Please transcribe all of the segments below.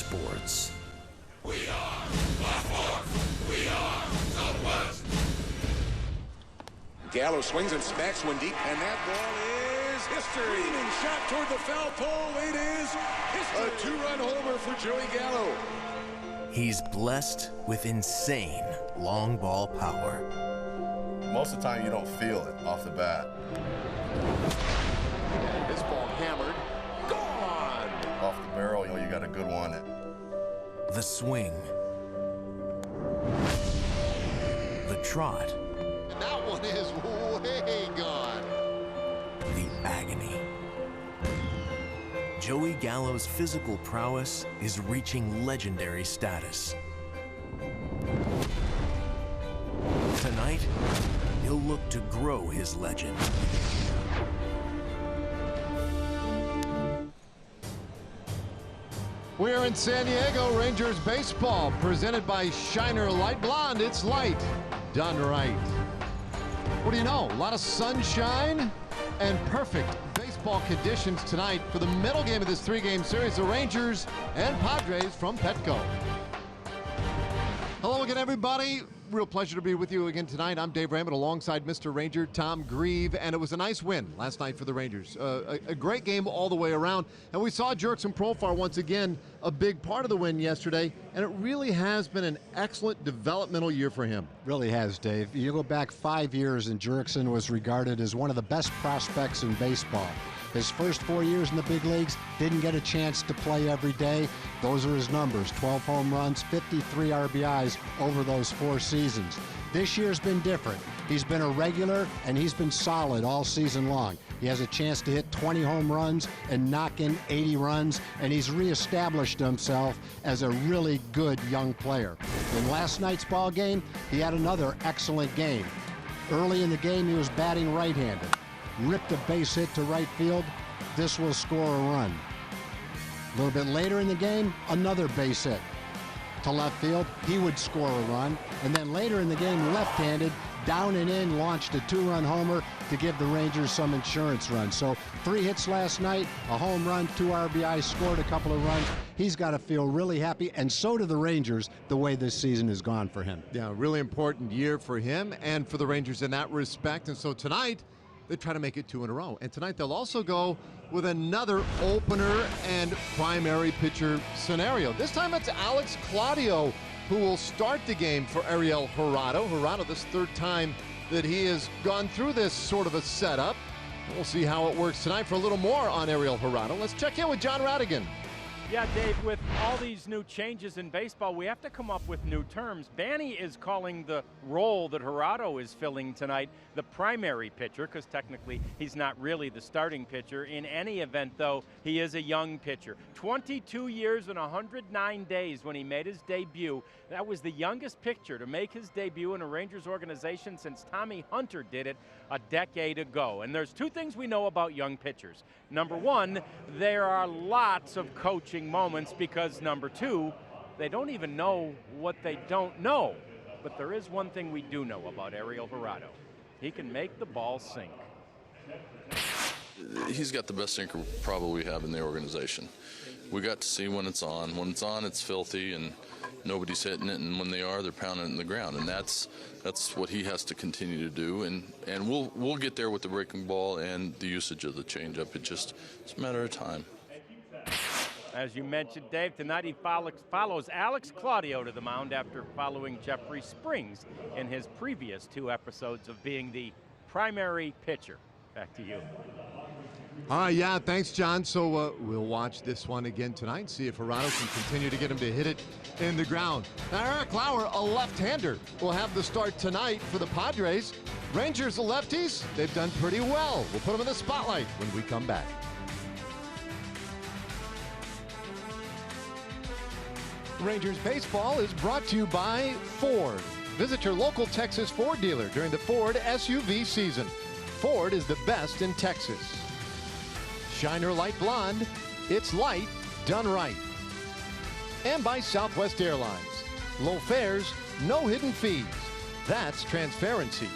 sports. We are the Fourth. We are the West. Gallo swings and smacks one deep, and that ball is history. Leaning shot toward the foul pole. It is history. A two-run homer for Joey Gallo. He's blessed with insane long ball power. Most of the time, you don't feel it off the bat. This ball hammered, gone. Off the barrel, you got a good one. The swing. The trot. And that one is way gone. The agony. Joey Gallo's physical prowess is reaching legendary status. Tonight, he'll look to grow his legend. We are in San Diego, Rangers baseball, presented by Shiner Light Blonde. It's light, done right. What do you know? A lot of sunshine and perfect baseball conditions tonight for the middle game of this three-game series, the Rangers and Padres from Petco. Hello again, everybody. Real pleasure to be with you again tonight. I'm Dave Raymond alongside Mr. Ranger Tom Grieve, and it was a nice win last night for the Rangers. A great game all the way around, and we saw Jurickson Profar once again a big part of the win yesterday, and it really has been an excellent developmental year for him. Really has, Dave. You go back 5 years, and Jurickson was regarded as one of the best prospects in baseball. His first 4 years in the big leagues, didn't get a chance to play every day. Those are his numbers, 12 home runs, 53 RBIs over those 4 seasons. This year's been different. He's been a regular, and he's been solid all season long. He has a chance to hit 20 home runs and knock in 80 runs, and he's reestablished himself as a really good young player. In last night's ball game, he had another excellent game. Early in the game, he was batting right-handed. Ripped a base hit to right field. This will score a run. A little bit later in the game, another base hit to left field. He would score a run. And then later in the game, left-handed, down and in, launched a 2-run homer to give the Rangers some insurance runs. So 3 hits last night, a home run, 2 RBIs, scored a couple of runs. He's got to feel really happy, and so do the Rangers, the way this season has gone for him. Yeah, really important year for him and for the Rangers in that respect. And so tonight, they try to make it 2 in a row. And tonight they'll also go with another opener and primary pitcher scenario. This time it's Alex Claudio who will start the game for Ariel Jurado. Jurado, this 3rd time that he has gone through this sort of a setup. We'll see how it works tonight. For a little more on Ariel Jurado, let's check in with John Radigan. Yeah, Dave, with all these new changes in baseball, we have to come up with new terms. Banny is calling the role that Jurado is filling tonight the primary pitcher, because technically he's not really the starting pitcher. In any event, though, he is a young pitcher. 22 years and 109 days when he made his debut. That was the youngest pitcher to make his debut in a Rangers organization since Tommy Hunter did it a decade ago. And there's 2 things we know about young pitchers. Number 1, there are lots of coaching moments, because number 2, they don't even know what they don't know. But there is one thing we do know about Ariel Jurado. He can make the ball sink. He's got the best sinker probably we have in the organization. We got to see when it's on. When it's on, it's filthy and nobody's hitting it, and when they are, they're pounding it in the ground. And that's what he has to continue to do. And we'll get there with the breaking ball and the usage of the changeup. It's a matter of time. As you mentioned, Dave, tonight he follows Alex Claudio to the mound after following Jeffrey Springs in his previous 2 episodes of being the primary pitcher. Back to you. All right, yeah, thanks, John. So we'll watch this one again tonight, see if Jurado can continue to get him to hit it in the ground. Now, Eric Lauer, a left-hander, will have the start tonight for the Padres. Rangers, the lefties, they've done pretty well. We'll put them in the spotlight when we come back. Rangers baseball is brought to you by Ford. Visit your local Texas Ford dealer during the Ford SUV season. Ford is the best in Texas. Shiner Light Blonde, it's light done right. And by Southwest Airlines. Low fares, no hidden fees. That's transparency.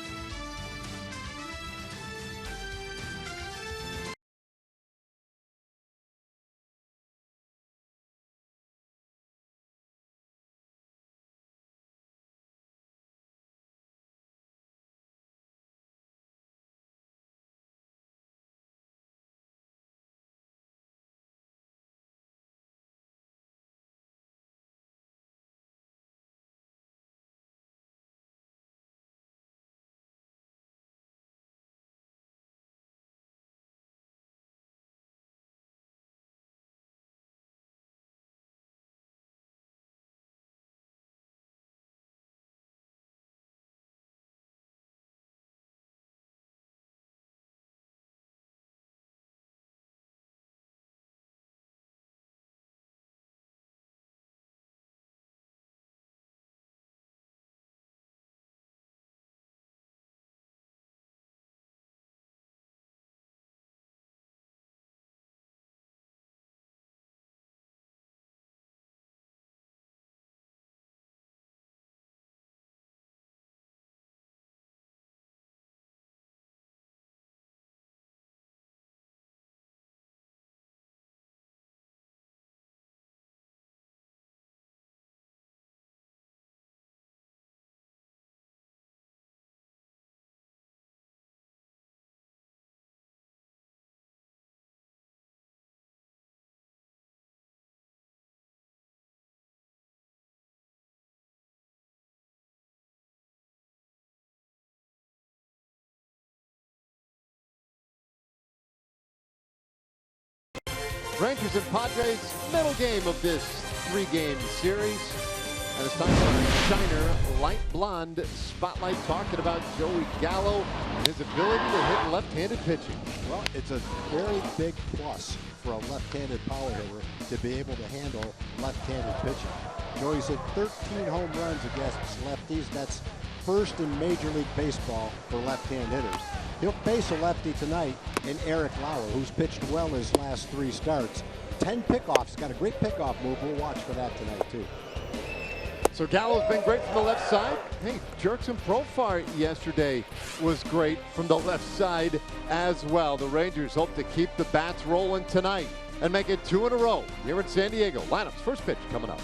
Rangers and Padres, middle game of this 3-game series. And it's time for our Shiner Light Blonde Spotlight, talking about Joey Gallo and his ability to hit left-handed pitching. Well, it's a very big plus for a left-handed power hitter to be able to handle left-handed pitching. Joey's hit 13 home runs against lefties. That's first in Major League Baseball for left-hand hitters. He'll face a lefty tonight in Eric Lauer, who's pitched well his last 3 starts. 10 pickoffs, got a great pickoff move. We'll watch for that tonight, too. So Gallo's been great from the left side. Hey, Jurickson Profar yesterday was great from the left side as well. The Rangers hope to keep the bats rolling tonight and make it 2 in a row here in San Diego. Lineups, first pitch coming up.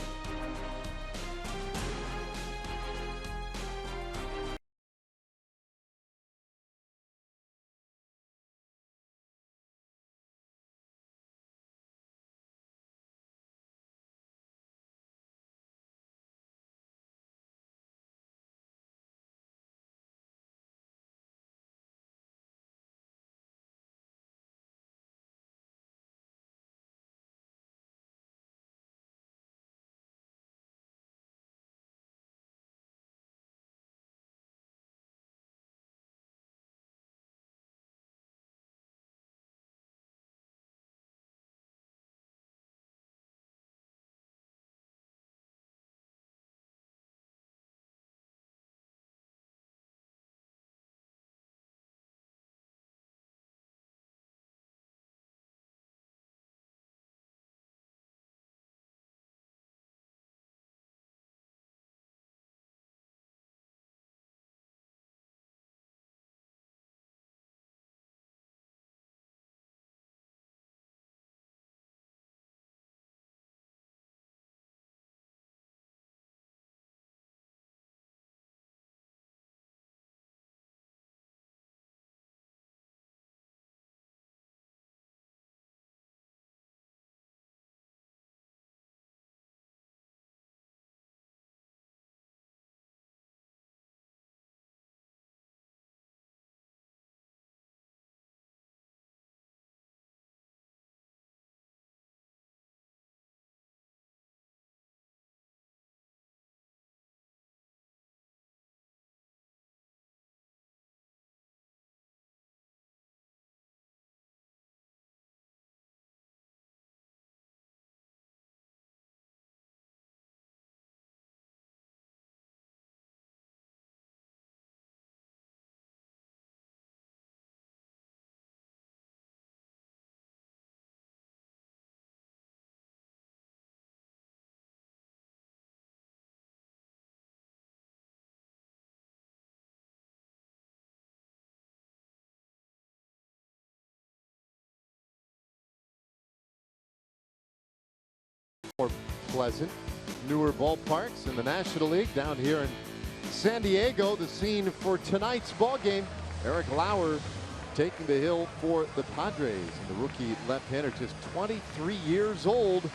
More pleasant, newer ballparks in the National League down here in San Diego. The scene for tonight's ball game. Eric Lauer taking the hill for the Padres, and the rookie left-hander, just 23 years old.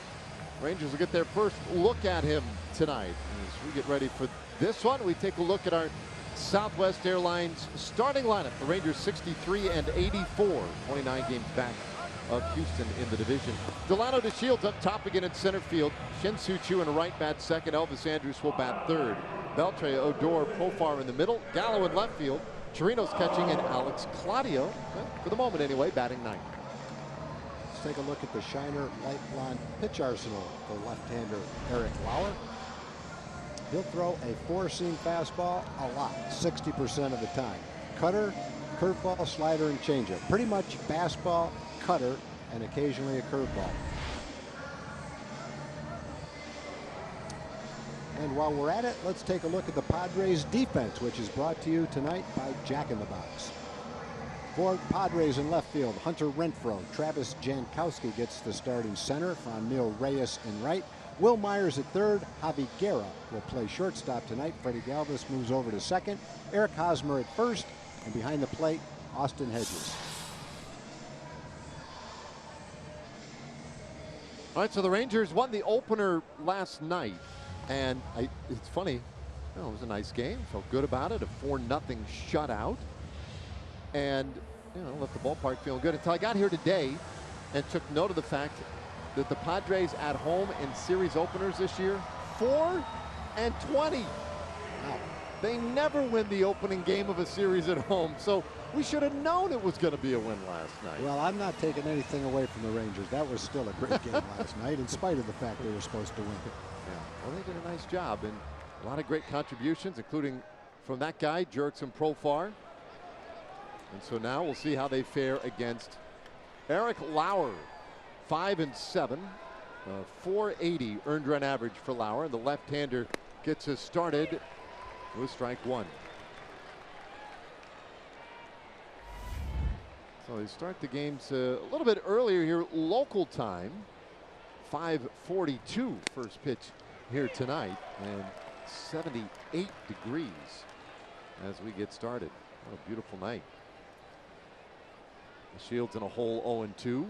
Rangers will get their first look at him tonight. As we get ready for this one, we take a look at our Southwest Airlines starting lineup. The Rangers 63-84, 29 games back of Houston in the division. Delano DeShields up top again in center field. Shin-Soo Choo in right, bat second. Elvis Andrus will bat third. Beltre, Odor, Profar in the middle. Gallo in left field. Chirinos catching, and Alex Claudio, for the moment anyway, batting ninth. Let's take a look at the Shiner Light Blonde pitch arsenal for left-hander Eric Lauer. He'll throw a 4-seam fastball a lot, 60% of the time. Cutter, curveball, slider, and changeup. Pretty much fastball, cutter, and occasionally a curveball. And while we're at it, let's take a look at the Padres defense, which is brought to you tonight by Jack in the Box. For Padres in left field, Hunter Renfroe. Travis Jankowski gets the start in center. Franmil Reyes in right. Will Myers at third. Javi Guerra will play shortstop tonight. Freddie Galvis moves over to second. Eric Hosmer at first. And behind the plate, Austin Hedges. All right, so the Rangers won the opener last night. And it's funny, it was a nice game. Felt good about it. A 4-0 shutout. And, left the ballpark feeling good until I got here today and took note of the fact that the Padres at home in series openers this year, 4-20. Wow. They never win the opening game of a series at home, so we should have known it was going to be a win last night. Well, I'm not taking anything away from the Rangers. That was still a great game last night, in spite of the fact they were supposed to win. Yeah, well, they did a nice job, and a lot of great contributions, including from that guy, Jurickson Profar. And so now we'll see how they fare against Eric Lauer. 5-7, 480 earned run average for Lauer, and the left-hander gets us started with strike one. So they start the games a little bit earlier here, local time. 5:42 first pitch here tonight, and 78 degrees as we get started. What a beautiful night. The Shields in a hole 0-2.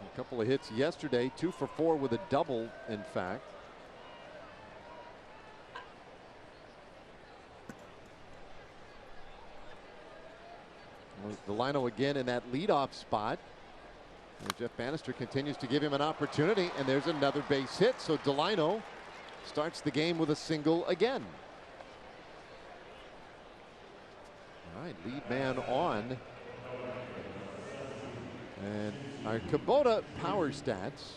A couple of hits yesterday, 2 for 4 with a double, in fact. Delino again in that leadoff spot. And Jeff Bannister continues to give him an opportunity, and there's another base hit. So Delino starts the game with a single again. All right, lead man on. And our Kubota power stats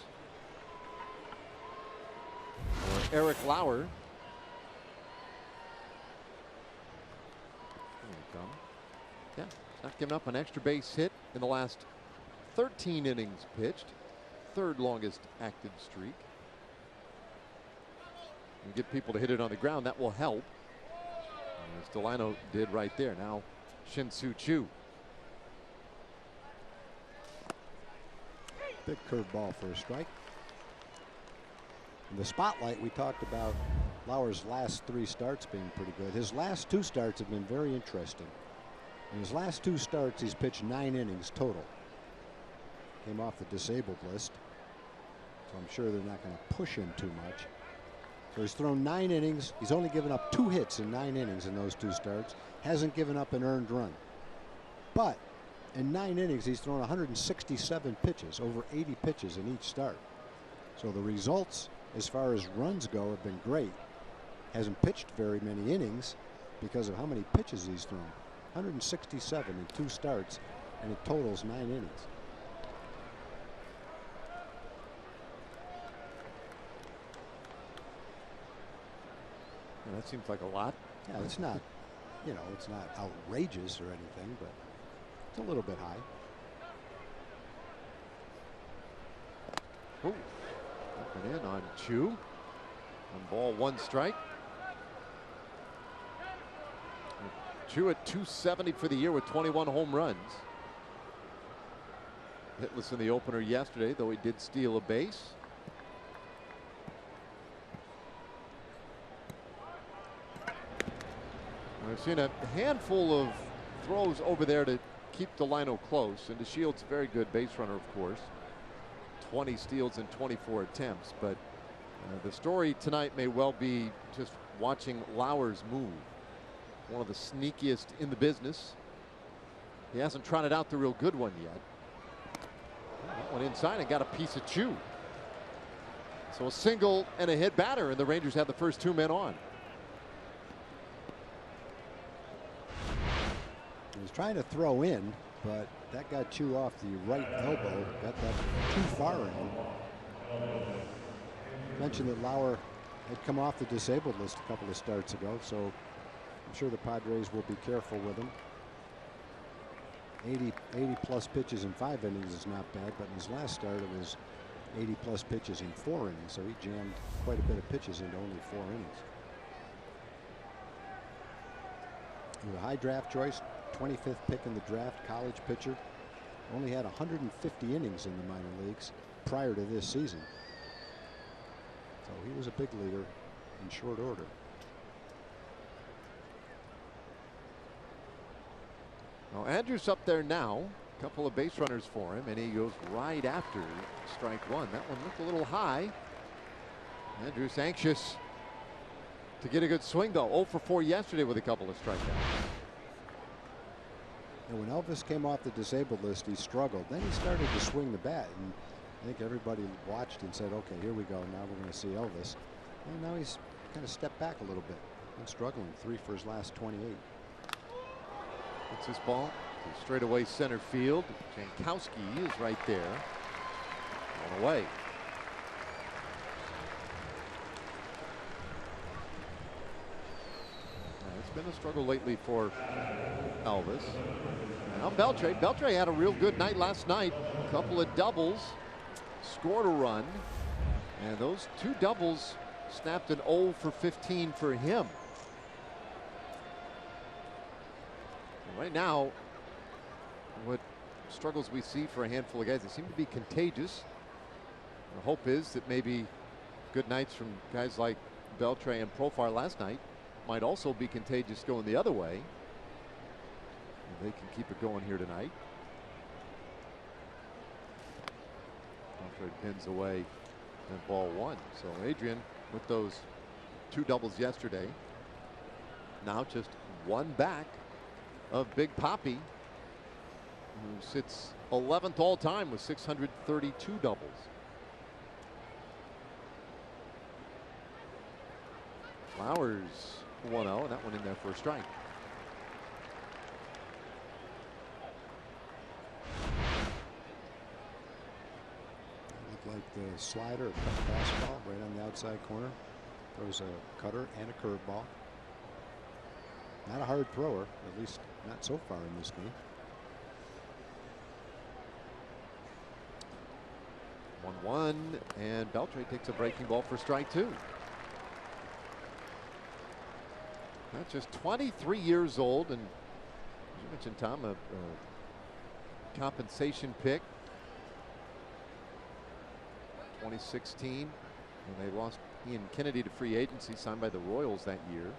for Eric Lauer. Here we come. Yeah, not giving up an extra base hit in the last 13 innings pitched. Third longest active streak. And get people to hit it on the ground, that will help. As Delino did right there. Now Shin-Soo Choo. Big curveball for a strike. In the spotlight, we talked about Lauer's last 3 starts being pretty good. His last 2 starts have been very interesting. In his last 2 starts, he's pitched 9 innings total. Came off the disabled list, so I'm sure they're not going to push him too much. So he's thrown 9 innings. He's only given up 2 hits in 9 innings in those 2 starts. Hasn't given up an earned run. But in 9 innings, he's thrown 167 pitches, over 80 pitches in each start. So the results, as far as runs go, have been great. Hasn't pitched very many innings because of how many pitches he's thrown. 167 in 2 starts, and it totals 9 innings. Yeah, that seems like a lot. Yeah, it's not, you know, it's not outrageous or anything, but it's a little bit high. Ooh, looking in on Choo. On ball 1 strike. Choo at 270 for the year with 21 home runs. Hitless in the opener yesterday, though he did steal a base. I've seen a handful of throws over there to keep Delino close, and the Shields very good base runner, of course. 20 steals in 24 attempts, but the story tonight may well be just watching Lauer's move. One of the sneakiest in the business. He hasn't trotted out the real good one yet. That one inside and got a piece of Choo. So a single and a hit batter, and the Rangers have the first 2 men on. He was trying to throw in, but that got Choo off the right elbow. Got that too far in. Mentioned that Lauer had come off the disabled list a couple of starts ago, so I'm sure the Padres will be careful with him. 80 plus pitches in 5 innings is not bad, but in his last start it was 80 plus pitches in 4 innings, so he jammed quite a bit of pitches into only 4 innings. With a high draft choice, 25th pick in the draft, college pitcher. Only had 150 innings in the minor leagues prior to this season. So he was a big leaguer in short order. Well, Andrews up there now. A couple of base runners for him, and he goes right after strike 1. That one looked a little high. Andrews anxious to get a good swing, though. 0 for 4 yesterday with a couple of strikeouts. And when Elvis came off the disabled list, he struggled. Then he started to swing the bat, and I think everybody watched and said, okay, here we go. Now we're going to see Elvis. And now he's kind of stepped back a little bit. Been struggling. 3 for his last 28. It's his ball to straightaway center field. Jankowski is right there. On away. It's been a struggle lately for Elvis. Now Beltre had a real good night last night. A couple of doubles, scored a run, and those 2 doubles snapped an 0 for 15 for him. Right now, what struggles we see for a handful of guys, they seem to be contagious. The hope is that maybe good nights from guys like Beltre and Profar last night might also be contagious going the other way. And they can keep it going here tonight. Manfred pins away and ball 1. So Adrian with those 2 doubles yesterday. Now just 1 back of Big Papi, who sits 11th all time with 632 doubles. Flowers 1-0, and that one in there for a strike. Looked like the slider, a cut fastball right on the outside corner. Throws a cutter and a curveball. Not a hard thrower, at least not so far in this game. 1-1, and Beltre takes a breaking ball for strike 2. That's just 23 years old, and as you mentioned, Tom, a compensation pick. 2016, when they lost Ian Kennedy to free agency, signed by the Royals that year.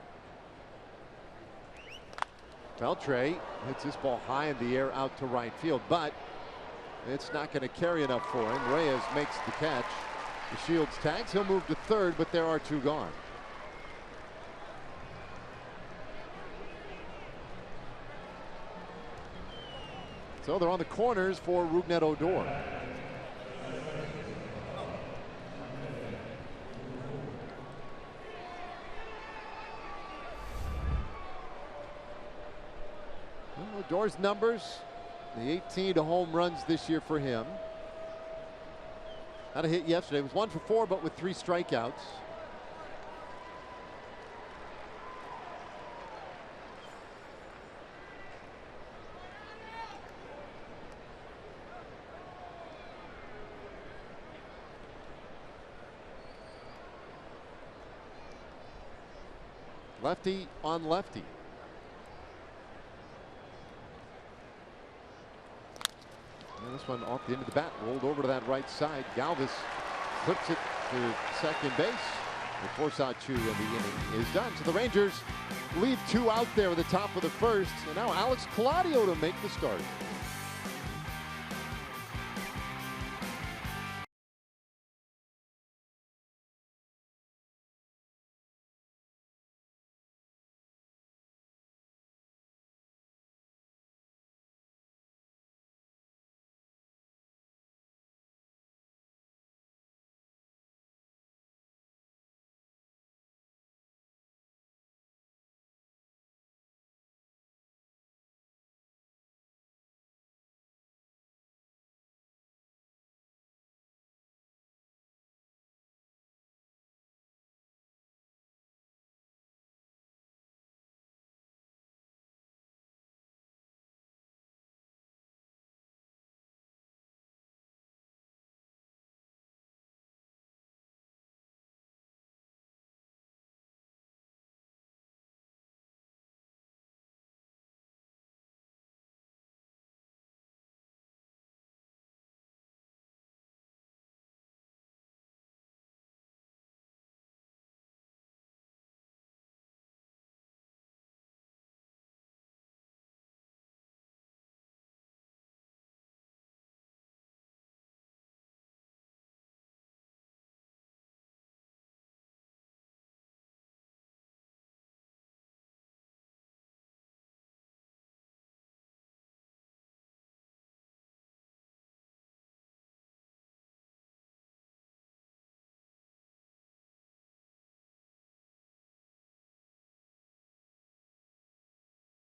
Beltre hits this ball high in the air out to right field, but it's not going to carry enough for him. Reyes makes the catch. The Shields tags. He'll move to third, but there are 2 gone. So they're on the corners for Rougned Odor. Odor's numbers, the 18 home runs this year for him. Had a hit yesterday. It was 1 for 4, but with 3 strikeouts. Lefty on lefty. And this one off the end of the bat, rolled over to that right side. Galvis clips it to second base. The force-out chew of the inning is done. So the Rangers leave 2 out there at the top of the first. And now Alex Claudio to make the start.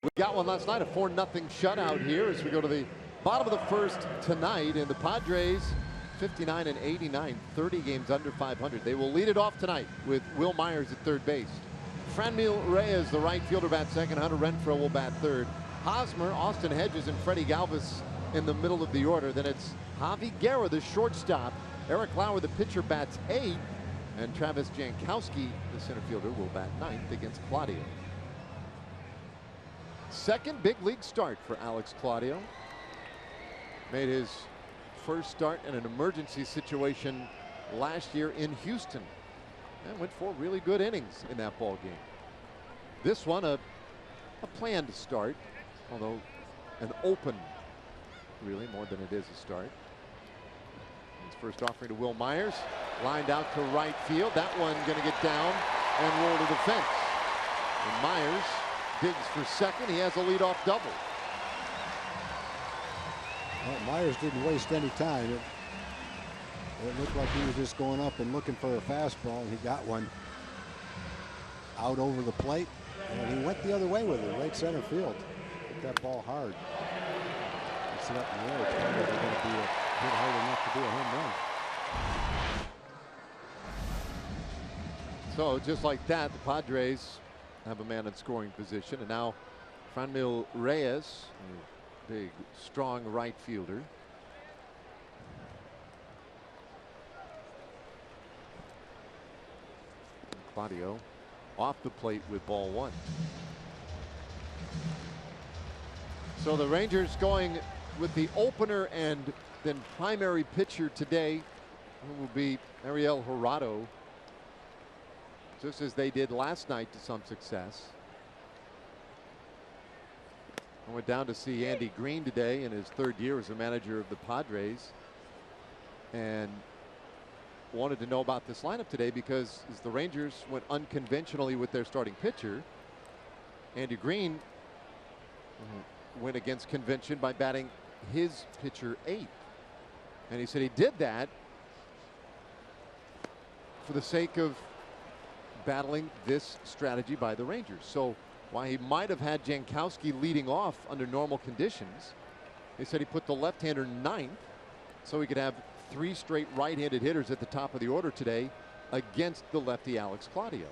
We got one last night, a 4-0 shutout here as we go to the bottom of the first tonight. And the Padres 59 and 89, 30 games under 500. They will lead it off tonight with Will Myers at third base. Franmil Reyes, the right fielder, bats second. Hunter Renfroe will bat third. Hosmer, Austin Hedges, and Freddie Galvis in the middle of the order. Then it's Javi Guerra, the shortstop. Eric Lauer, the pitcher, bats eighth. And Travis Jankowski, the center fielder, will bat ninth against Claudio. Second big league start for Alex Claudio. Made his first start in an emergency situation last year in Houston and went 4 really good innings in that ball game. This one a planned start, although an open really more than it is a start. His first offering to Will Myers, lined out to right field. That one going to get down and roll to the fence. And Myers digs for second. He has a leadoff double. Well, Myers didn't waste any time. It looked like he was just going up and looking for a fastball, and he got one out over the plate, and he went the other way with it, right center field. Hit that ball hard. It's up in the air. It's probably going to be hit hard enough to be a home run. So just like that, the Padres have a man in scoring position, and now Franmil Reyes, a big, strong right fielder. Claudio off the plate with ball one. So the Rangers going with the opener and then primary pitcher today, who will be Ariel Jurado, just as they did last night to some success. I went down to see Andy Green today in his third year as a manager of the Padres, and wanted to know about this lineup today because as the Rangers went unconventionally with their starting pitcher, Andy Green went against convention by batting his pitcher eighth. And he said he did that for the sake of battling this strategy by the Rangers. So while he might have had Jankowski leading off under normal conditions, they said he put the left-hander ninth so he could have 3 straight right-handed hitters at the top of the order today against the lefty Alex Claudio.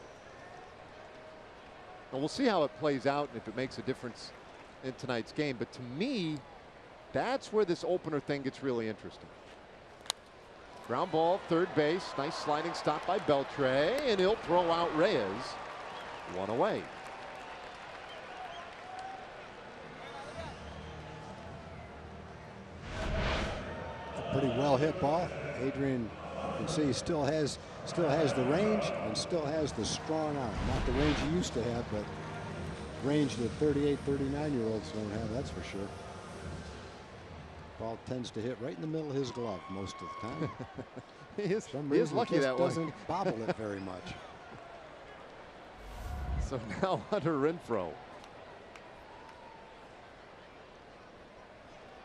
And we'll see how it plays out and if it makes a difference in tonight's game. But to me, that's where this opener thing gets really interesting. Ground ball, third base, nice sliding stop by Beltre, and he'll throw out Reyes. One away. Pretty well hit ball. Adrian, you can see, still has the range and still has the strong arm. Not the range he used to have, but range that 38, 39-year-olds don't have, that's for sure. Ball tends to hit right in the middle of his glove most of the time. he is lucky that way. Doesn't bobble it very much. So now Hunter Renfroe.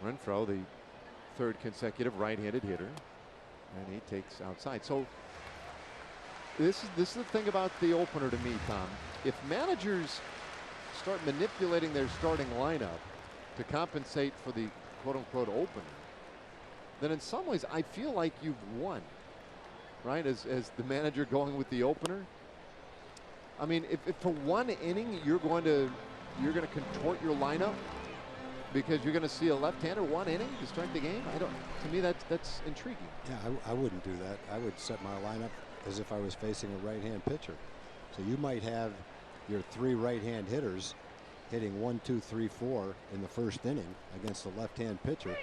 Renfroe, the third consecutive right-handed hitter, and he takes outside. So this is the thing about the opener to me, Tom. If managers start manipulating their starting lineup to compensate for the quote-unquote opener, then in some ways I feel like you've won, right? As the manager going with the opener. I mean, if for one inning you're going to contort your lineup because you're going to see a left-hander one inning to start the game, to me that's intriguing. Yeah, I wouldn't do that. I would set my lineup as if I was facing a right-hand pitcher. So you might have your 3 right-hand hitters hitting 1, 2, 3, 4 in the first inning against a left-hand pitcher,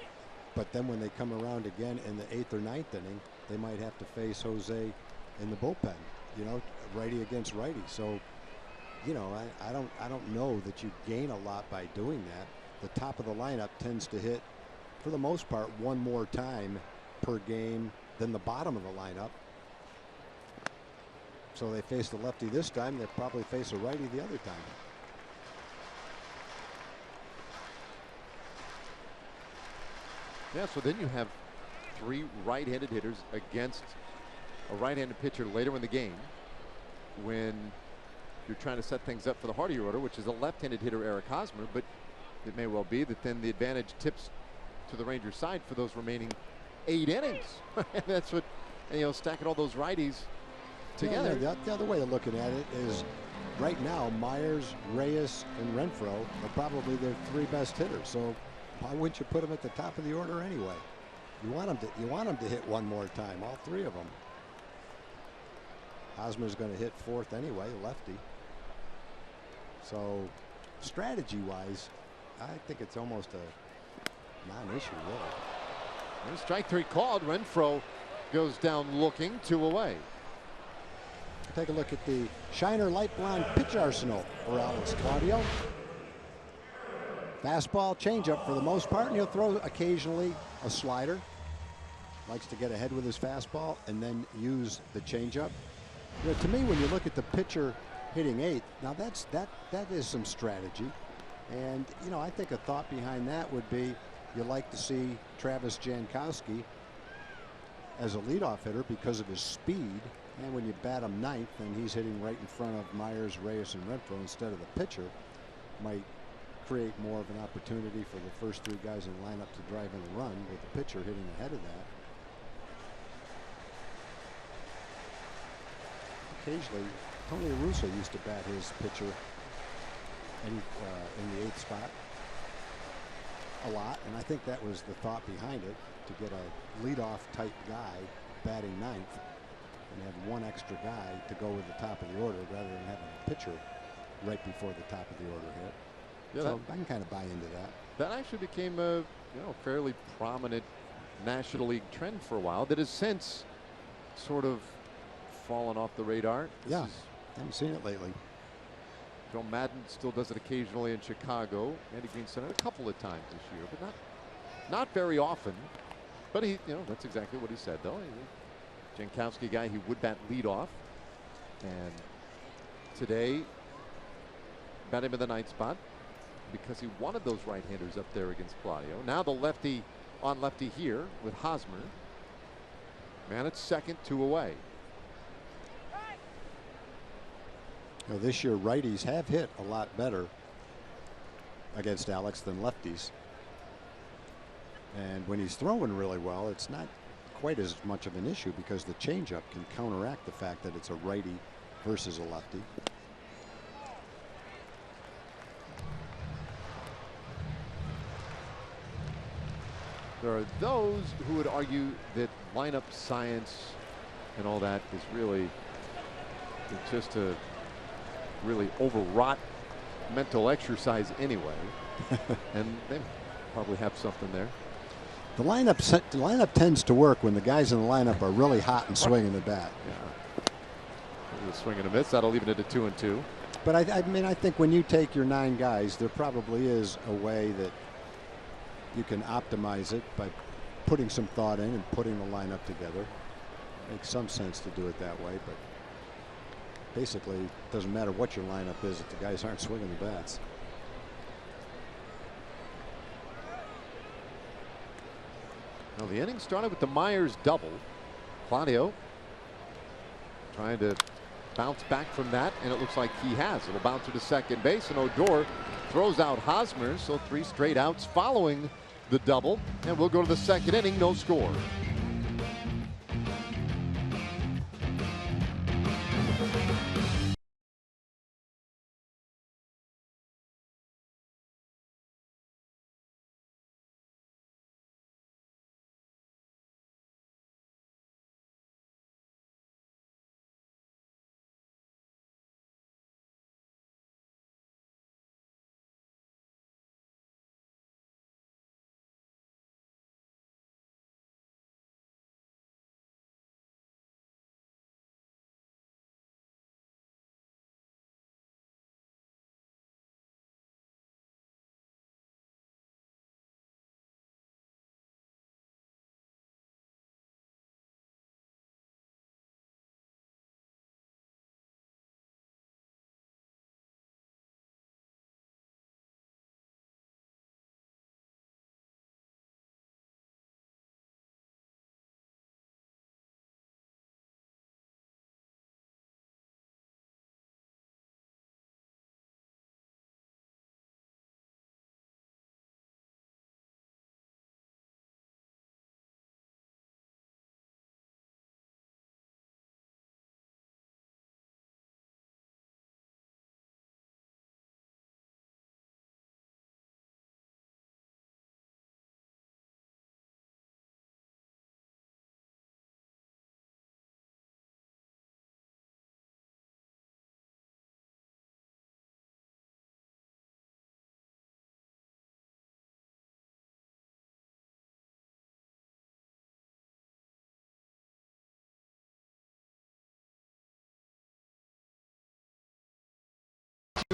but then when they come around again in the 8th or 9th inning, they might have to face Jose in the bullpen. You know, righty against righty. So, you know, I don't know that you gain a lot by doing that. The top of the lineup tends to hit, for the most part, 1 more time per game than the bottom of the lineup. So they face the lefty this time, they'll probably face a righty the other time. Yeah, so then you have 3 right-handed hitters against a right-handed pitcher later in the game when you're trying to set things up for the heart of your order, which is a left-handed hitter, Eric Hosmer, but it may well be that then the advantage tips to the Rangers' side for those remaining 8 innings. That's what, you know, stacking all those righties together. Yeah, the other way of looking at it is right now Myers, Reyes, and Renfroe are probably their 3 best hitters. So why wouldn't you put them at the top of the order anyway? You want them to hit one more time, all 3 of them. Hosmer's going to hit 4th anyway, lefty. So strategy-wise, I think it's almost a non-issue, really. And strike 3 called. Renfroe goes down looking, 2 away. Take a look at the Shiner Light Blonde pitch arsenal for Alex Claudio. Fastball, changeup for the most part, and he'll throw occasionally a slider. Likes to get ahead with his fastball and then use the changeup. You know, to me, when you look at the pitcher hitting 8th, now that is some strategy. And, you know, I think a thought behind that would be you like to see Travis Jankowski as a leadoff hitter because of his speed. And when you bat him 9th and he's hitting right in front of Myers, Reyes, and Renfroe instead of the pitcher, might create more of an opportunity for the first 3 guys in the lineup to drive in a run with the pitcher hitting ahead of that. Occasionally, Tony La Russa used to bat his pitcher in the 8th spot a lot, and I think that was the thought behind it, to get a leadoff type guy batting 9th and have one extra guy to go with the top of the order rather than having a pitcher right before the top of the order hit. Yeah, so I can kind of buy into that. That actually became a fairly prominent National League trend for a while that has since sort of fallen off the radar. Yeah, haven't seen it lately. Joe Madden still does it occasionally in Chicago. Andy Green said it a couple of times this year, but not very often. But he, that's exactly what he said, though. Jankowski guy, he would bat leadoff, and today bat him in the 9th spot because he wanted those right-handers up there against Claudio. Now the lefty on lefty here with Hosmer. Man at 2nd, 2 away. You know, this year righties have hit a lot better against Alex than lefties. And when he's throwing really well, it's not quite as much of an issue because the changeup can counteract the fact that it's a righty versus a lefty. There are those who would argue that lineup science and all that is really just a really overwrought mental exercise anyway. And they probably have something there. The lineup tends to work when the guys in the lineup are really hot and swinging the bat. Yeah. A swing and a miss. That'll leave it at 2-2. But I mean, I think when you take your 9 guys, there probably is a way that you can optimize it by putting some thought in and putting the lineup together. Makes some sense to do it that way, but basically it doesn't matter what your lineup is if the guys aren't swinging the bats. Now the inning started with the Myers double. Claudio trying to bounce back from that, and it looks like he has. It'll bounce to second base, and Odor throws out Hosmer, so 3 straight outs following the double, and we'll go to the 2nd inning, no score.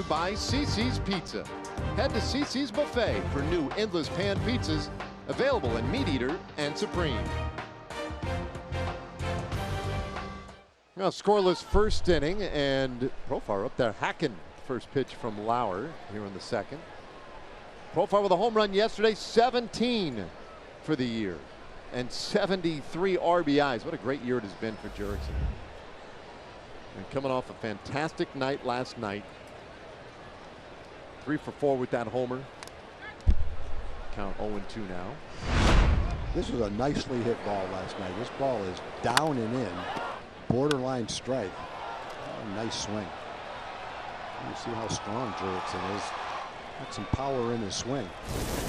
By CiCi's Pizza. Head to CiCi's Buffet for new endless pan pizzas available in Meat Eater and Supreme. Now, scoreless first inning, and Profar up there hacking first pitch from Lauer here in the second. Profar with a home run yesterday, 17 for the year, and 73 RBIs. What a great year it has been for Jurickson. And coming off a fantastic night last night. 3 for 4 with that homer. Count 0-2 now. This was a nicely hit ball last night. This ball is down and in, borderline strike. Oh, nice swing. You see how strong Jurickson is. Got some power in his swing.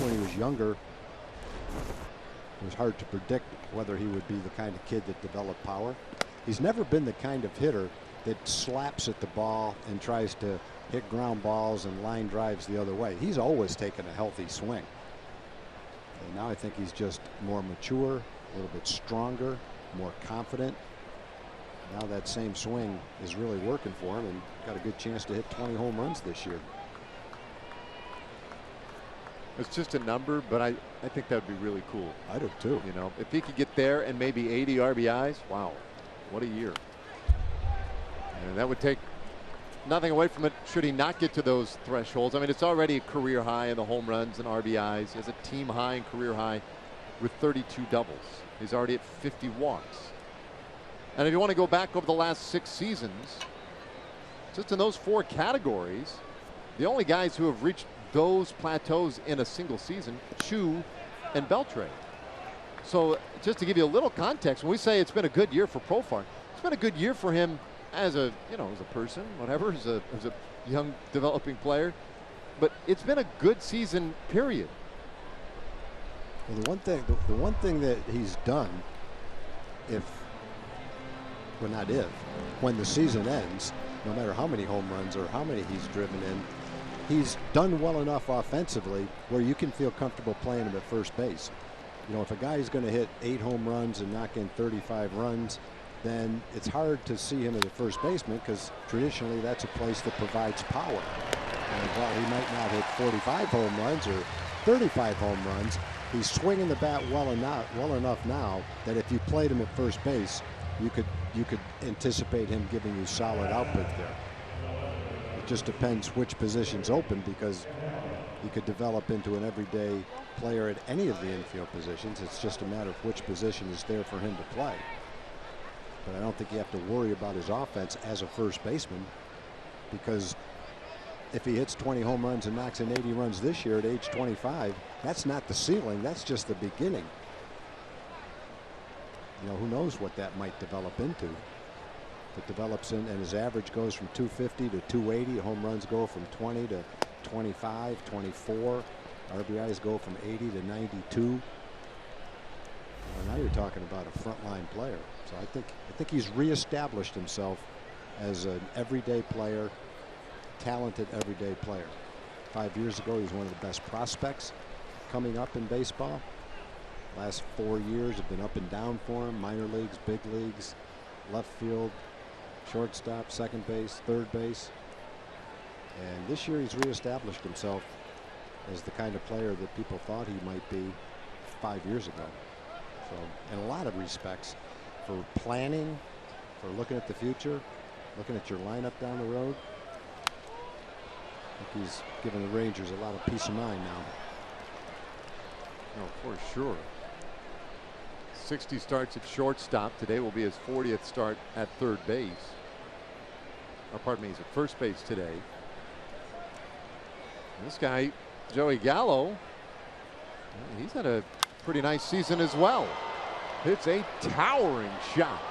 When he was younger, it was hard to predict whether he would be the kind of kid that developed power. He's never been the kind of hitter that slaps at the ball and tries to hit ground balls and line drives the other way. He's always taken a healthy swing. And now I think he's just more mature, a little bit stronger, more confident. Now that same swing is really working for him, and got a good chance to hit 20 home runs this year. It's just a number, but I think that would be really cool. I do too. You know, if he could get there and maybe 80 RBIs, wow, what a year. And that would take nothing away from it should he not get to those thresholds. I mean, it's already a career high in the home runs and RBIs. He has a team high and career high with 32 doubles. He's already at 50 walks. And if you want to go back over the last 6 seasons, just in those 4 categories, the only guys who have reached those plateaus in a single season, Chu and Beltre. So just to give you a little context, when we say it's been a good year for Profar, it's been a good year for him as a, you know, as a person, whatever, as a young developing player. But it's been a good season, period. Well, the one thing that he's done, when the season ends, no matter how many home runs or how many he's driven in, he's done well enough offensively where you can feel comfortable playing him at first base. You know, if a guy is going to hit 8 home runs and knock in 35 runs, then it's hard to see him as a first baseman, because traditionally that's a place that provides power. And while he might not hit 45 home runs or 35 home runs, he's swinging the bat well enough now that if you played him at first base, you could anticipate him giving you solid output there. It just depends which position's open, because he could develop into an everyday player at any of the infield positions. It's just a matter of which position is there for him to play. But I don't think you have to worry about his offense as a first baseman, because if he hits 20 home runs and knocks in 80 runs this year at age 25, that's not the ceiling, that's just the beginning. You know, who knows what that might develop into. If it develops in, and his average goes from 250 to 280, home runs go from 20 to 25, 24, RBIs go from 80 to 92. Well, now you're talking about a frontline player. So I think he's reestablished himself as an everyday player, talented everyday player. 5 years ago, he was one of the best prospects coming up in baseball. Last 4 years have been up and down for him. Minor leagues, big leagues, left field, shortstop, second base, third base. And this year he's reestablished himself as the kind of player that people thought he might be 5 years ago. So in a lot of respects, for planning, for looking at the future, looking at your lineup down the road, I think he's given the Rangers a lot of peace of mind now. No, for sure. 60 starts at shortstop. Today will be his 40th start at third base. Or pardon me, he's at first base today. This guy, Joey Gallo, he's had a pretty nice season as well. It's a towering shot.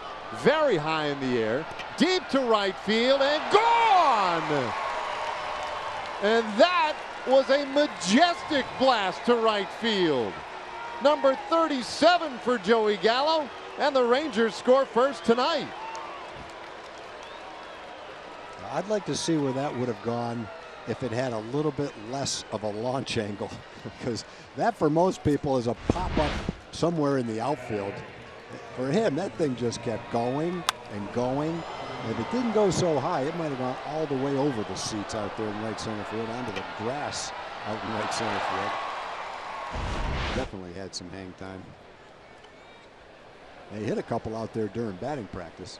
Very high in the air, deep to right field, and gone! And that was a majestic blast to right field. Number 37 for Joey Gallo, and the Rangers score first tonight. I'd like to see where that would have gone if it had a little bit less of a launch angle, because that for most people is a pop-up somewhere in the outfield. For him, that thing just kept going and going If it didn't go so high, it might have gone all the way over the seats out there in right center field, onto the grass out in right center field. Definitely had some hang time. They hit a couple out there during batting practice.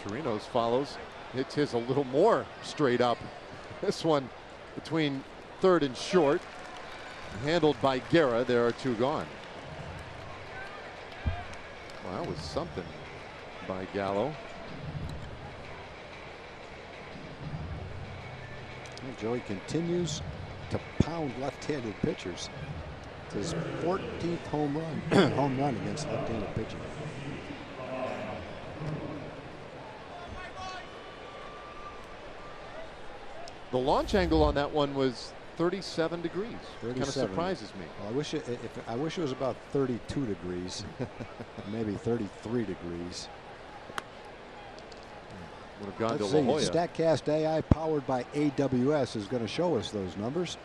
Chirinos follows, hits his a little more straight up. This one between third and short, handled by Guerra. There are 2 gone. Well, that was something by Gallo. And Joey continues to pound left-handed pitchers. It's his 14th home run, home run against left-handed pitching. The launch angle on that one was 37 degrees. 37. Kind of surprises me. Well, I wish it was about 32 degrees, maybe 33 degrees. Would have gone Let's to La Jolla. see, StatCast AI powered by AWS is going to show us those numbers.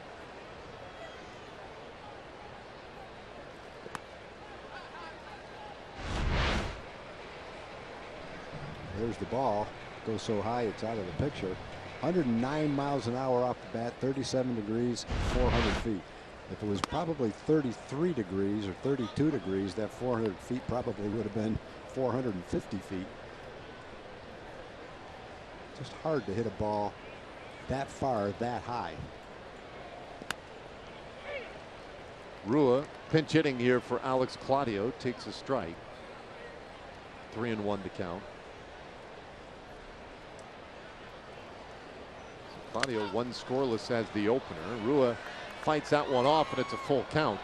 There's the ball. Goes so high it's out of the picture. 109 miles an hour off the bat, 37 degrees, 400 feet. If it was probably 33 degrees or 32 degrees, that 400 feet probably would have been 450 feet. Just hard to hit a ball that far, that high. Rua pinch hitting here for Alex Claudio, takes a strike. 3-1 to count. Claudio 1 scoreless as the opener. Rua fights that one off, and it's a full count.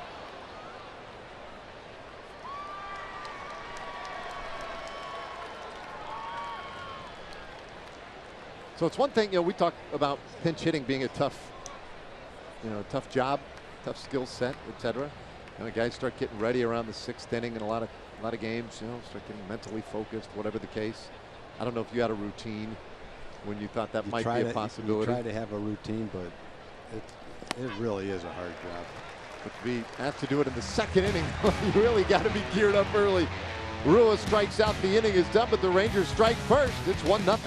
So it's one thing, we talk about pinch hitting being a tough, tough job, tough skill set, etc. Guys start getting ready around the 6th inning in a lot of games. Start getting mentally focused, whatever the case. I don't know if you had a routine when you thought that might be a possibility. You try to have a routine, but it really is a hard job. But to be asked to do it in the 2nd inning, you really got to be geared up early. Rua strikes out, the inning is done, but the Rangers strike first. It's 1-0.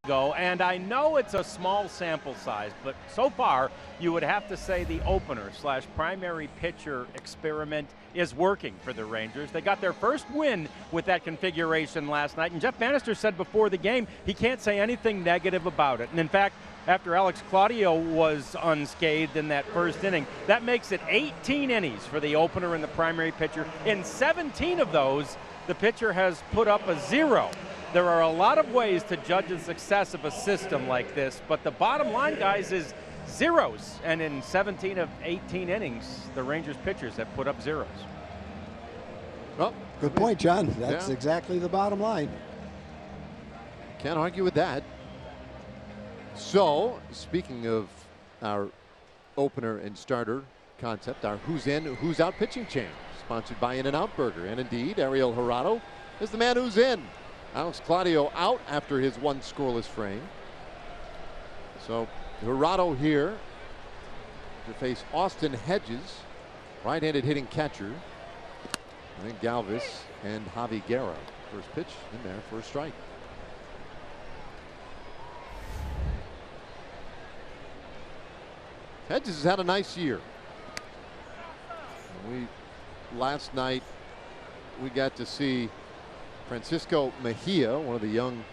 Go, and I know it's a small sample size, but so far you would have to say the opener / primary pitcher experiment is working for the Rangers. They got their first win with that configuration last night, and Jeff Bannister said before the game he can't say anything negative about it. And in fact, after Alex Claudio was unscathed in that first inning, that makes it 18 innings for the opener and the primary pitcher. In 17 of those, the pitcher has put up a 0. There are a lot of ways to judge the success of a system like this, but the bottom line, guys, is zeros. And in 17 of 18 innings, the Rangers pitchers have put up zeros. Well, good point, John. That's exactly the bottom line. Can't argue with that. So, speaking of our opener and starter concept, our who's in, who's out pitching change, sponsored by In-N-Out Burger. And indeed, Ariel Jurado is the man who's in. Alex Claudio out after his one scoreless frame. So Jurado here to face Austin Hedges, right-handed hitting catcher. And then Galvis and Javi Guerra. First pitch in there for a strike. Hedges has had a nice year. Last night we got to see Francisco Mejia, one of the young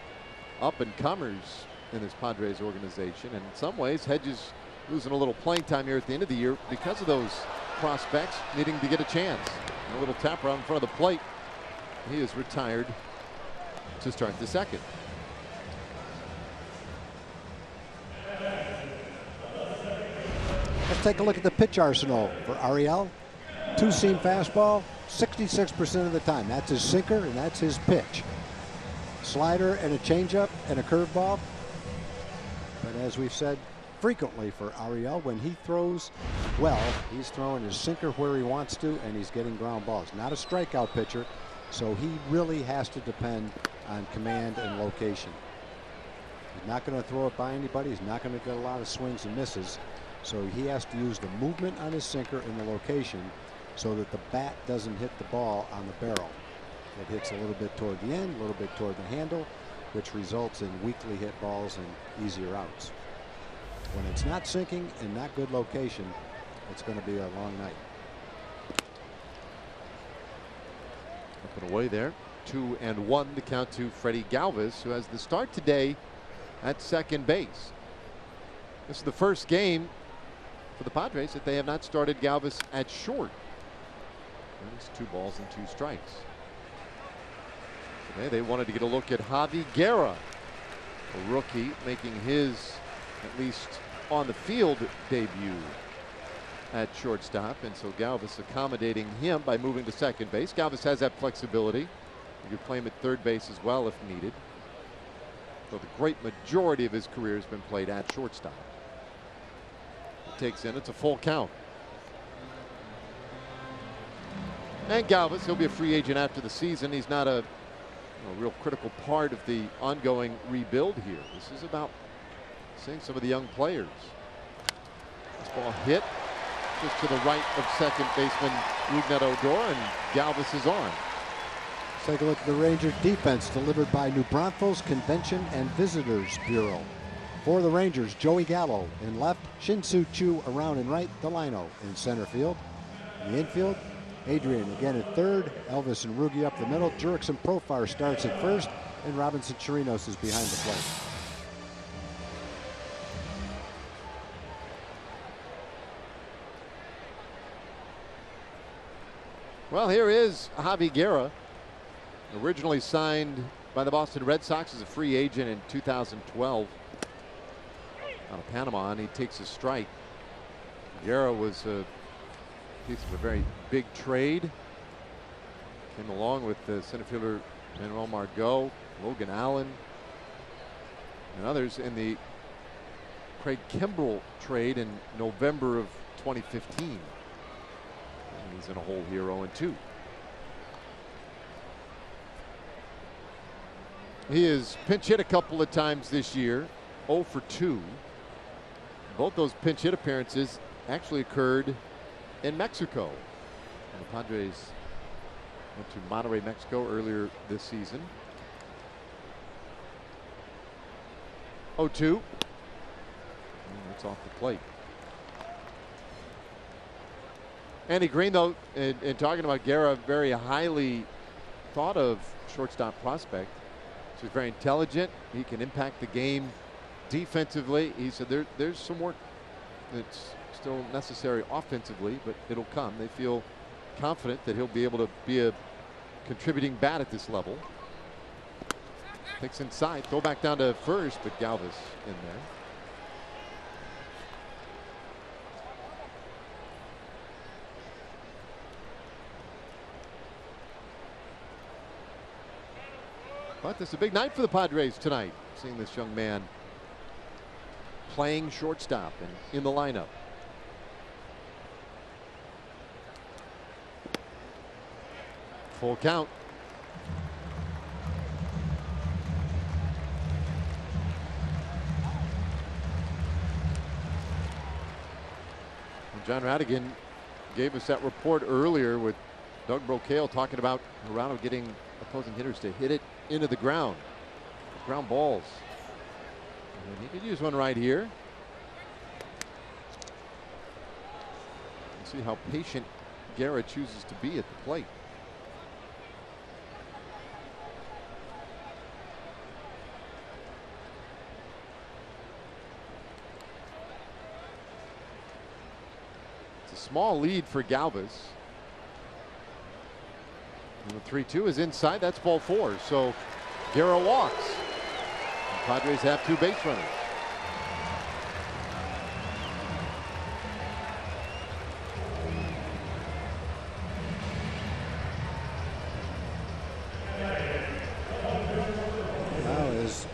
up-and-comers in this Padres organization. And in some ways, Hedges losing a little playing time here at the end of the year because of those prospects needing to get a chance. A little tap around in front of the plate. He is retired to start the second. Let's take a look at the pitch arsenal for Ariel. Two-seam fastball, 66% of the time. That's his sinker and that's his pitch. Slider and a changeup and a curveball. But as we've said frequently for Ariel, when he throws well, he's throwing his sinker where he wants to and he's getting ground balls. Not a strikeout pitcher, so he really has to depend on command and location. He's not going to throw it by anybody. He's not going to get a lot of swings and misses. So he has to use the movement on his sinker and the location so that the bat doesn't hit the ball on the barrel. It hits a little bit toward the end, a little bit toward the handle, which results in weakly hit balls and easier outs. When it's not sinking and not good location, it's going to be a long night. Up and away there. 2-1 to count to Freddie Galvis, who has the start today at second base. This is the first game for the Padres that they have not started Galvis at short. And it's 2 balls and 2 strikes. Today they wanted to get a look at Javi Guerra, a rookie making his at least on the field debut at shortstop, and so Galvis accommodating him by moving to second base. Galvis has that flexibility. You could play him at third base as well if needed. So the great majority of his career has been played at shortstop. Takes in, it's a full count. And Galvis, he'll be a free agent after the season. He's not a real critical part of the ongoing rebuild here. This is about seeing some of the young players. This ball hit just to the right of second baseman Rougned Odor, and Galvis is on. Let's take a look at the Ranger defense delivered by New Braunfels Convention and Visitors Bureau. For the Rangers, Joey Gallo in left, Shin-Soo Choo around in right, Delino in center field. In the infield, Adrian again at third, Elvis and Rugi up the middle, Jurickson Profar starts at first, and Robinson Chirinos is behind the plate. Well, here is Javi Guerra, originally signed by the Boston Red Sox as a free agent in 2012. Out of Panama, and he takes a strike. Guerra was a piece of a very big trade. Came along with the center fielder Manuel Margot, Logan Allen, and others in the Craig Kimbrell trade in November of 2015. And he's in a hole here, 0-2. He has pinch hit a couple of times this year, 0 for 2. Both those pinch hit appearances actually occurred in Mexico. And the Padres went to Monterrey, Mexico earlier this season. 0-2. That's off the plate. Andy Green, though, in talking about Guerra, very highly thought of shortstop prospect. He's very intelligent. He can impact the game defensively. He said there's some work that's still necessary offensively, but it'll come. They feel confident that he'll be able to be a contributing bat at this level. Picks inside, throw back down to first, but Galvis in there. But this is a big night for the Padres tonight, seeing this young man playing shortstop and in the lineup. Full count. And John Radigan gave us that report earlier with Doug Brocail talking about Hirano getting opposing hitters to hit it into the ground. Ground balls. And he could use one right here. See how patient Guerra chooses to be at the plate. It's a small lead for Galvis. And the 3-2 is inside. That's ball 4. So Guerra walks. The Padres have 2 base runners. Now, as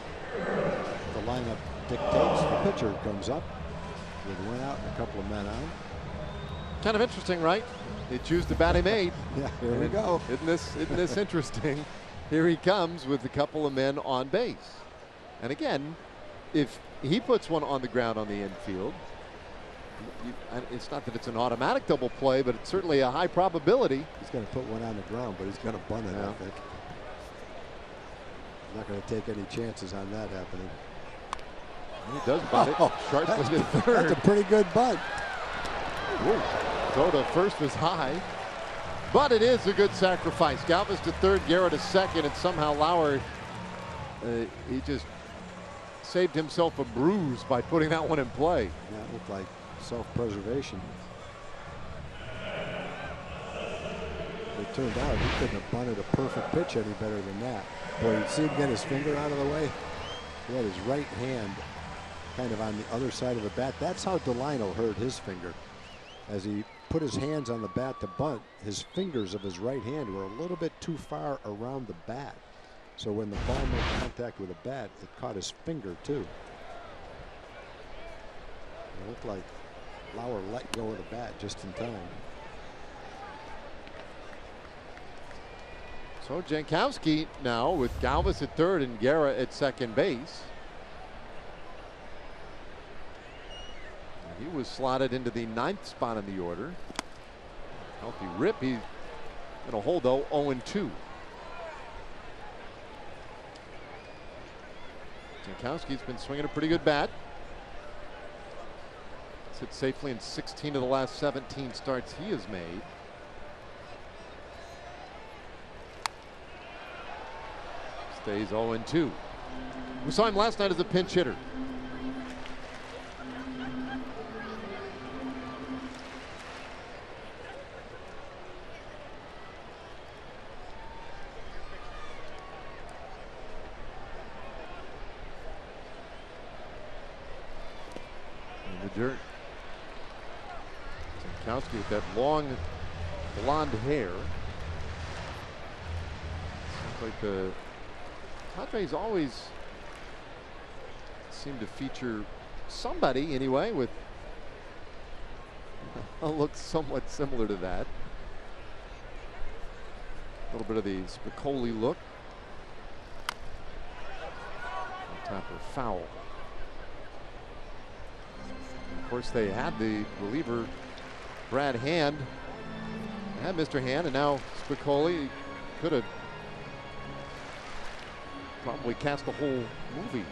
the lineup dictates, the pitcher comes up with one out and a couple of men on. Kind of interesting, right? They choose the bat he made. Yeah, here we go. Isn't this interesting? Here he comes with a couple of men on base. And again, if he puts one on the ground on the infield, it's not that it's an automatic double play, but it's certainly a high probability. He's going to put one on the ground, but he's going to bunt it, I think. Not going to take any chances on that happening. He does bunt it sharply to third. That's a pretty good bunt. Throw to first was high, but it is a good sacrifice. Galvis to third, Guerra to second, and somehow Lauer, he just saved himself a bruise by putting that one in play. Yeah, it looked like self-preservation. It turned out he couldn't have bunted a perfect pitch any better than that. Boy, you see him get his finger out of the way. He had his right hand kind of on the other side of the bat. That's how Delino hurt his finger. As he put his hands on the bat to bunt, his fingers of his right hand were a little bit too far around the bat. So when the ball made contact with the bat, it caught his finger too. It looked like Lauer let go of the bat just in time. So Jankowski now with Galvis at third and Guerra at second base. He was slotted into the 9th spot in the order. Healthy rip. He's going to hold though 0-2. Jankowski's been swinging a pretty good bat. Sits safely in 16 of the last 17 starts he has made. Stays 0-2. We saw him last night as a pinch hitter. Dirt. Jankowski with that long blonde hair. Seems like the Padres always seem to feature somebody anyway with a look somewhat similar to that. A little bit of the Spicoli look. Tapper foul. Of course, they had the reliever, Brad Hand. They had Mr. Hand, and now Spicoli could have probably cast the whole movie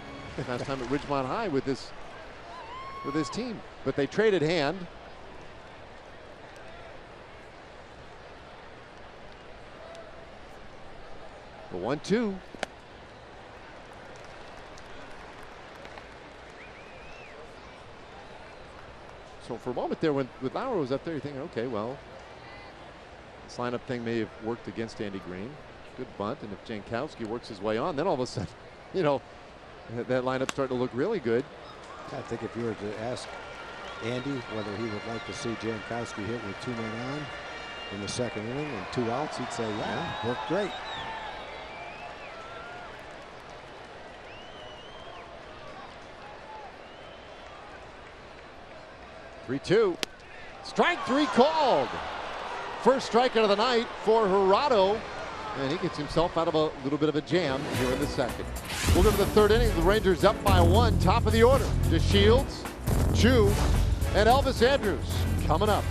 last time at Ridgemont High with this team. But they traded Hand. The 1-2. So for a moment there, when Lauer was up there, you're thinking, okay, well, this lineup thing may have worked against Andy Green. Good bunt, and if Jankowski works his way on, then all of a sudden, you know, that lineup's starting to look really good. I think if you were to ask Andy whether he would like to see Jankowski hit with 2 men on in the second inning and 2 outs, he'd say, yeah, worked great. 3-2. Strike three called. First strikeout of the night for Gerardo. And he gets himself out of a little bit of a jam here in the second. We'll go to the third inning. The Rangers up by 1, top of the order. DeShields, Chu, and Elvis Andrus coming up.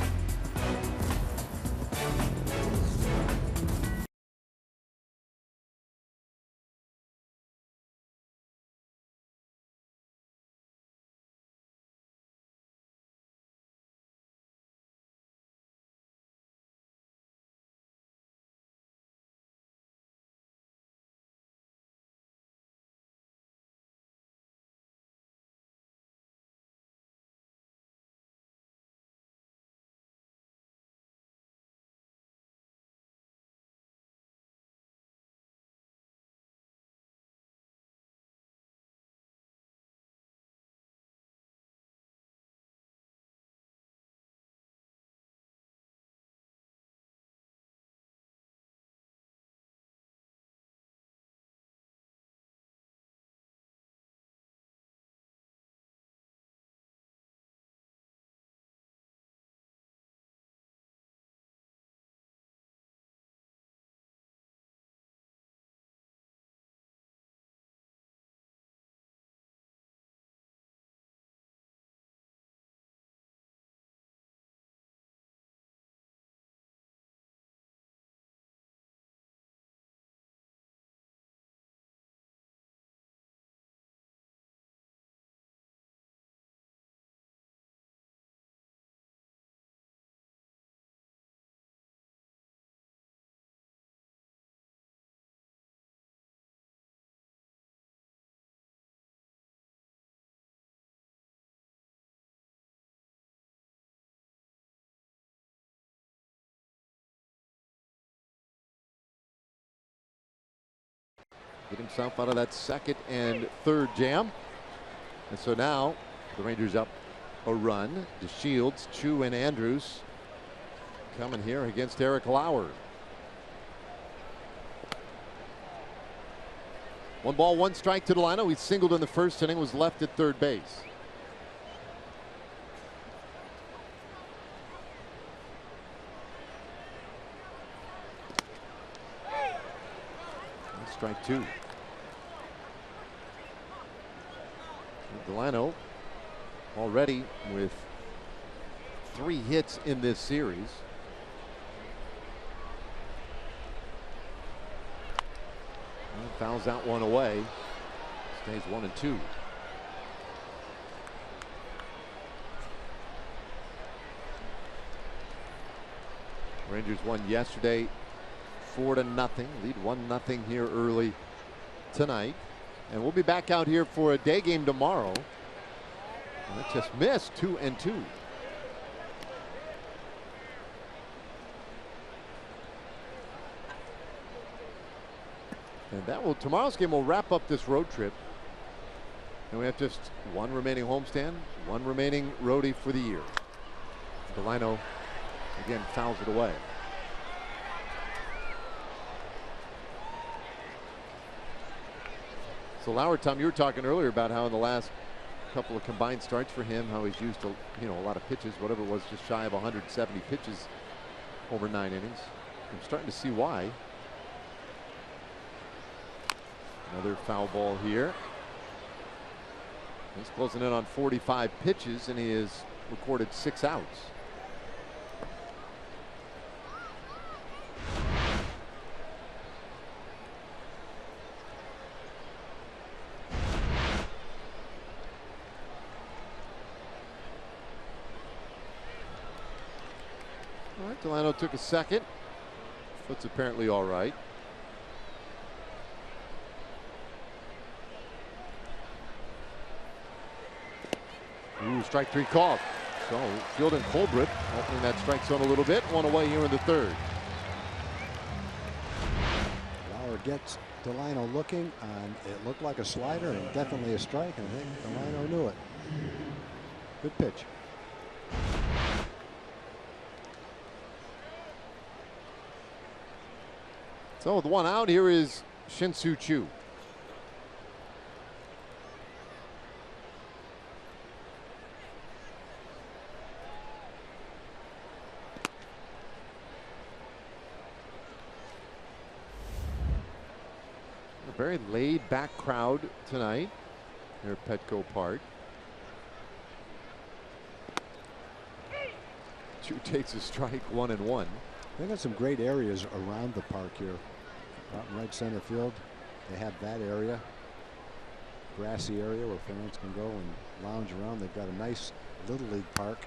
Get himself out of that second and third jam. And so now the Rangers up a run. DeShields, Chu, and Andrus coming here against Eric Lauer. 1 ball, 1 strike to Delino. He singled in the first inning, was left at third base. Strike 2. Delino already with 3 hits in this series. And fouls out one away. Stays 1-2. Rangers won yesterday 4-0. Lead 1-0 here early tonight. And we'll be back out here for a day game tomorrow. And that just missed 2-2. And that will, tomorrow's game will wrap up this road trip. And we have just 1 remaining homestand, 1 remaining roadie for the year. Delino again fouls it away. So Lauer, Tom, you were talking earlier about how in the last couple of combined starts for him, how he's used a lot of pitches, whatever it was, just shy of 170 pitches over 9 innings. I'm starting to see why. Another foul ball here. He's closing in on 45 pitches, and he has recorded 6 outs. All right, Delano took a second. Foot's apparently all right. Ooh, strike 3 called. So Field and Colbert opening that strike zone a little bit. 1 away here in the third. Lauer gets Delino looking, and it looked like a slider and definitely a strike, and I think Delino knew it. Good pitch. So with 1 out, here is Shin-Soo Choo. very laid-back crowd tonight here at Petco Park. Chu takes a strike, 1-1. They got some great areas around the park here. Out in right center field, they have that area, grassy area where fans can go and lounge around. They've got a nice Little League park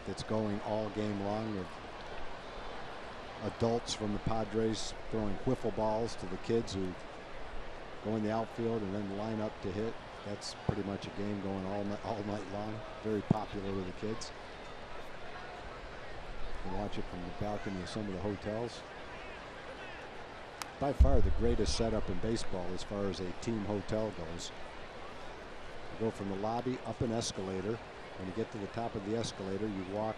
that's going all game long with adults from the Padres throwing wiffle balls to the kids who go in the outfield and then line up to hit. That's pretty much a game going all night long. Very popular with the kids. You can watch it from the balcony of some of the hotels. By far the greatest setup in baseball as far as a team hotel goes. You go from the lobby up an escalator. When you get to the top of the escalator, you walk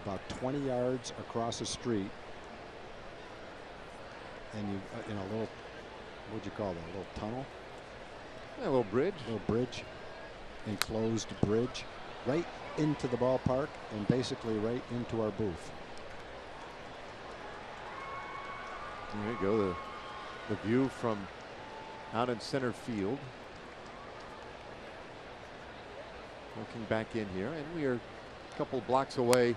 about 20 yards across a street, and you in a little, what'd you call that? A little tunnel? Yeah, a little bridge. A little bridge, enclosed bridge, right into the ballpark and basically right into our booth. There you go, the view from out in center field. Looking back in here, and we are a couple blocks away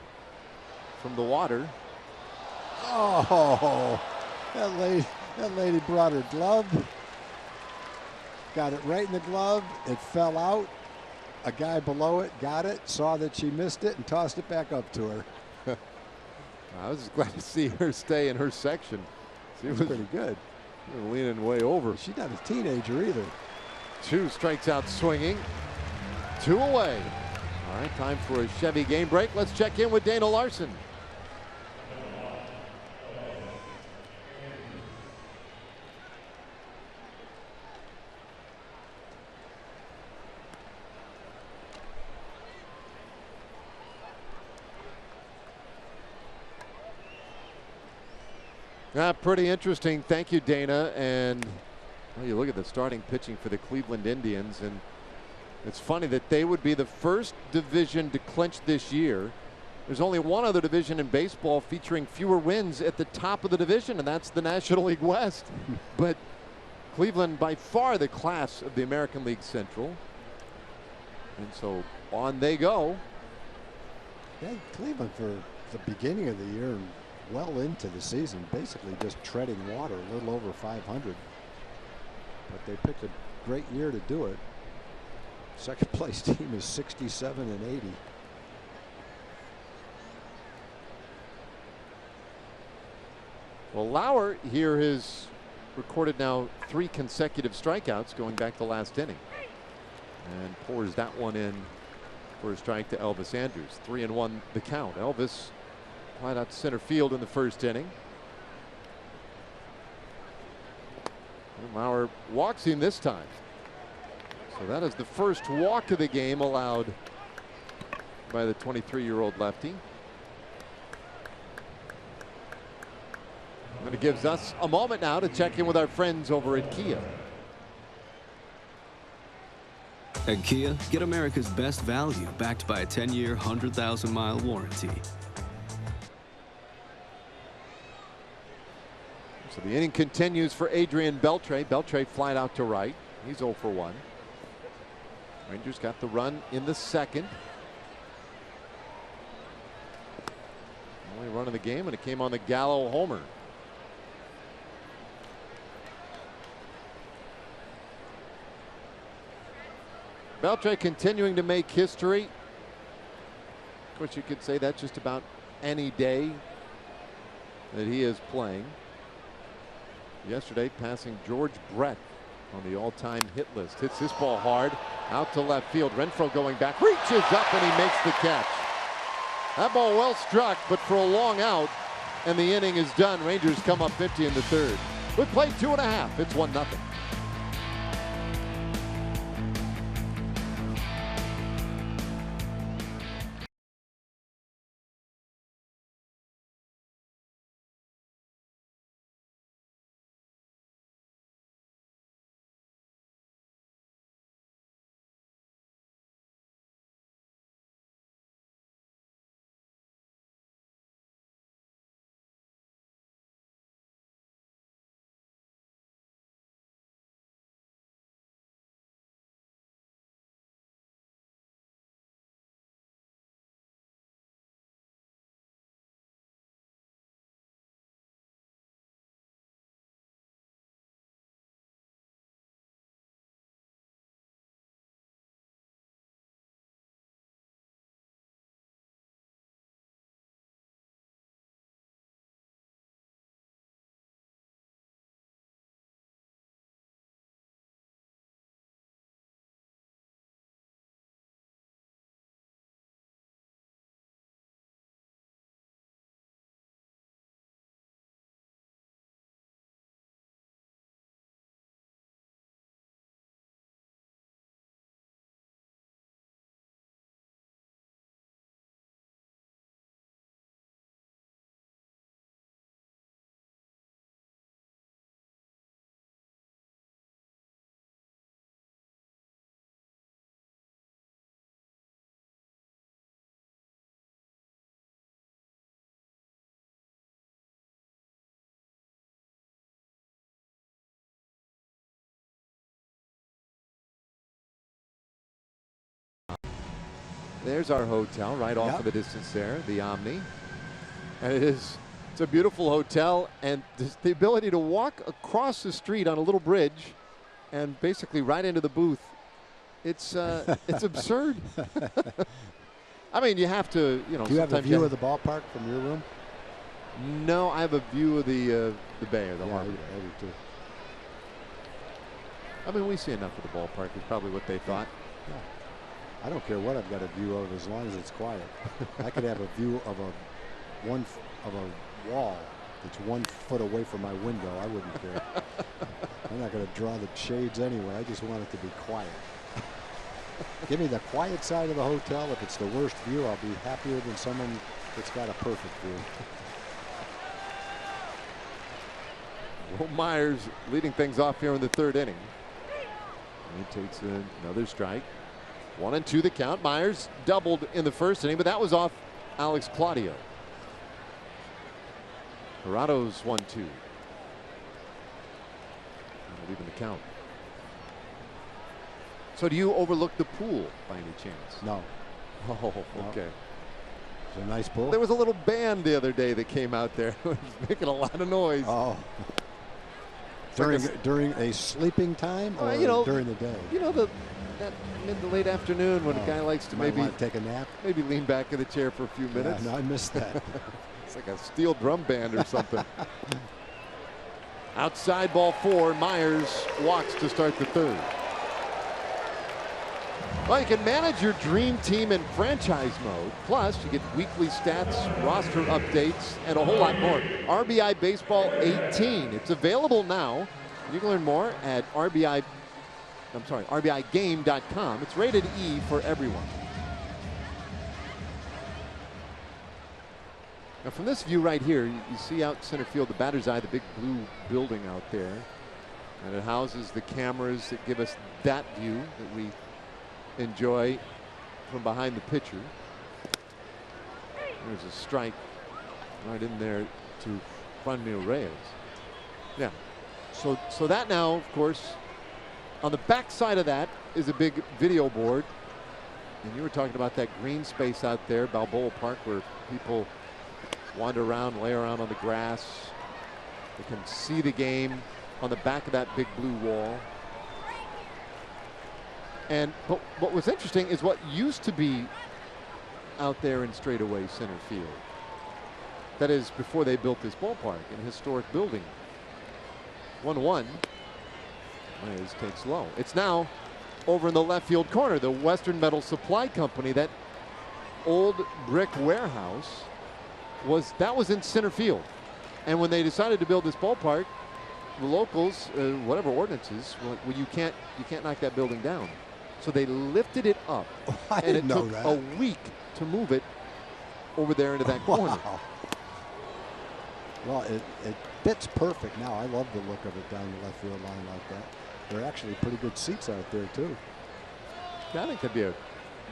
from the water. Oh, that lady brought her glove. Got it right in the glove. It fell out. A guy below it got it, saw that she missed it, and tossed it back up to her. I was glad to see her stay in her section. She was pretty good. Leaning way over. She's not a teenager either. Chu strikes out swinging. 2 away. All right, time for a Chevy game break. Let's check in with Dana Larson. Pretty interesting. Thank you, Dana. And well, you look at the starting pitching for the Cleveland Indians, and it's funny that they would be the first division to clinch this year. There's only one other division in baseball featuring fewer wins at the top of the division, and that's the National League West. But Cleveland, by far the class of the American League Central. And so on they go. Yeah, Cleveland for the beginning of the year and well into the season, basically just treading water, a little over 500. But they picked a great year to do it. Second place team is 67 and 80. Well, Lauer here has recorded now 3 consecutive strikeouts going back to last inning, and pours that one in for a strike to Elvis Andrus. 3-1 the count. Elvis right out to center field in the first inning. And Lauer walks him this time. So that is the first walk of the game allowed by the 23-year-old lefty. And it gives us a moment now to check in with our friends over at Kia. At Kia, get America's best value backed by a 10-year, 100,000-mile warranty. So the inning continues for Adrian Beltre. Beltre flied out to right. He's 0 for 1. Rangers got the run in the second. Only run of the game, and it came on the Gallo homer. Beltre continuing to make history. Of course, you could say that just about any day that he is playing. Yesterday, passing George Brett on the all-time hit list. Hits this ball hard out to left field. Renfroe going back, reaches up, and he makes the catch. That ball well struck, but for a long out, and the inning is done. Rangers come up 50 in the third. We played 2.5. It's 1-0. There's our hotel right off of the distance there, the Omni. And it's a beautiful hotel, and the ability to walk across the street on a little bridge and basically right into the booth. It's absurd. I mean, you have to, you know. Do you have a view of the ballpark from your room? No, I have a view of the bay or the harbor. I do too. I mean, we see enough of the ballpark is probably what they thought. Yeah. I don't care what I've got a view of as long as it's quiet. I could have a view of a wall that's 1 foot away from my window. I wouldn't care. I'm not going to draw the shades anyway. I just want it to be quiet. Give me the quiet side of the hotel. If it's the worst view, I'll be happier than someone that's got a perfect view. Will Myers leading things off here in the 3rd inning. He takes another strike. 1-2 the count. Myers doubled in the 1st inning, but that was off Alex Claudio. Jurado's 1-2. Leaving the count. So do you overlook the pool by any chance? No. Oh, okay. It's a nice pool. There was a little band the other day that came out there. It was making a lot of noise. Oh. During a sleeping time or during the day? You know, that mid to late afternoon when a guy likes to maybe take a nap, maybe lean back in the chair for a few minutes. Yeah, no, I missed that. It's like a steel drum band or something. Outside ball 4. Myers walks to start the 3rd. Well, you can manage your dream team in franchise mode. Plus, you get weekly stats, roster updates, and a whole lot more. RBI Baseball 18. It's available now. You can learn more at RBIGame.com. It's rated E for everyone. Now, from this view right here, you see out center field, the batter's eye, the big blue building out there. And it houses the cameras that give us that view that we enjoy from behind the pitcher. There's a strike right in there to Franmil Reyes. Yeah. So that now, of course, on the back side of that is a big video board. And you were talking about that green space out there, Balboa Park, where people wander around, lay around on the grass. They can see the game on the back of that big blue wall. But what was interesting is what used to be out there in straightaway center field. That is before they built this ballpark, in a historic building. 1-1. Myers takes low. It's now over in the left field corner. The Western Metal Supply Company, that old brick warehouse, was in center field. And when they decided to build this ballpark, the locals, whatever ordinances, well, you can't knock that building down. So they lifted it up, and it took a week to move it over there into that corner. Wow. Well, it fits perfect now. I love the look of it down the left field line like that. There are actually pretty good seats out there too. Yeah, I think that'd be a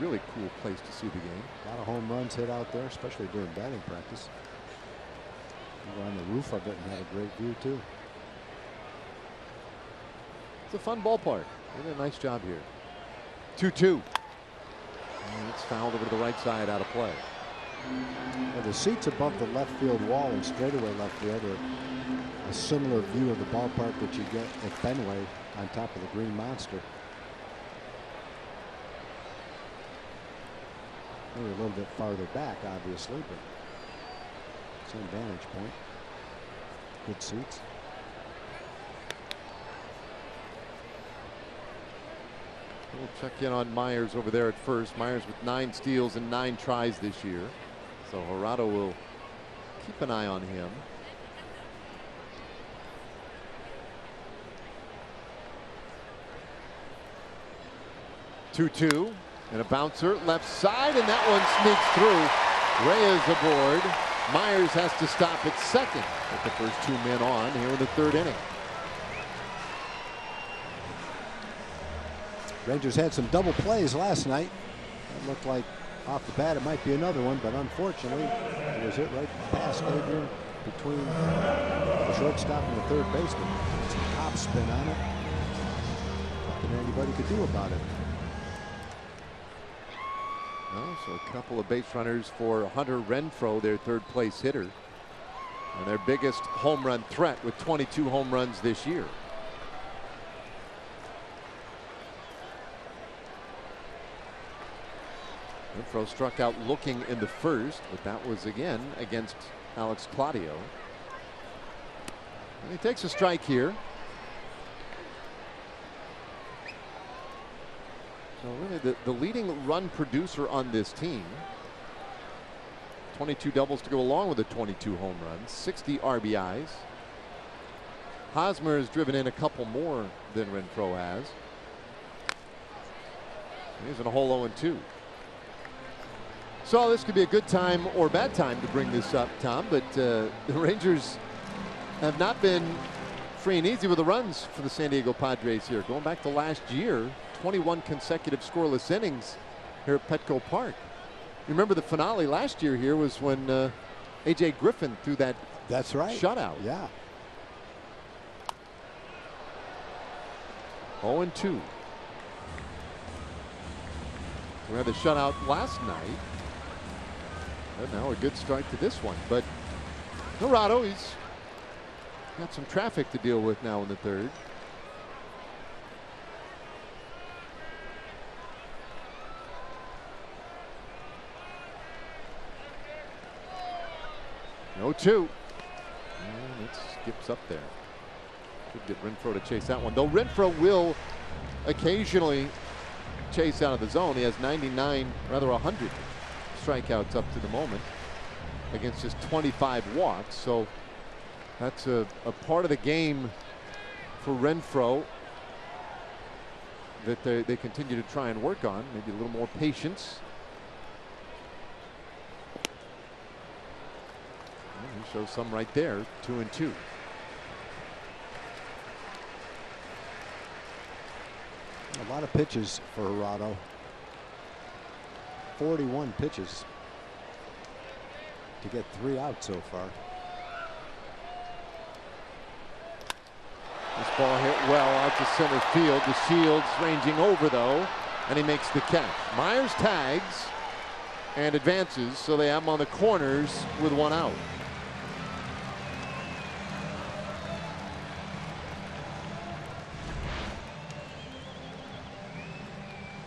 really cool place to see the game. A lot of home runs hit out there, especially during batting practice. You go on the roof of it and have a great view too. It's a fun ballpark. They did a nice job here. 2-2. And it's fouled over to the right side, out of play. Well, the seats above the left field wall and straightaway left field are a similar view of the ballpark that you get at Fenway on top of the Green Monster. Maybe a little bit farther back, obviously, but same vantage point. Good seats. We'll check in on Myers over there at first. Myers with 9 steals and 9 tries this year. So Jurado will keep an eye on him. Two and a bouncer left side, and that one sneaks through. Reyes aboard. Myers has to stop at second with the first 2 men on here in the 3rd inning. Rangers had some double plays last night. It looked like off the bat it might be another one, but unfortunately it was hit right past Adrian between the shortstop and the third baseman. Some top spin on it. Nothing anybody could do about it. Well, so a couple of base runners for Hunter Renfroe, their third place hitter, and their biggest home run threat with 22 home runs this year. Renfroe struck out looking in the first, but that was again against Alex Claudio. And he takes a strike here. So really the leading run producer on this team. 22 doubles to go along with the 22 home runs, 60 RBIs. Hosmer has driven in a couple more than Renfroe has. He's in a hole 0-2. So this could be a good time or bad time to bring this up, Tom, but the Rangers have not been free and easy with the runs for the San Diego Padres here. Going back to last year, 21 consecutive scoreless innings here at Petco Park. You remember the finale last year here was when A.J. Griffin threw that shutout. Yeah. 0-2. We had the shutout last night. And now a good start to this one. But Dorado, he's got some traffic to deal with now in the third. No 2. And it skips up there. Could get Renfroe to chase that one. Though Renfroe will occasionally chase out of the zone. He has 100 strikeouts up to the moment against just 25 walks. So that's a part of the game for Renfroe that they continue to try and work on. Maybe a little more patience. He shows some right there. 2-2. A lot of pitches for Hirado. 41 pitches to get 3 out so far. This ball hit well out to center field. The Shields ranging over though, and he makes the catch. Myers tags and advances, so they have him on the corners with 1 out.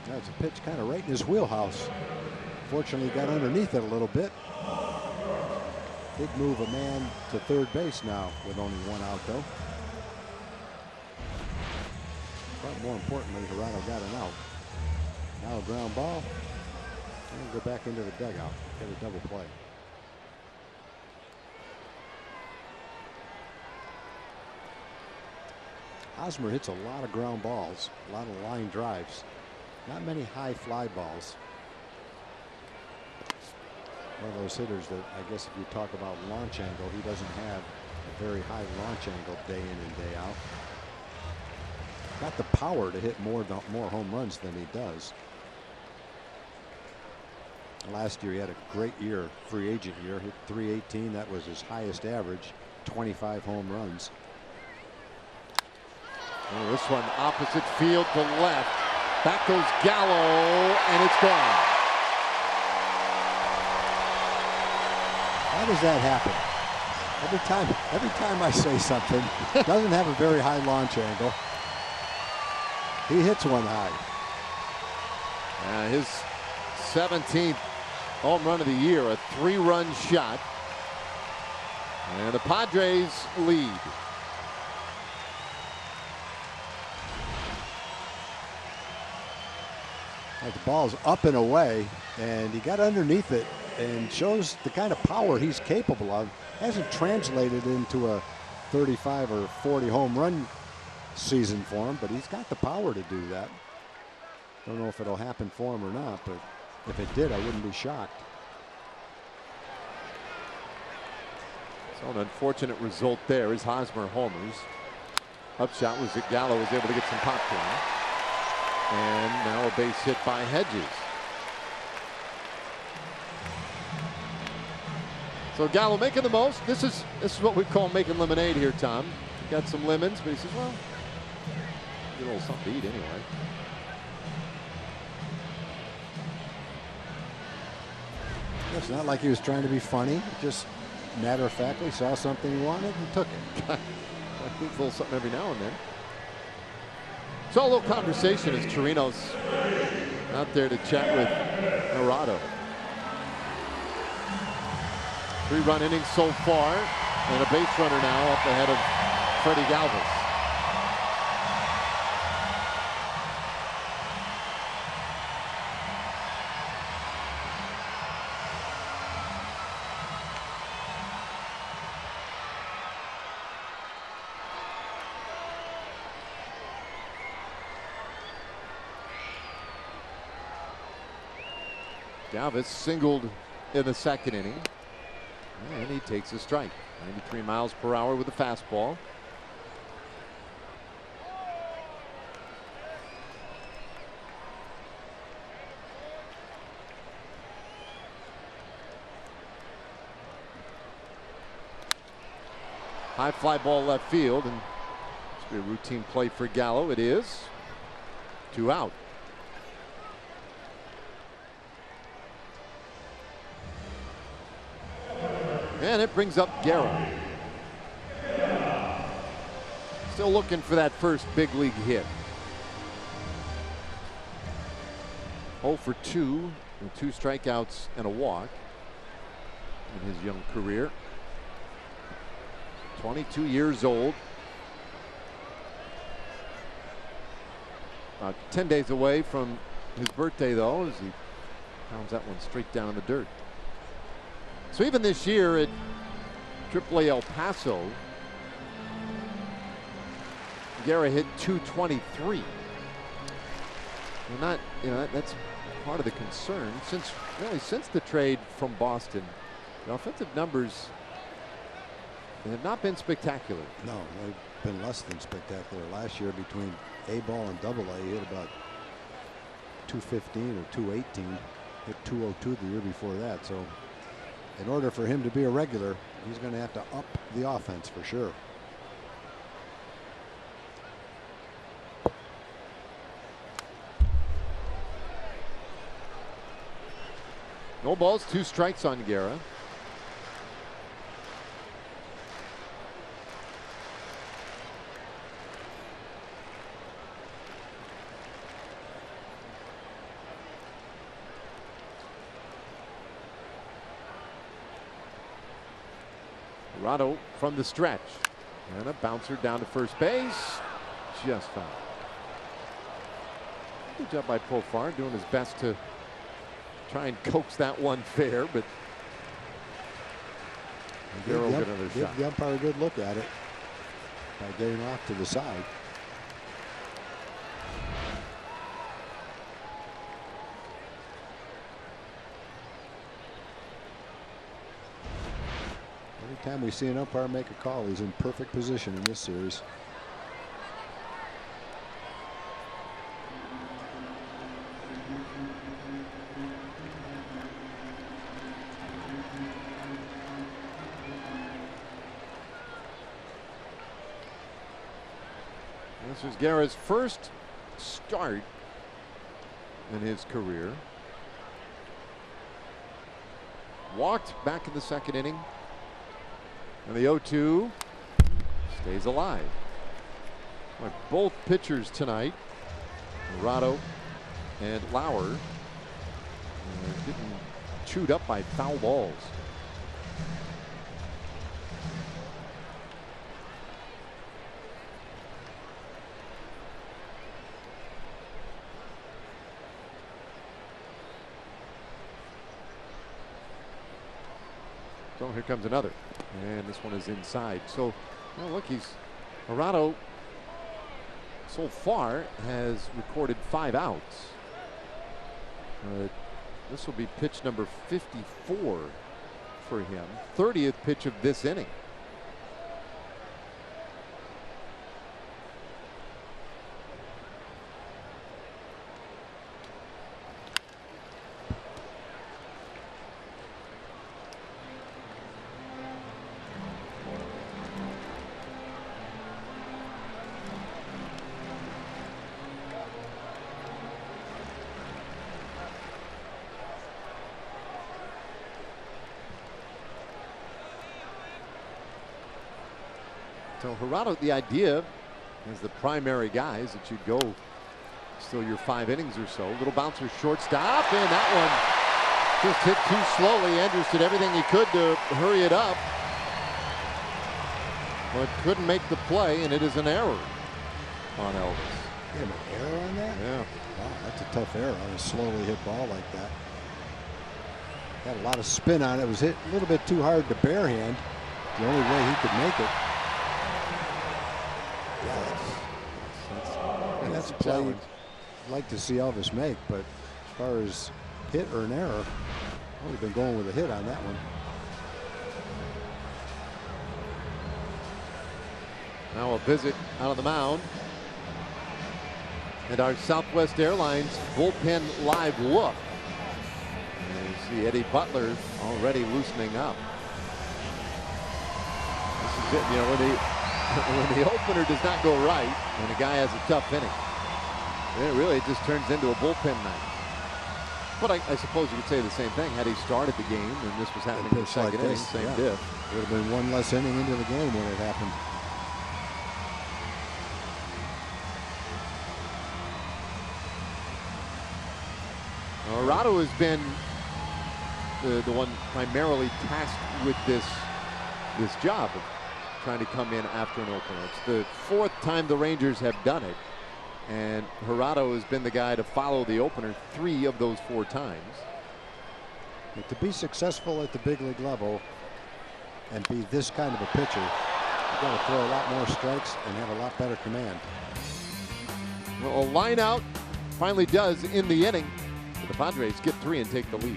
That's a pitch kind of right in his wheelhouse. Fortunately, he got underneath it a little bit. Big move a man to third base now with only 1 out though. But more importantly, Hirado got an out. Now a ground ball. And go back into the dugout. Get a double play. Hosmer hits a lot of ground balls, a lot of line drives. Not many high fly balls. One of those hitters that I guess if you talk about launch angle, he doesn't have a very high launch angle day in and day out. Got the power to hit more home runs than he does. Last year he had a great year, free agent year, hit .318. That was his highest average, 25 home runs. Oh, this one opposite field to left. Back goes Gallo, and it's gone. How does that happen? Every time I say something, doesn't have a very high launch angle. He hits one high. His 17th home run of the year, a 3-run shot. And the Padres lead. The ball's up and away, and he got underneath it and shows the kind of power he's capable of. Hasn't translated into a 35 or 40 home run season for him, but he's got the power to do that. Don't know if it'll happen for him or not, but if it did, I wouldn't be shocked. So an unfortunate result there as Hosmer homers. Upshot was that Gallo was able to get some popcorn. And now a base hit by Hedges. So Gallo making the most. This is what we call making lemonade here, Tom. He got some lemons, but he says, well, get a little something to eat anyway. It's not like he was trying to be funny. Just matter of factly saw something he wanted and took it. I think a little something every now and then. So a little conversation as Torino's out there to chat with Hirado. 3-run innings so far, and a base runner now up ahead of Freddie Galvis. Galvis singled in the second inning, and he takes a strike. 93 miles per hour with a fastball. High fly ball left field, and it's be a routine play for Gallo. It is. 2 out. And it brings up Guerra. Still looking for that first big league hit. 0 for 2 with 2 strikeouts and a walk in his young career. 22 years old. About 10 days away from his birthday, though, as he pounds that one straight down in the dirt. So even this year at AAA El Paso, Guerra hit .223. And not, that's part of the concern since the trade from Boston. The offensive numbers have not been spectacular. No, they've been less than spectacular. Last year between A ball and AA, he hit about .215 or .218. Hit .202 the year before that. So in order for him to be a regular, he's going to have to up the offense for sure. No balls, 2 strikes on Guerra. Hirado from the stretch, and a bouncer down to first base, just foul. Good job by Profar, doing his best to try and coax that one fair, but Guerra will get another shot. Give the umpire a good look at it by getting off to the side. Anytime we see an umpire make a call, he's in perfect position in this series. This is Guerra's first start in his career. Walked back in the second inning. And the 0-2 stays alive. Like both pitchers tonight, Hirado and Lauer, getting chewed up by foul balls. So here comes another, and this one is inside. So now look, Hirado so far has recorded 5 outs. This will be pitch number 54 for him, 30th pitch of this inning. So Gerardo, the idea as the primary guy is that you go still your 5 innings or so. Little bouncer shortstop, and that one just hit too slowly. Andrews did everything he could to hurry it up, but couldn't make the play, and it is an error on Elvis. An error on that? Yeah. Wow, that's a tough error on a slowly hit ball like that. Had a lot of spin on it. It was hit a little bit too hard to barehand. The only way he could make it. Yeah, that's a play I'd like to see Elvis make, but as far as hit or an error, I've only been going with a hit on that one. Now a visit out of the mound. And our Southwest Airlines bullpen live look. And you see Eddie Butler already loosening up. This is it, you know, when the opener does not go right and a guy has a tough inning, then it just turns into a bullpen night. But I suppose you could say the same thing had he started the game and this was happening in the second inning, same diff. Would have been one less inning into the game when it happened. Gerardo has been the one primarily tasked with this job of trying to come in after an opener. It's the 4th time the Rangers have done it, and Gerardo has been the guy to follow the opener 3 of those 4 times. But to be successful at the big league level and be this kind of a pitcher, you've got to throw a lot more strikes and have a lot better command. Well, a line out finally does in the inning. The Padres get 3 and take the lead.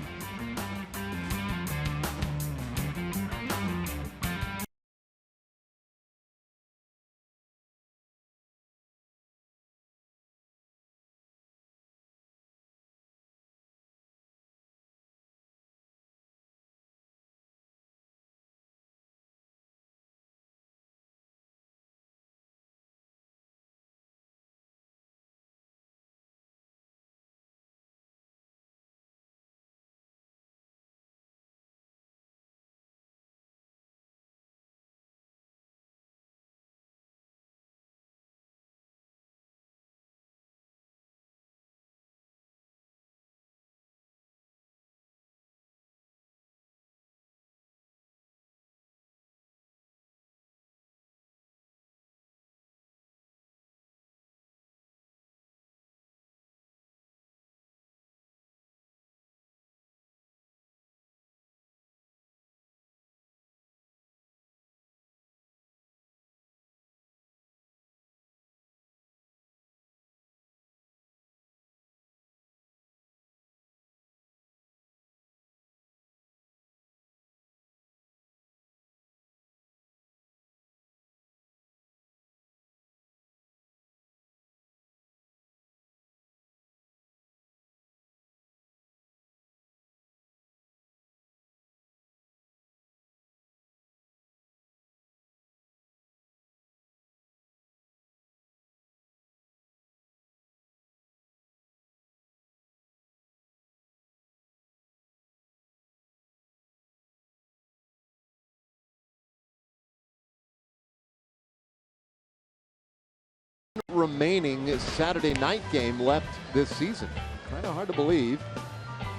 Remaining Saturday night game left this season. Kind of hard to believe.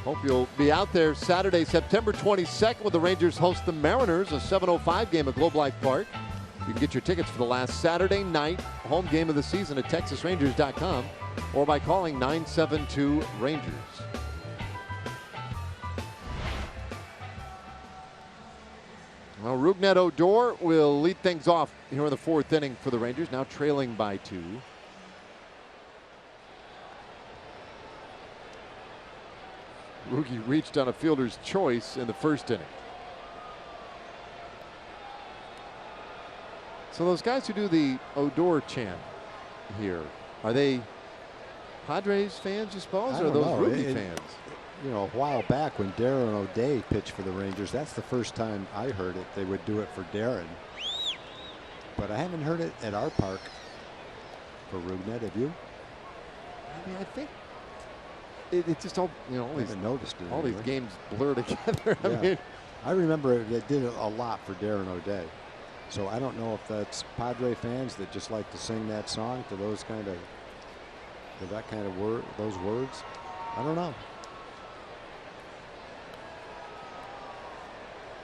Hope you'll be out there Saturday, September 22nd, when the Rangers host the Mariners, a 7:05 game at Globe Life Park. You can get your tickets for the last Saturday night home game of the season at TexasRangers.com or by calling 972-RANGERS. Well, Rougned Odor will lead things off here in the 4th inning for the Rangers, now trailing by 2. Rookie reached on a fielder's choice in the 1st inning. So those guys who do the Odor chant here, are they Padres fans, you suppose, or are those Rookie fans? You know, a while back when Darren O'Day pitched for the Rangers, that's the first time I heard it. They would do it for Darren. But I haven't heard it at our park for Rougned. Have you? I mean, I think it just all, you know, all these, noticed it all anyway. these games blur together. Yeah. I remember they did it a lot for Darren O'Day. So I don't know if that's Padre fans that just like to sing that song to those kind of, to that kind of word, those words. I don't know.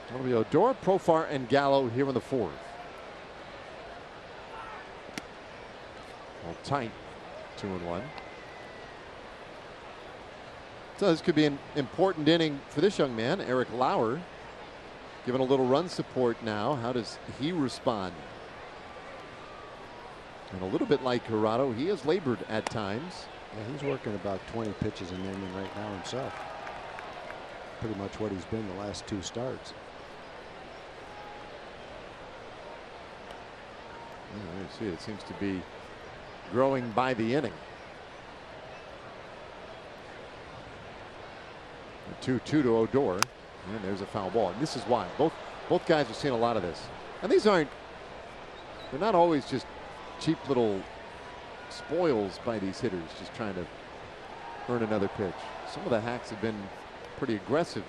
It'll be Odor, Profar, and Gallo here in the fourth. Well, tight, 2-1. So this could be an important inning for this young man, Eric Lauer, given a little run support now. How does he respond? And a little bit like Jurado, he has labored at times. Yeah, he's working about 20 pitches an inning right now himself. Pretty much what he's been the last 2 starts. You see, it seems to be growing by the inning. 2-2 to Odor, and there's a foul ball. And this is why both guys are seeing a lot of this. And these aren't, they're not always just cheap little spoils by these hitters just trying to earn another pitch. Some of the hacks have been pretty aggressive,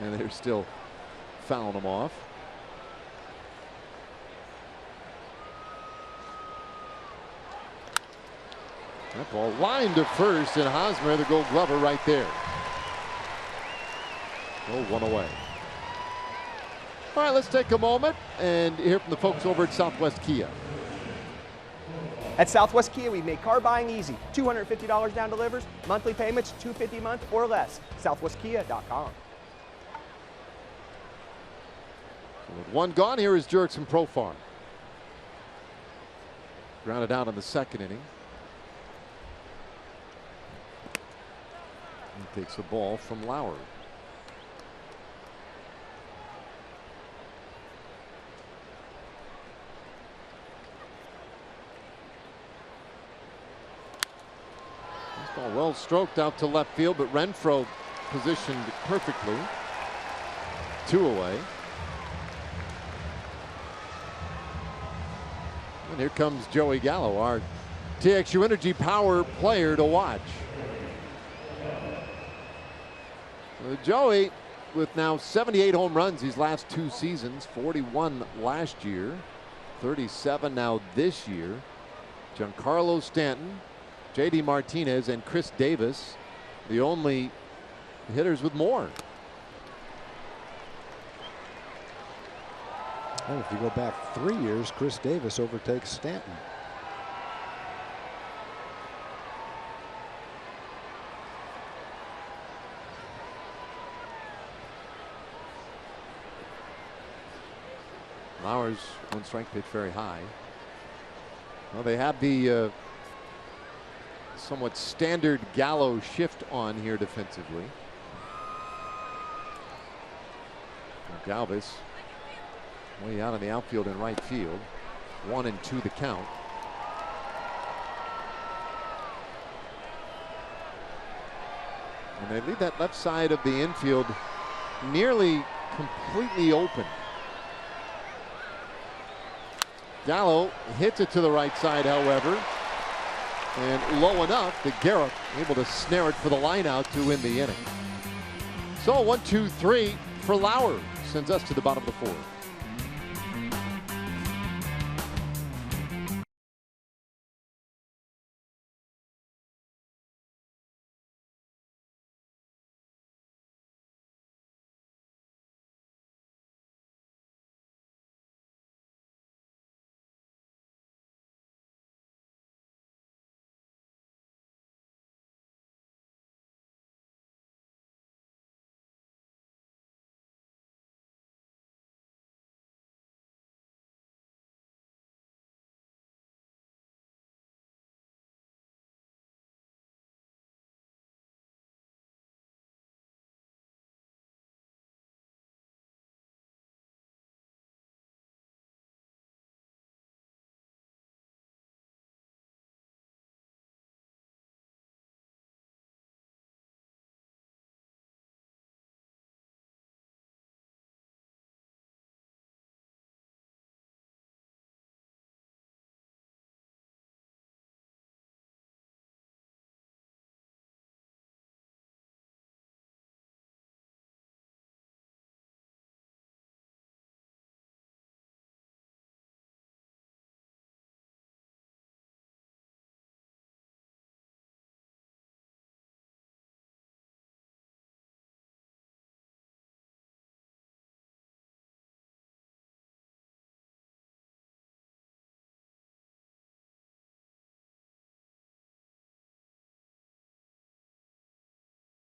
and they're still fouling them off. That ball lined to first, and Hosmer, the Gold Glover, right there. Oh, 1 away. All right, let's take a moment and hear from the folks over at Southwest Kia. At Southwest Kia, we've made car buying easy. $250 down delivers, monthly payments $250 a month or less. SouthwestKia.com. With 1 gone, here is Jurickson Profar. Grounded out in the second inning. He takes the ball from Lauer. This ball well stroked out to left field, but Renfroe positioned perfectly. 2 away. And here comes Joey Gallo, our TXU Energy Power player to watch. Joey, with now 78 home runs these last 2 seasons, 41 last year, 37 now this year. Giancarlo Stanton, JD Martinez, and Chris Davis, the only hitters with more. And if you go back 3 years, Chris Davis overtakes Stanton. Lauer's 1 strike pitch very high. Well, they have the somewhat standard Gallo shift on here defensively. Galvis way out in the outfield and right field. 1-2 the count. And they leave that left side of the infield nearly completely open. Gallo hits it to the right side, however, and low enough that Garrett able to snare it for the line out to win the inning. So 1-2-3 for Lauer sends us to the bottom of the 4th.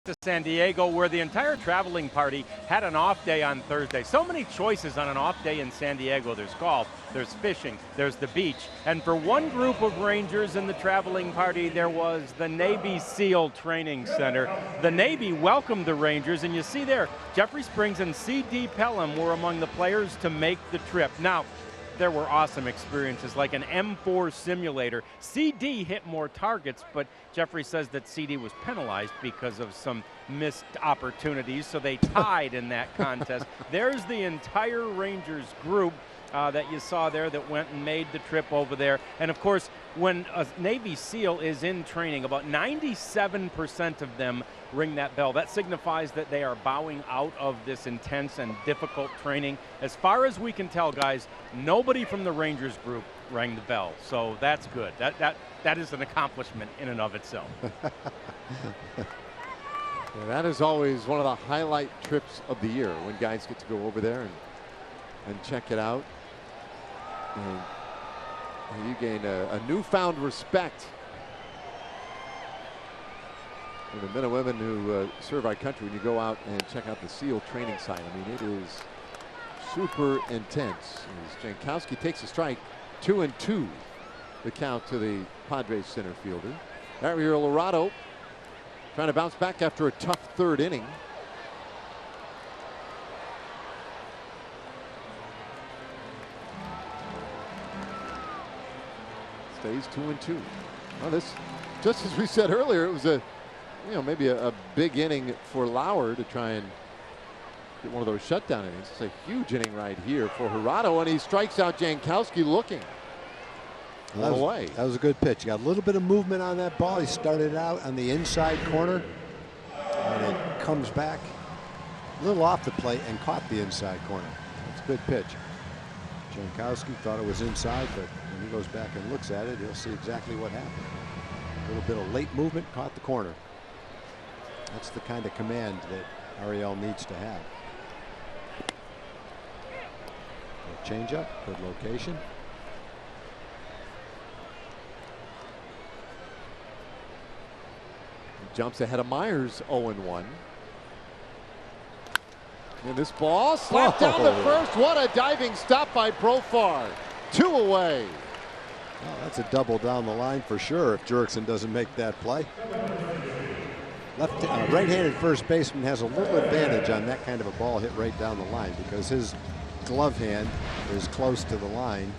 to San Diego, where the entire traveling party had an off day on Thursday. So many choices on an off day in San Diego. There's golf, there's fishing, there's the beach. And for one group of Rangers in the traveling party, there was the Navy SEAL Training Center. The Navy welcomed the Rangers, and you see there, Jeffrey Springs and C.D. Pelham were among the players to make the trip. Now, there were awesome experiences like an M4 simulator. CD hit more targets, but Jeffrey says that CD was penalized because of some missed opportunities, so they tied in that contest. There's the entire Rangers group that you saw there that went and made the trip over there. And of course, when a Navy SEAL is in training, about 97% of them ring that bell. That signifies that they are bowing out of this intense and difficult training. As far as we can tell, guys, nobody from the Rangers group rang the bell, so that's good. That is an accomplishment in and of itself. Yeah, that is always one of the highlight trips of the year, when guys get to go over there and check it out. And you gain a newfound respect for the men and women who serve our country when you go out and check out the SEAL training site. I mean, it is super intense. As Jankowski takes a strike, 2-2, the count to the Padres center fielder. Ariel Lorado trying to bounce back after a tough third inning. Stays 2-2. Well, this, just as we said earlier, it was maybe a big inning for Lauer to try and get one of those shutdown innings. It's a huge inning right here for Hirado, and he strikes out Jankowski looking. That was a good pitch. Got a little bit of movement on that ball. He started out on the inside corner, and it comes back a little off the plate and caught the inside corner. It's a good pitch. Jankowski thought it was inside, but when he goes back and looks at it, he'll see exactly what happened. A little bit of late movement, caught the corner. That's the kind of command that Ariel needs to have. Change up, good location. He jumps ahead of Myers, 0-1. And this ball slapped down the first. What a diving stop by Profar. 2 away. Well, that's a double down the line for sure if Jurickson doesn't make that play. Right-handed first baseman has a little advantage on that kind of a ball hit right down the line because his glove hand is close to the line.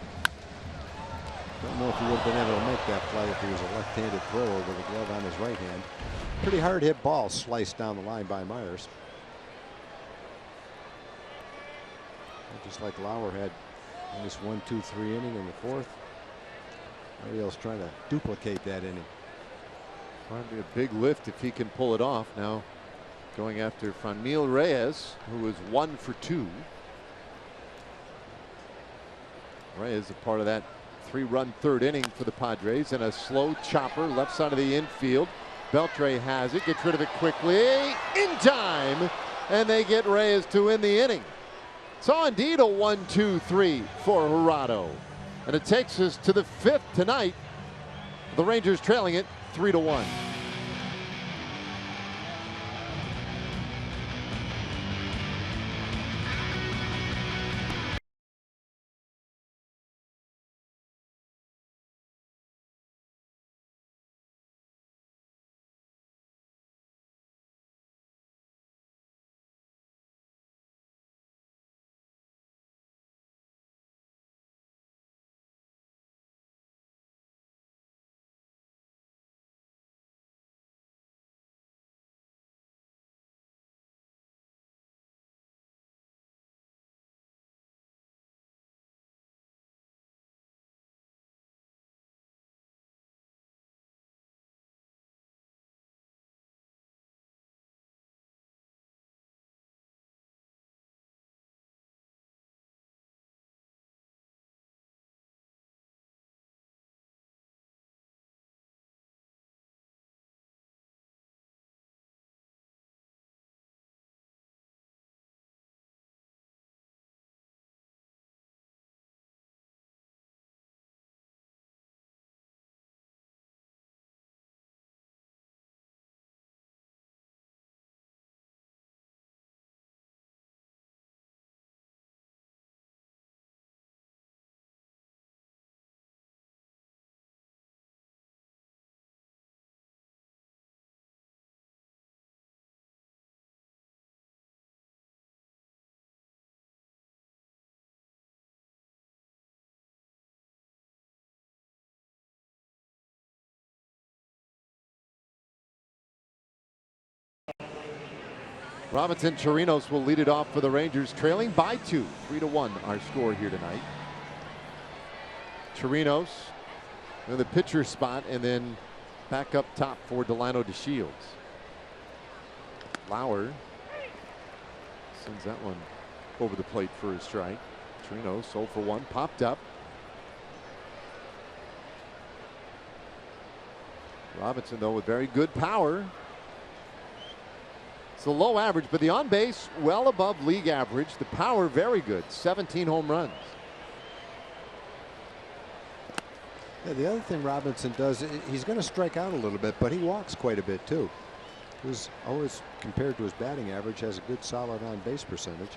Don't know if he would have been able to make that play if he was a left-handed thrower with a glove on his right hand. Pretty hard hit ball sliced down the line by Myers. Just like Lauer had in this 1-2-3 inning in the fourth. Ariel's trying to duplicate that inning. Probably a big lift if he can pull it off. Now going after Franmil Reyes, who was 1 for 2. Reyes a part of that 3-run third inning for the Padres, and a slow chopper left side of the infield. Beltre has it, gets rid of it quickly in time, and they get Reyes to end the inning. So indeed a 1-2-3 for Hirado, and it takes us to the 5th tonight. The Rangers trailing it 3-1. Robinson Chirinos will lead it off for the Rangers, trailing by 2, 3-1 our score here tonight. Chirinos in the pitcher spot, and then back up top for Delano DeShields. Lauer sends that one over the plate for a strike. Chirinos 0 for 1, popped up. Robinson, though, with very good power. It's a low average, but the on base well above league average. The power very good, 17 home runs. Yeah, the other thing Robinson does, he's going to strike out a little bit, but he walks quite a bit too. He's always, compared to his batting average, has a good solid on base percentage.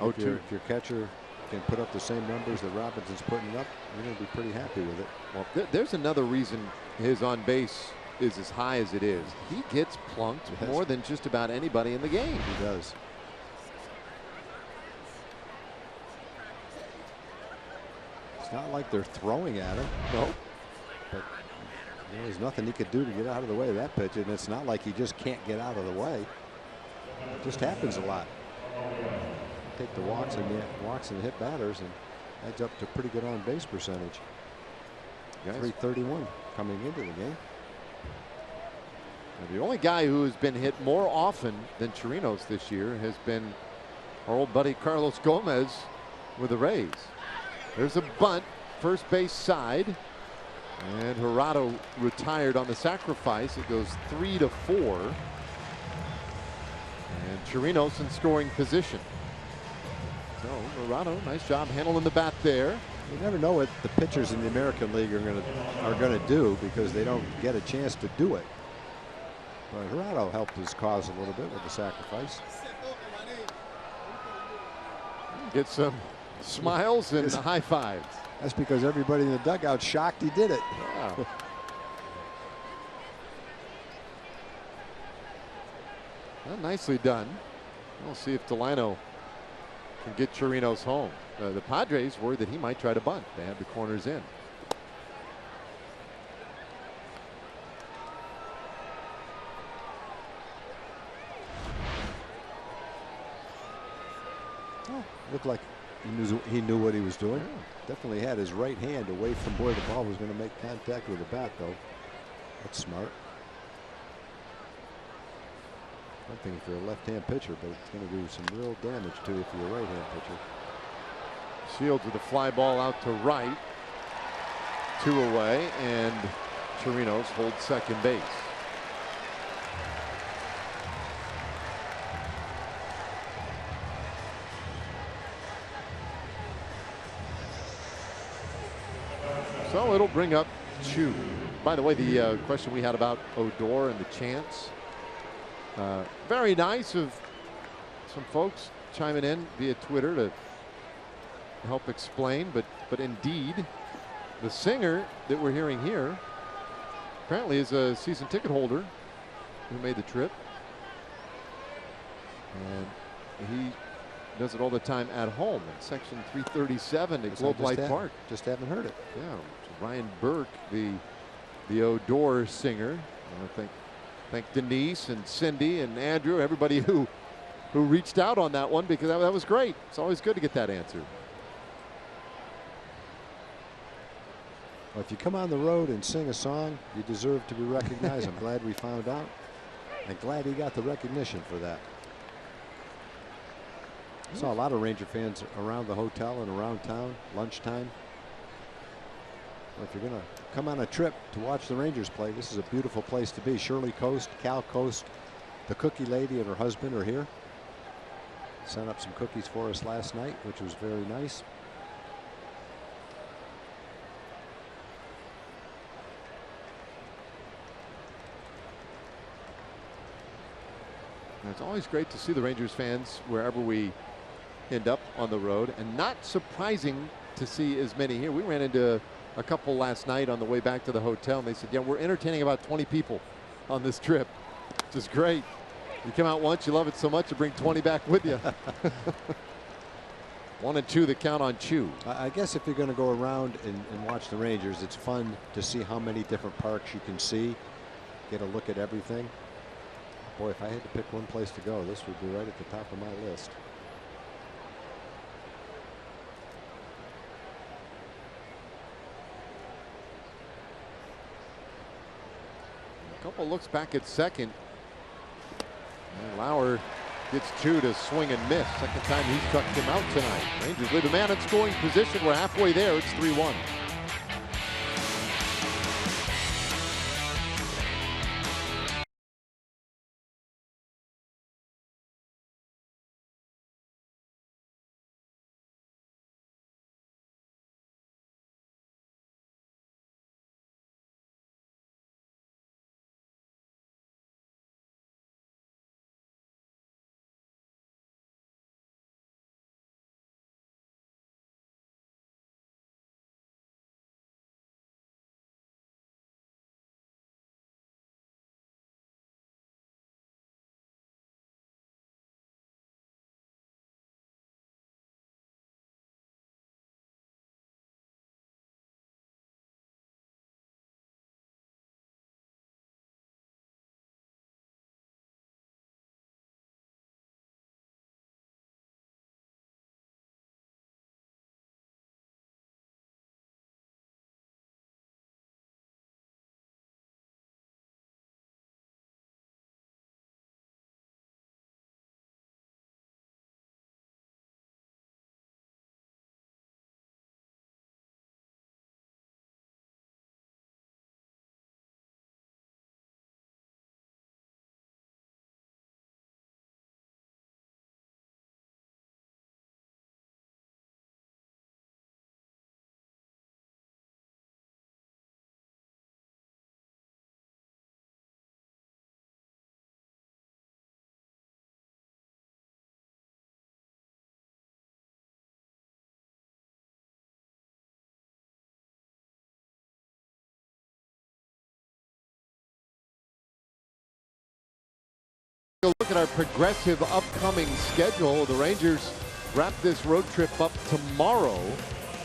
If your catcher can put up the same numbers that Robinson's putting up, you're going to be pretty happy with it. Well, there's another reason his on base is as high as it is. He gets plunked more than just about anybody in the game. He does. It's not like they're throwing at him. No. But there's nothing he could do to get out of the way of that pitch, and it's not like he just can't get out of the way. It just happens a lot. Take the walks and hit batters, and adds up to pretty good on base percentage. 331 coming into the game. And the only guy who has been hit more often than Chirinos this year has been our old buddy Carlos Gomez with the Rays. There's a bunt, first base side, and Gerardo retired on the sacrifice. It goes 3-4, and Chirinos in scoring position. So Gerardo, nice job handling the bat there. You never know what the pitchers in the American League are going to do, because they don't get a chance to do it. But Gerardo helped his cause a little bit with the sacrifice. Get some smiles and high fives. That's because everybody in the dugout shocked he did it. Wow. Well, nicely done. We'll see if Delano can get Chirinos home. The Padres worried that he might try to bunt. They have the corners in. Oh, looked like he knew what he was doing. Yeah. Definitely had his right hand away from where the ball was going to make contact with the bat, though. That's smart. One thing if you're a left-hand pitcher, but it's going to do some real damage to you if you're a right-hand pitcher. Shields with a fly ball out to right. 2 away, and Chirinos holds second base. So it'll bring up Chu. By the way, the question we had about Odor and the chants. Very nice of some folks chiming in via Twitter to help explain, but indeed the singer that we're hearing here apparently is a season ticket holder who made the trip, and he does it all the time at home in section 337 at Globe Life Park. Just haven't heard it. Yeah, Ryan Burke, the Odor singer. I want to thank Denise and Cindy and Andrew, everybody who reached out on that one, because that was great. It's always good to get that answer. Well, if you come on the road and sing a song, you deserve to be recognized. I'm glad we found out. I'm glad he got the recognition for that. I saw a lot of Ranger fans around the hotel and around town, lunchtime. Well, if you're going to come on a trip to watch the Rangers play, this is a beautiful place to be. Shirley Coast, Cal Coast, the cookie lady and her husband are here. Sent up some cookies for us last night, which was very nice. And it's always great to see the Rangers fans wherever we end up on the road, and not surprising to see as many here. We ran into a couple last night on the way back to the hotel, and they said, yeah, we're entertaining about 20 people on this trip, which is great. You come out once, you love it so much, you bring 20 back with you. 1 and 2 that count on Chu. I guess if you're going to go around and watch the Rangers, it's fun to see how many different parks you can see. get a look at everything. Boy, if I had to pick one place to go, this would be right at the top of my list. A couple looks back at second. And Lauer gets two to swing and miss. Second time he struck him out tonight. Rangers lead the man in scoring position. We're halfway there. It's 3-1. Look at our progressive upcoming schedule. The Rangers wrap this road trip up tomorrow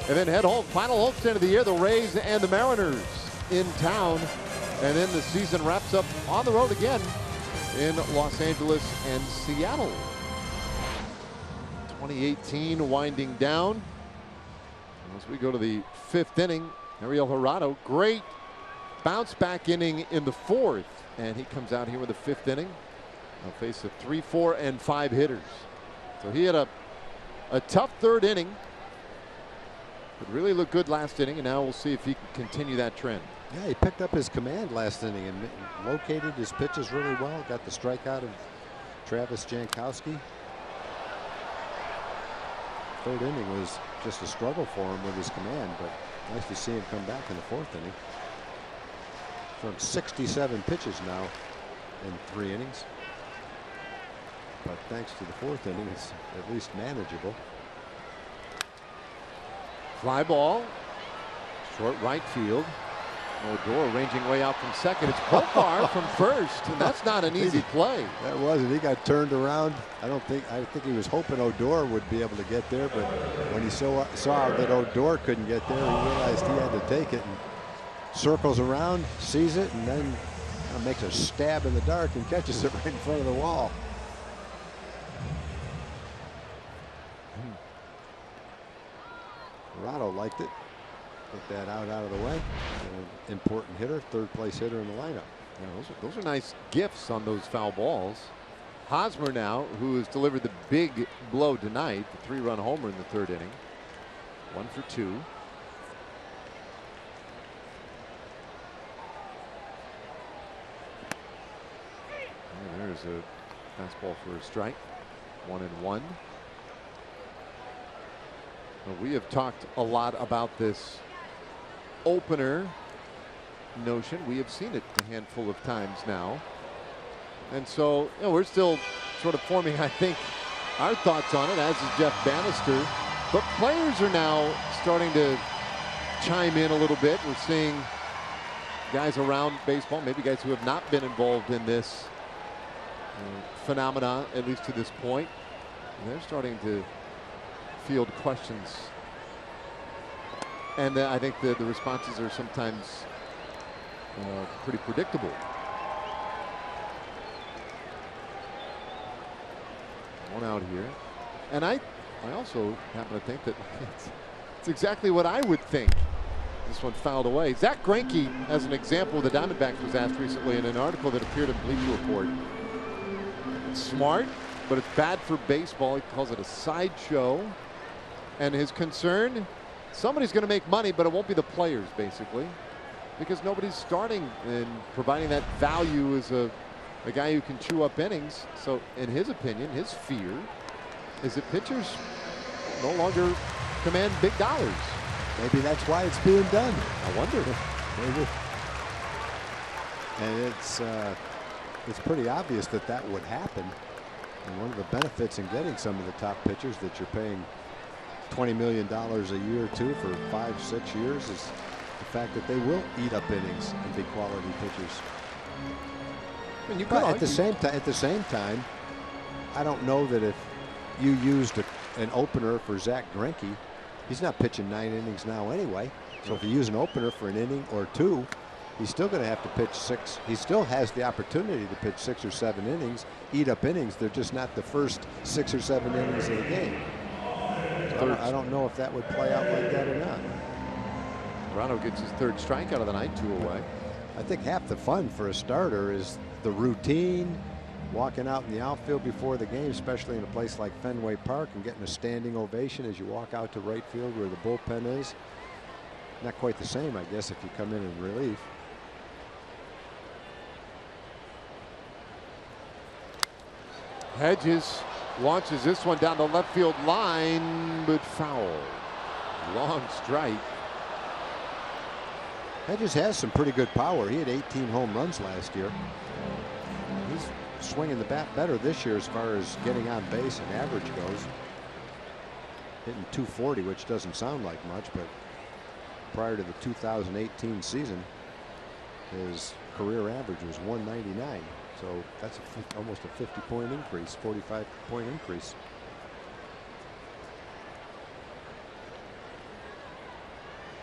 and then head home. Final homestand of the year, the Rays and the Mariners in town. And then the season wraps up on the road again in Los Angeles and Seattle. 2018 winding down. As we go to the fifth inning, Ariel Jurado, great bounce back inning in the fourth. And he comes out here with the fifth inning. He'll face a 3, 4, and 5 hitters. So he had a tough third inning, but really looked good last inning, and now we'll see if he can continue that trend. Yeah, he picked up his command last inning and located his pitches really well. Got the strikeout of Travis Jankowski. Third inning was just a struggle for him with his command, but nice to see him come back in the fourth inning. From 67 pitches now in 3 innings. But thanks to the fourth inning, it's at least manageable. Fly ball, short right field. Odor ranging way out from second. It's Profar from first, and that's not an easy play. That wasn't. He got turned around. I think he was hoping Odor would be able to get there, but when he saw that Odor couldn't get there, he realized he had to take it and circles around, sees it, and then kind of makes a stab in the dark and catches it right in front of the wall. Jurado liked it. Get that out of the way. Important hitter, third place hitter in the lineup. Yeah, those are nice gifts on those foul balls. Hosmer now, who has delivered the big blow tonight, the 3-run homer in the third inning. 1 for 2. And there's a fastball for a strike. 1-1. Well, we have talked a lot about this opener notion. We have seen it a handful of times now. And so, we're still sort of forming, I think, our thoughts on it, as is Jeff Bannister. But players are now starting to chime in a little bit. We're seeing guys around baseball, maybe guys who have not been involved in this phenomenon, at least to this point. And they're starting to field questions, and I think the responses are sometimes pretty predictable. One out here. And I also happen to think that it's exactly what I would think. This one fouled away. Zach Greinke, as an example, the Diamondbacks was asked recently in an article that appeared in Bleacher Report. It's smart, but it's bad for baseball. He calls it a sideshow. And his concern, somebody's going to make money, but it won't be the players, basically, because nobody's starting and providing that value as a guy who can chew up innings. So in his opinion, his fear is that pitchers no longer command big dollars. Maybe that's why it's being done. I wonder. Maybe. And it's pretty obvious that that would happen. And one of the benefits in getting some of the top pitchers that you're paying $20 million a year to for 5-6 years is the fact that they will eat up innings and be quality pitchers. And you but at the same time, I don't know that if you used an opener for Zach Greinke, he's not pitching 9 innings now anyway. So if you use an opener for an inning or 2, he's still going to have to pitch 6. He still has the opportunity to pitch 6 or 7 innings, eat up innings. They're just not the first 6 or 7 innings of the game. So I don't know if that would play out like that or not. Toronto gets his 3rd strikeout of the night, 2 away. I think half the fun for a starter is the routine, walking out in the outfield before the game, especially in a place like Fenway Park, and getting a standing ovation as you walk out to right field where the bullpen is. Not quite the same, I guess, if you come in relief. Hedges launches this one down the left field line, but foul. Long strike. Hedges has some pretty good power. He had 18 home runs last year. He's swinging the bat better this year as far as getting on base and average goes. Hitting .240, which doesn't sound like much, but prior to the 2018 season, his career average was 199. So that's almost a 50-point increase, 45-point increase.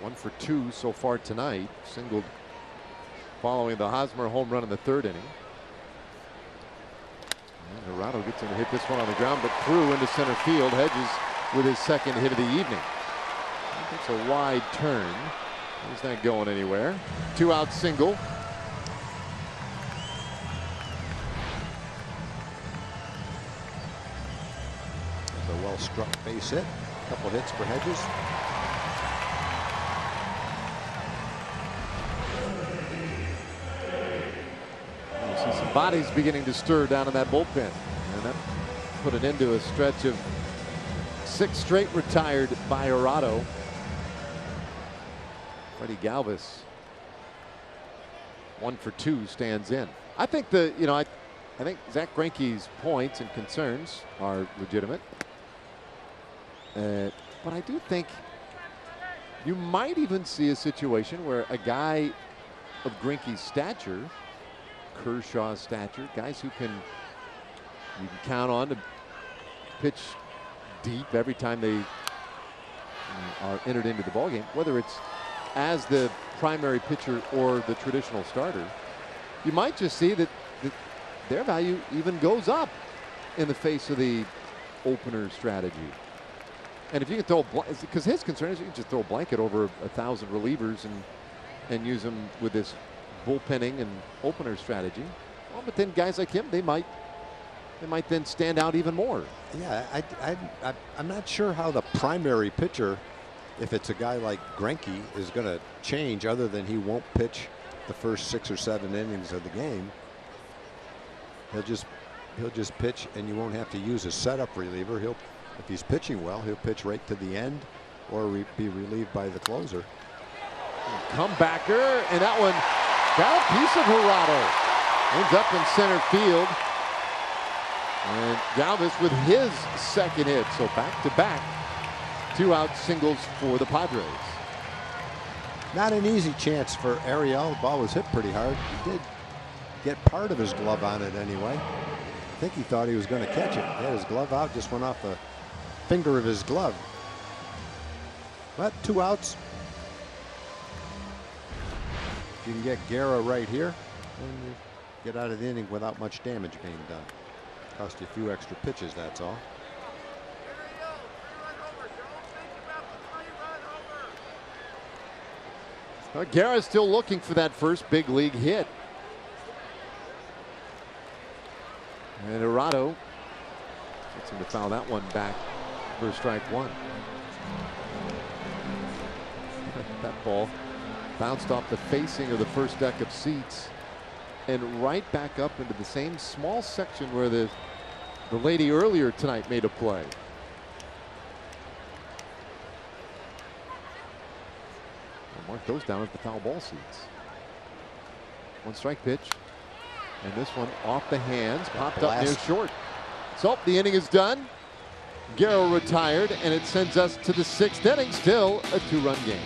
One for 2 so far tonight. Singled following the Hosmer home run in the 3rd inning. And Hirado gets him to hit this one on the ground, but through into center field. Hedges with his 2nd hit of the evening. It's a wide turn. He's not going anywhere. 2-out single. It's a well-struck base hit. A couple hits for Hedges. You see some bodies beginning to stir down in that bullpen. And that put an end to a stretch of 6 straight retired by Hirado. Freddie Galvis, 1 for 2, stands in. I think I think Zach Greinke's points and concerns are legitimate. But I do think you might even see a situation where a guy of Greinke's stature, Kershaw's stature, guys who you can count on to pitch deep every time they are entered into the ballgame, whether it's as the primary pitcher or the traditional starter, you might just see that their value even goes up in the face of the opener strategy. And if you can throw, because his concern is you can just throw a blanket over 1,000 relievers and use them with this bullpenning and opener strategy. Well, but then guys like him, they might then stand out even more. Yeah, I'm not sure how the primary pitcher, if it's a guy like Greinke, is going to change other than he won't pitch the first 6 or 7 innings of the game. He'll just pitch, and you won't have to use a setup reliever. If he's pitching well, he'll pitch right to the end or be relieved by the closer. Comebacker, and that one got a piece of Hirado. Ends up in center field. And Galvis with his 2nd hit. So back-to-back 2-out singles for the Padres. Not an easy chance for Ariel. The ball was hit pretty hard. He did get part of his glove on it anyway. I think he thought he was going to catch it. He had his glove out, just went off the finger of his glove. But 2 outs. If you can get Guerra right here, then you get out of the inning without much damage being done. Cost you a few extra pitches, that's all. Well, Guerra's still looking for that first big league hit. And Hirado gets him to foul that one back for strike one. That ball bounced off the facing of the first deck of seats and right back up into the same small section where the lady earlier tonight made a play. I'll mark those down as the foul ball seats. One strike pitch. And this one off the hands, popped up near short. So the inning is done. Guerra retired, and it sends us to the 6th inning. Still a 2-run game.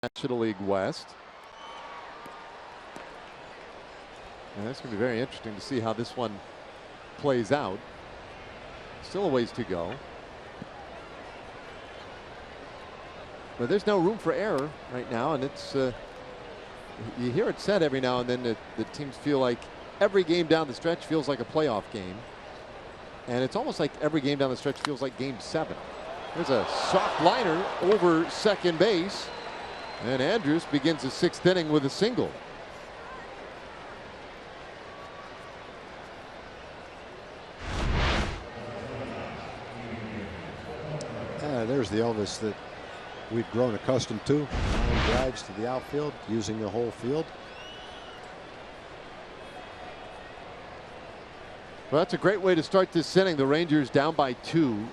National League West. And that's going to be very interesting to see how this one plays out. Still a ways to go. But there's no room for error right now, and it's you hear it said every now and then that the teams feel like every game down the stretch feels like a playoff game. And it's almost like every game down the stretch feels like game 7. There's a soft liner over second base. And Andrus begins the 6th inning with a single. There's the Elvis that we've grown accustomed to. Line drives to the outfield, using the whole field. Well, that's a great way to start this inning. The Rangers down by 2.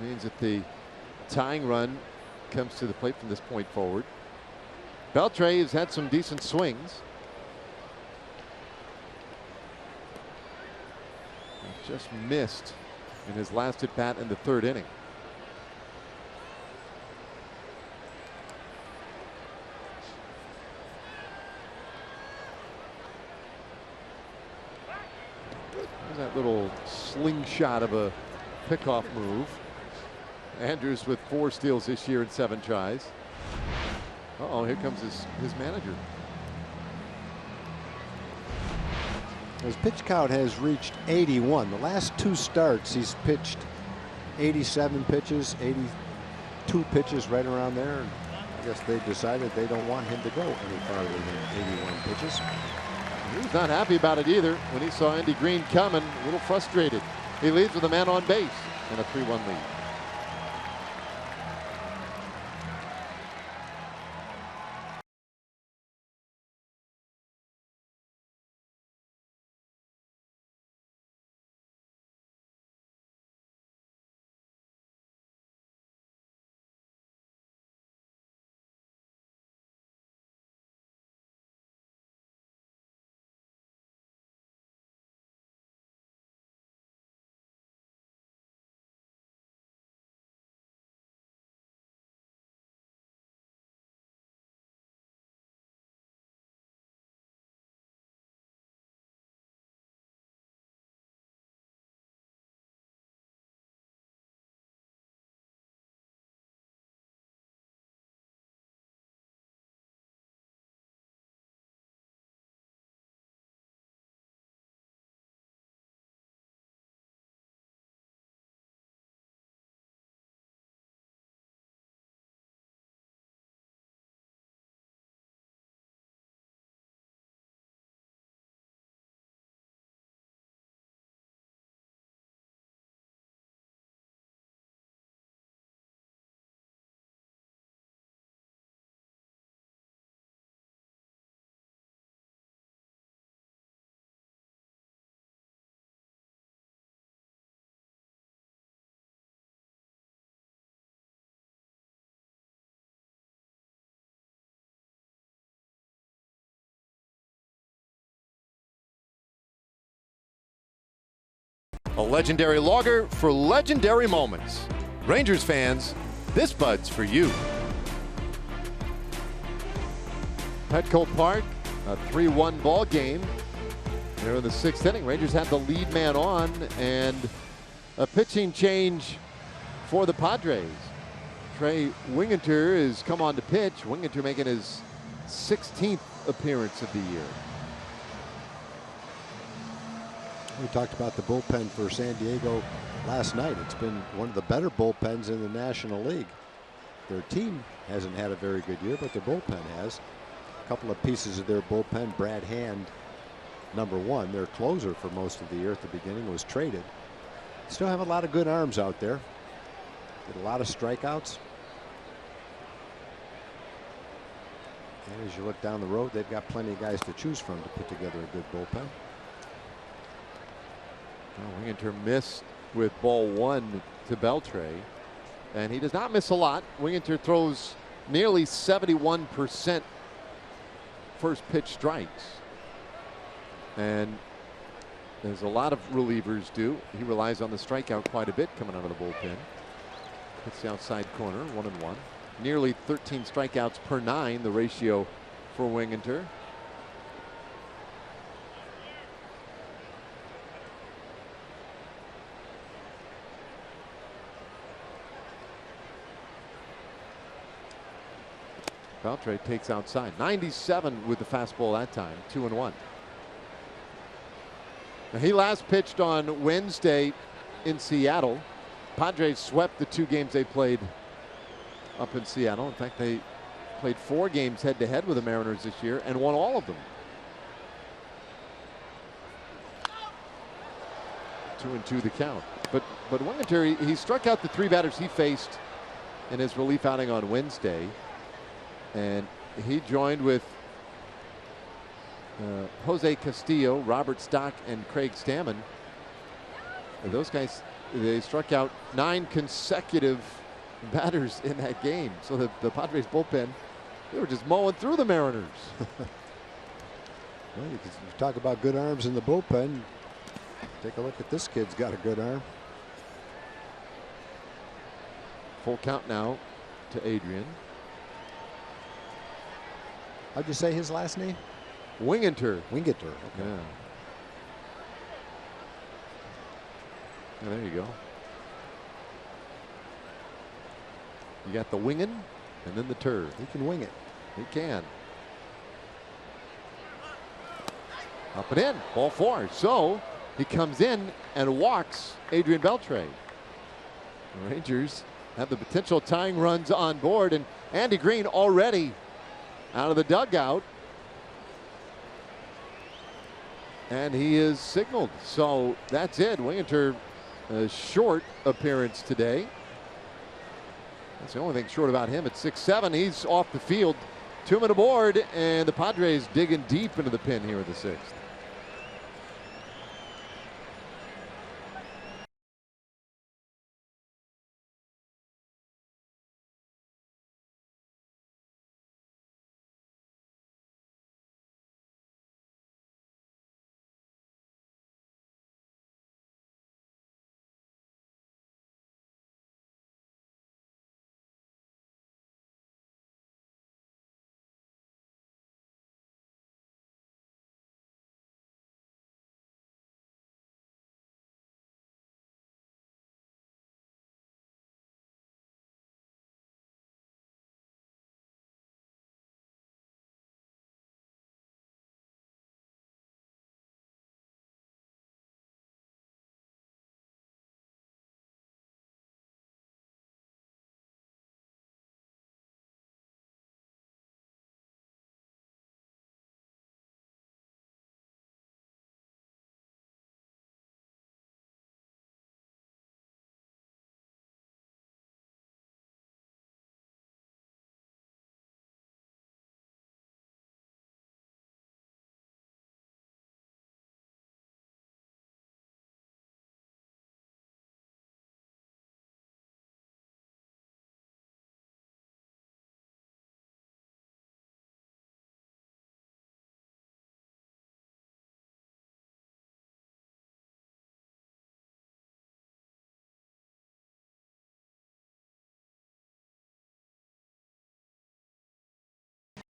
It means that the tying run comes to the plate from this point forward. Beltre has had some decent swings. Just missed in his last at bat in the 3rd inning. There's that little slingshot of a pickoff move. Andrus with 4 steals this year in 7 tries. Uh-oh, here comes his manager. His pitch count has reached 81. The last 2 starts, he's pitched 87 pitches, 82 pitches, right around there. And I guess they decided they don't want him to go any farther than 81 pitches. He's not happy about it either when he saw Andy Green coming, a little frustrated. He leads with a man on base and a 3-1 lead. A legendary logger for legendary moments. Rangers fans, this Bud's for you. Petco Park, a 3-1 ball game. They're in the 6th inning. Rangers had the lead man on, and a pitching change for the Padres. Trey Winginter has come on to pitch. Winginter making his 16th appearance of the year. We talked about the bullpen for San Diego last night. It's been one of the better bullpens in the National League. Their team hasn't had a very good year, but their bullpen has. A couple of pieces of their bullpen. Brad Hand, #1, their closer for most of the year at the beginning, was traded. Still have a lot of good arms out there. Did a lot of strikeouts. And as you look down the road, they've got plenty of guys to choose from to put together a good bullpen. Well, Winginter missed with ball 1 to Beltre, and he does not miss a lot. Winginter throws nearly 71% first pitch strikes, and as a lot of relievers do, he relies on the strikeout quite a bit coming out of the bullpen. Hits the outside corner, 1-1. Nearly 13 strikeouts per 9, the ratio for Winginter. Beltre takes outside. 97 with the fastball that time, 2-1. Now, he last pitched on Wednesday in Seattle. Padres swept the 2 games they played up in Seattle. In fact, they played 4 games head-to-head with the Mariners this year and won all of them. 2-2 the count. But Winginter, he struck out the 3 batters he faced in his relief outing on Wednesday. And he joined with Jose Castillo, Robert Stock, and Craig Stammen. And those guys, they struck out 9 consecutive batters in that game. So the Padres bullpen, they were just mowing through the Mariners. Well, you talk about good arms in the bullpen. Take a look at this kid's got a good arm. Full count now to Adrian. How'd you say his last name? Winginter. Winginter. Okay. Yeah. Yeah, there you go. You got the wingin' and then the tur. He can wing it. He can. Up and in. Ball 4. So he comes in and walks Adrian Beltre. The Rangers have the potential tying runs on board, and Andy Green already out of the dugout, and he is signaled. So that's it. Winginter, a short appearance today. That's the only thing short about him. At 6'7", he's off the field. 2 men aboard, and the Padres digging deep into the pin here in the 6th.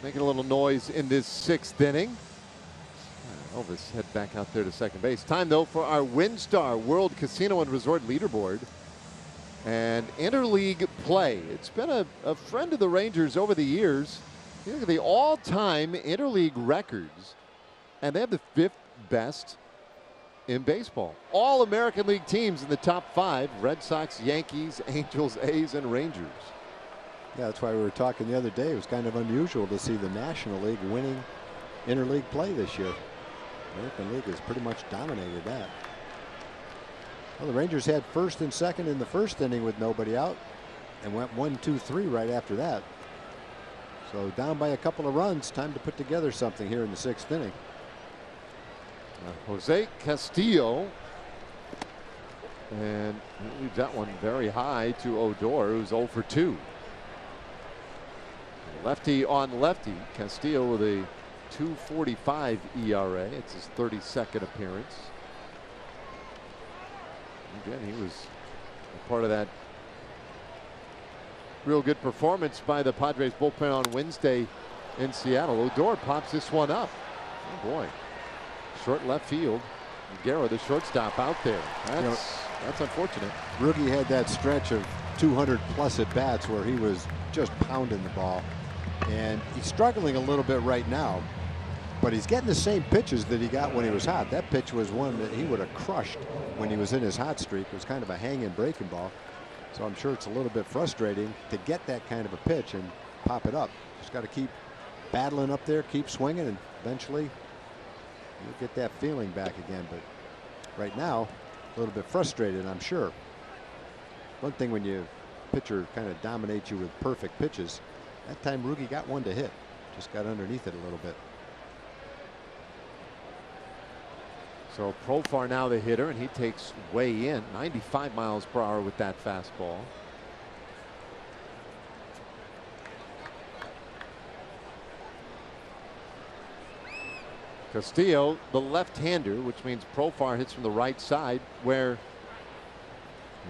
Making a little noise in this 6th inning. Elvis head back out there to second base. Time though for our WinStar World Casino and Resort leaderboard and interleague play. It's been a friend of the Rangers over the years. You look at the all-time interleague records, and they have the 5th best in baseball. All American League teams in the top 5: Red Sox, Yankees, Angels, A's, and Rangers. Yeah, that's why we were talking the other day. It was kind of unusual to see the National League winning interleague play this year. The American League has pretty much dominated that. Well, the Rangers had first and second in the 1st inning with nobody out and went 1-2-3 right after that. So down by a couple of runs, time to put together something here in the 6th inning. Jose Castillo, and he leaves that one very high to Odor, who's 0 for 2. Lefty on lefty. Castillo with a 2.45 ERA. It's his 32nd appearance. Again, he was a part of that real good performance by the Padres bullpen on Wednesday in Seattle. Odor pops this one up. Oh boy. Short left field. Guerra, the shortstop, out there. That's unfortunate. Rookie had that stretch of 200+ at bats where he was just pounding the ball. And he's struggling a little bit right now, but he's getting the same pitches that he got when he was hot. That pitch was one that he would have crushed when he was in his hot streak. It was kind of a hanging breaking ball. So I'm sure it's a little bit frustrating to get that kind of a pitch and pop it up. Just got to keep battling up there, keep swinging, and eventually you'll get that feeling back again. But right now, a little bit frustrated, I'm sure. One thing when you pitcher kind of dominates you with perfect pitches, that time Rookie got one to hit. Just got underneath it a little bit. So Profar now the hitter, and he takes way in 95 miles per hour with that fastball. Castillo, the left-hander, which means Profar hits from the right side, where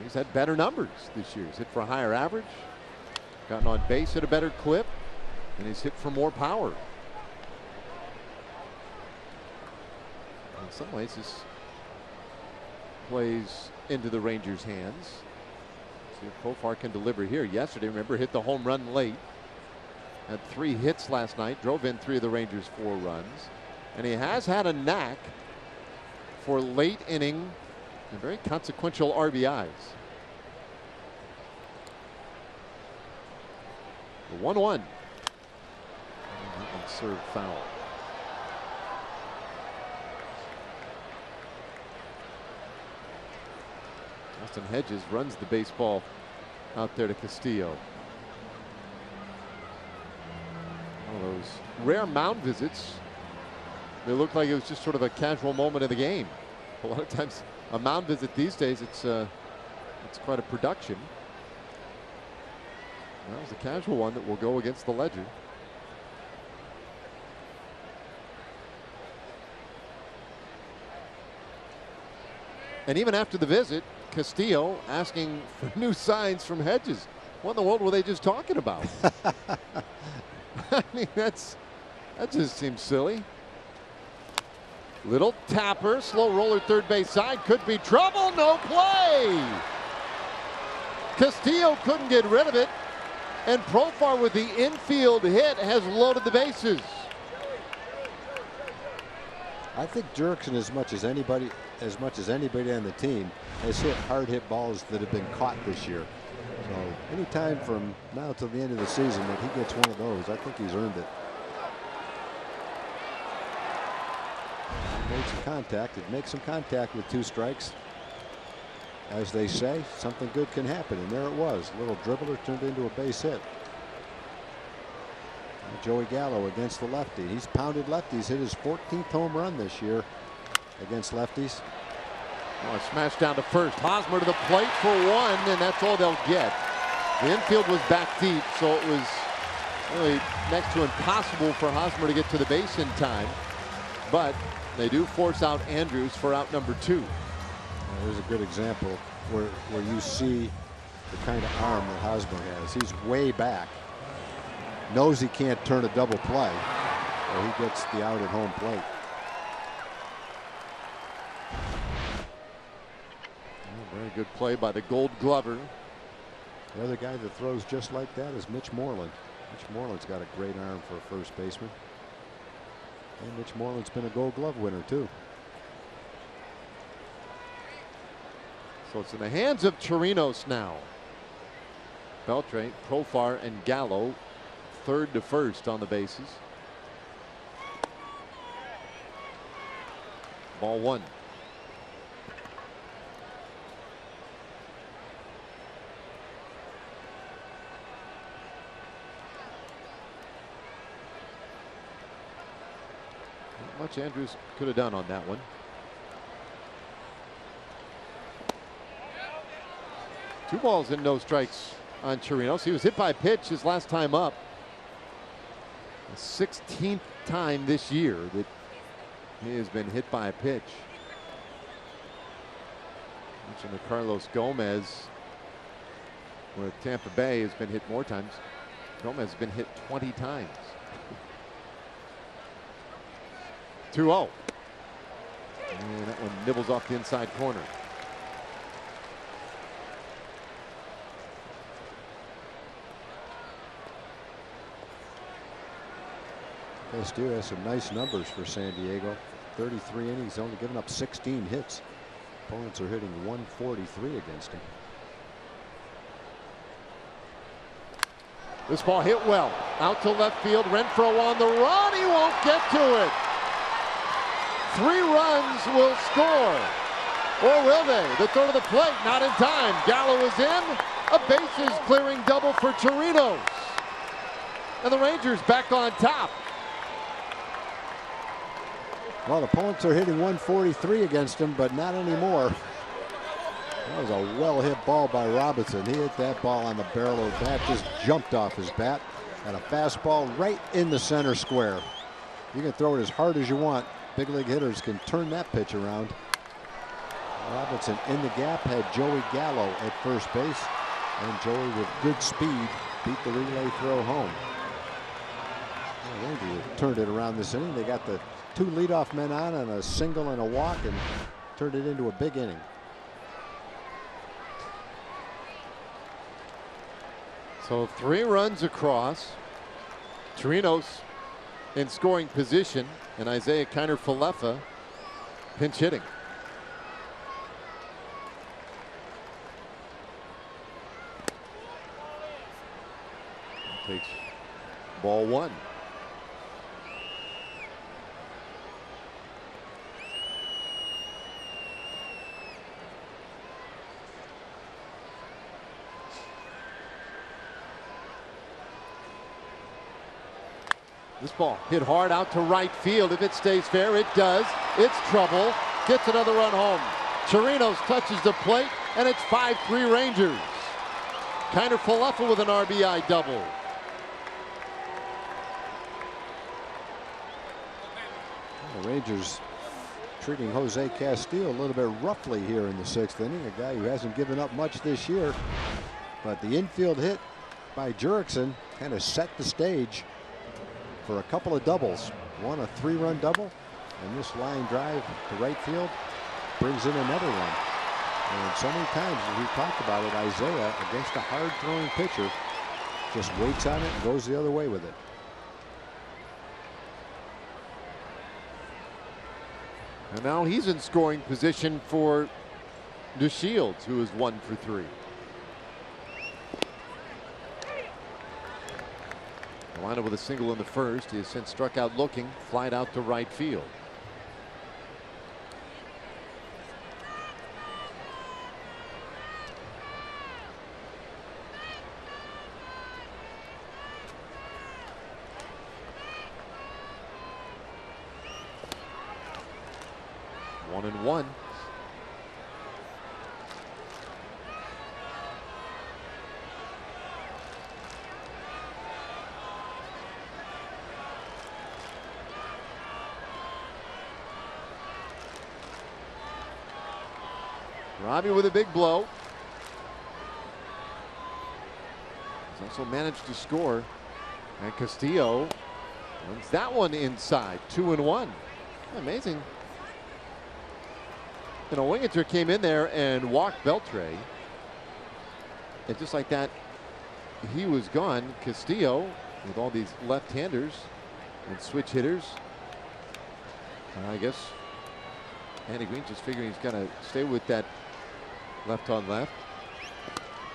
he's had better numbers this year. He's hit for a higher average, gotten on base at a better clip, and he's hit for more power. In some ways, this plays into the Rangers' hands. See if Profar can deliver here. Yesterday, remember, hit the home run late. Had 3 hits last night, drove in 3 of the Rangers' 4 runs. And he has had a knack for late inning and very consequential RBIs. The 1-1. Serve foul. Austin Hedges runs the baseball out there to Castillo. One of those rare mound visits. They look like it was just sort of a casual moment of the game. A lot of times, a mound visit these days, it's quite a production. That was a casual one that will go against the Ledger. And even after the visit, Castillo asking for new signs from Hedges. What in the world were they just talking about? I mean, that just seems silly. Little tapper, slow roller third base side, could be trouble, no play. Castillo couldn't get rid of it, and Profar with the infield hit has loaded the bases. I think Jurickson, as much as anybody on the team, has hit hard hit balls that have been caught this year. So anytime from now till the end of the season that he gets one of those, I think he's earned it. Made some contact. It makes some contact with 2 strikes. As they say, something good can happen, and there it was. A little dribbler turned into a base hit. Joey Gallo against the lefty. He's pounded lefties, hit his 14th home run this year against lefties. Oh, a smash down to first. Hosmer to the plate for 1, and that's all they'll get. The infield was back deep, so it was really next to impossible for Hosmer to get to the base in time. But they do force out Andrews for out number 2. There's a good example where you see the kind of arm that Hosmer has. He's way back. knows he can't turn a double play, or he gets the out at home plate. Very good play by the Gold Glover. The other guy that throws just like that is Mitch Moreland. Mitch Moreland's got a great arm for a first baseman. And Mitch Moreland's been a Gold Glove winner too. So it's in the hands of Chirinos now. Beltre, Profar, and Gallo, third to first on the bases. Ball one. Not much Andrews could have done on that one. Two balls and no strikes on Chirinos. He was hit by a pitch his last time up. The 16th time this year that he has been hit by a pitch. Mentioned the Carlos Gomez, where Tampa Bay has been hit more times. Gomez has been hit 20 times. 2-0. And that one nibbles off the inside corner. Castillo has some nice numbers for San Diego. 33 innings, only given up 16 hits. Opponents are hitting 143 against him. This ball hit well. Out to left field. Renfroe on the run. He won't get to it. 3 runs will score. Or will they? The throw to the plate, not in time. Gallo is in. A bases clearing double for Chirinos. And the Rangers back on top. Well, the opponents are hitting 143 against him, but not anymore. That was a well-hit ball by Robinson. He hit that ball on the barrel of the bat, just jumped off his bat, and a fastball right in the center square. You can throw it as hard as you want. Big league hitters can turn that pitch around. Robinson in the gap had Joey Gallo at first base, and Joey with good speed beat the relay throw home. The Rangers turned it around this inning. They got the 2 leadoff men on and a single and a walk and turned it into a big inning. So 3 runs across. Chirinos in scoring position, and Isaiah Kiner-Falefa pinch hitting. Takes ball 1. This ball hit hard out to right field. If it stays fair, it does. It's trouble. Gets another run home. Chirinos touches the plate, and it's 5-3 Rangers. Kiner-Falefa with an RBI double. The Rangers treating Jose Castillo a little bit roughly here in the 6th inning. A guy who hasn't given up much this year. But the infield hit by Jurickson kind of set the stage for a couple of doubles. One, a 3-run double, and this line drive to right field brings in another one. And so many times, as we talked about it, Isaiah, against a hard-throwing pitcher, just waits on it and goes the other way with it. And now he's in scoring position for DeShields, who is 1 for 3. Lined with a single in the first. He has since struck out looking, flied out to right field. One and one. Robbie with a big blow. He's also managed to score And Castillo wins that one inside. 2-1. Amazing. You know, Winginter came in there and walked Beltre. And just like that, he was gone. Castillo, with all these left-handers and switch hitters. I guess Andy Green just figuring he's got to stay with that left on left.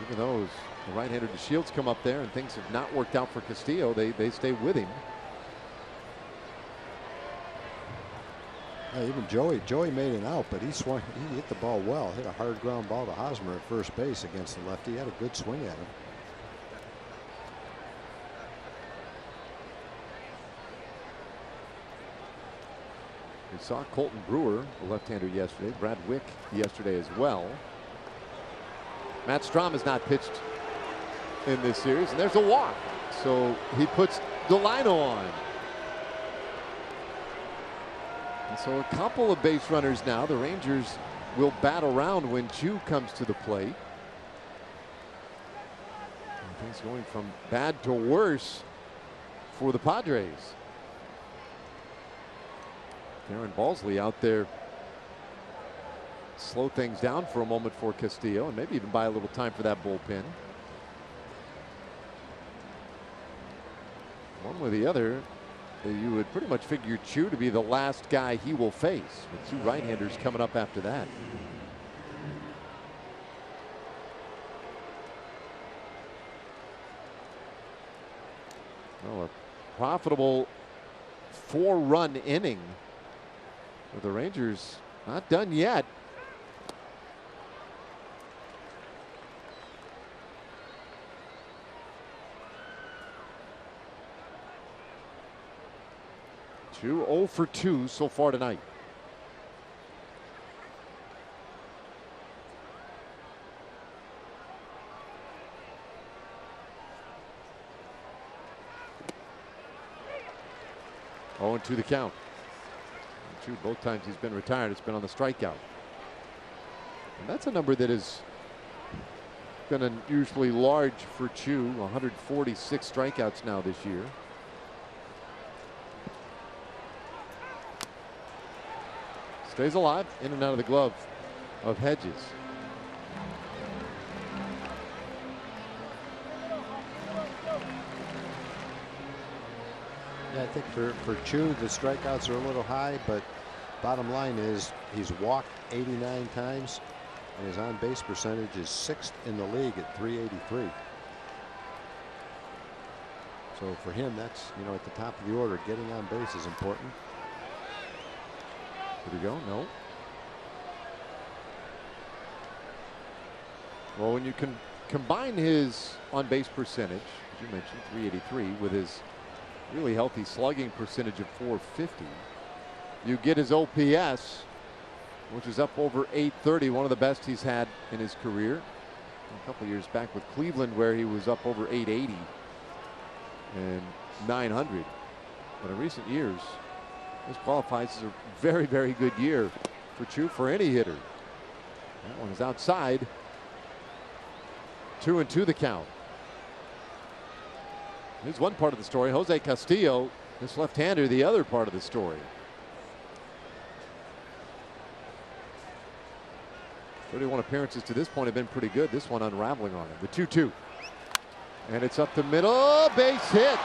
Even though the right-hander DeShields come up there and things have not worked out for Castillo, they stay with him. Yeah, even Joey made an out, but he hit the ball well. Hit a hard ground ball to Hosmer at first base against the lefty. He had a good swing at him. We saw Colton Brewer, the left-hander, yesterday. Brad Wick yesterday as well. Matt Strom has not pitched in this series, and there's a walk. So he puts Delino on. And so a couple of base runners now. The Rangers will bat around when Chu comes to the plate. And things going from bad to worse for the Padres. Aaron Balsley out there slow things down for a moment for Castillo and maybe even buy a little time for that bullpen. One way or the other, you would pretty much figure Chu to be the last guy he will face, with two right-handers coming up after that. Well, a profitable 4-run inning. But the Rangers not done yet. Chu 0 for 2 so far tonight. Oh, and 2 the count. Both times he's been retired, it's been on the strikeout. And that's a number that has been unusually large for Chu. 146 strikeouts now this year. Stays alive, in and out of the glove of Hedges. Yeah, I think for Chu, the strikeouts are a little high, but bottom line is he's walked 89 times, and his on-base percentage is 6th in the league at .383. So for him, that's, you know, at the top of the order. Getting on base is important. Here we go. No. Well, when you can combine his on-base percentage, as you mentioned, .383, with his really healthy slugging percentage of .450, you get his OPS, which is up over .830, one of the best he's had in his career. A couple years back with Cleveland, where he was up over .880 and .900. But in recent years, this qualifies as a very, very good year for Chu for any hitter. That one is outside. 2-2 the count. Here's one part of the story. Jose Castillo, this left-hander, the other part of the story. 31 appearances to this point have been pretty good. This one unraveling on him. The 2-2. And it's up the middle. Base hit.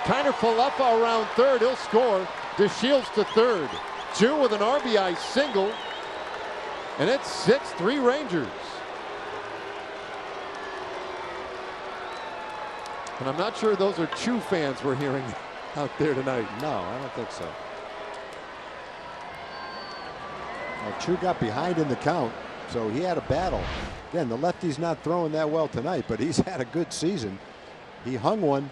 Kiner Falefa around third. He'll score. DeShields to third. Chu with an RBI single. And it's 6-3 Rangers. And I'm not sure those are Chu fans we're hearing out there tonight. No, I don't think so. Well, Chu got behind in the count, so he had a battle. Again, the lefty's not throwing that well tonight, but he's had a good season. He hung one,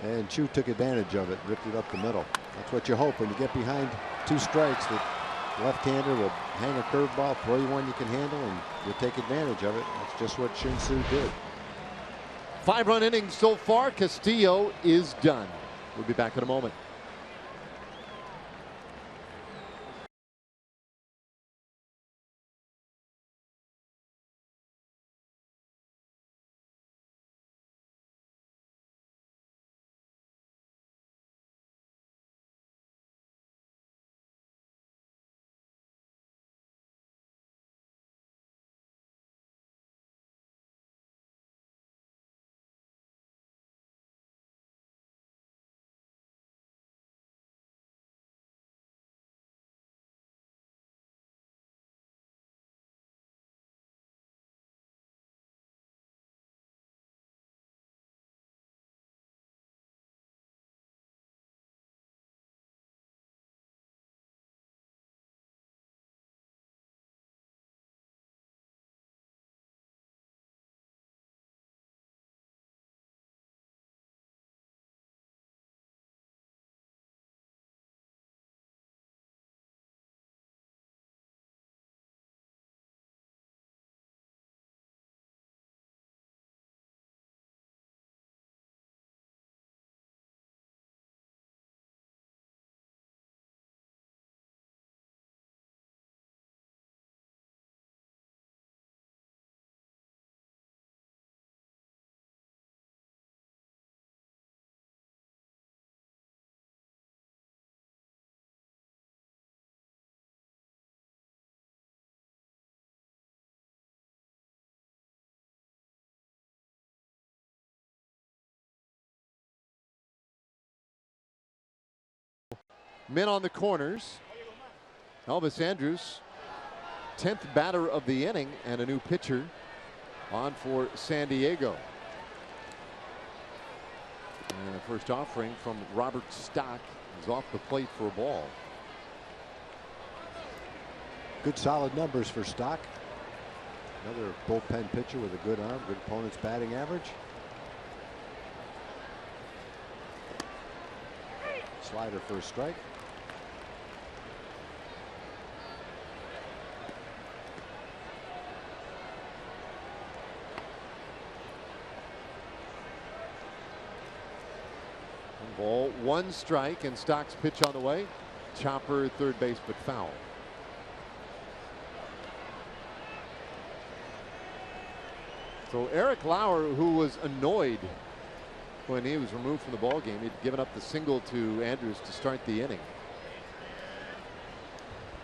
and Chu took advantage of it, ripped it up the middle. That's what you hope when you get behind 2 strikes. The left-hander will hang a curveball, throw you one you can handle, and you'll take advantage of it. That's just what Shin-Soo did. 5-run innings so far. Castillo is done. We'll be back in a moment. Men on the corners. Elvis Andrus, 10th batter of the inning, and a new pitcher on for San Diego. And the first offering from Robert Stock is off the plate for a ball. Good solid numbers for Stock. Another bullpen pitcher with a good arm, good opponent's batting average. Slider for a strike. One ball, one strike, and Stock's pitch on the way. Chopper, third base, but foul. So Eric Lauer, who was annoyed when he was removed from the ball game, he'd given up the single to Andrews to start the inning.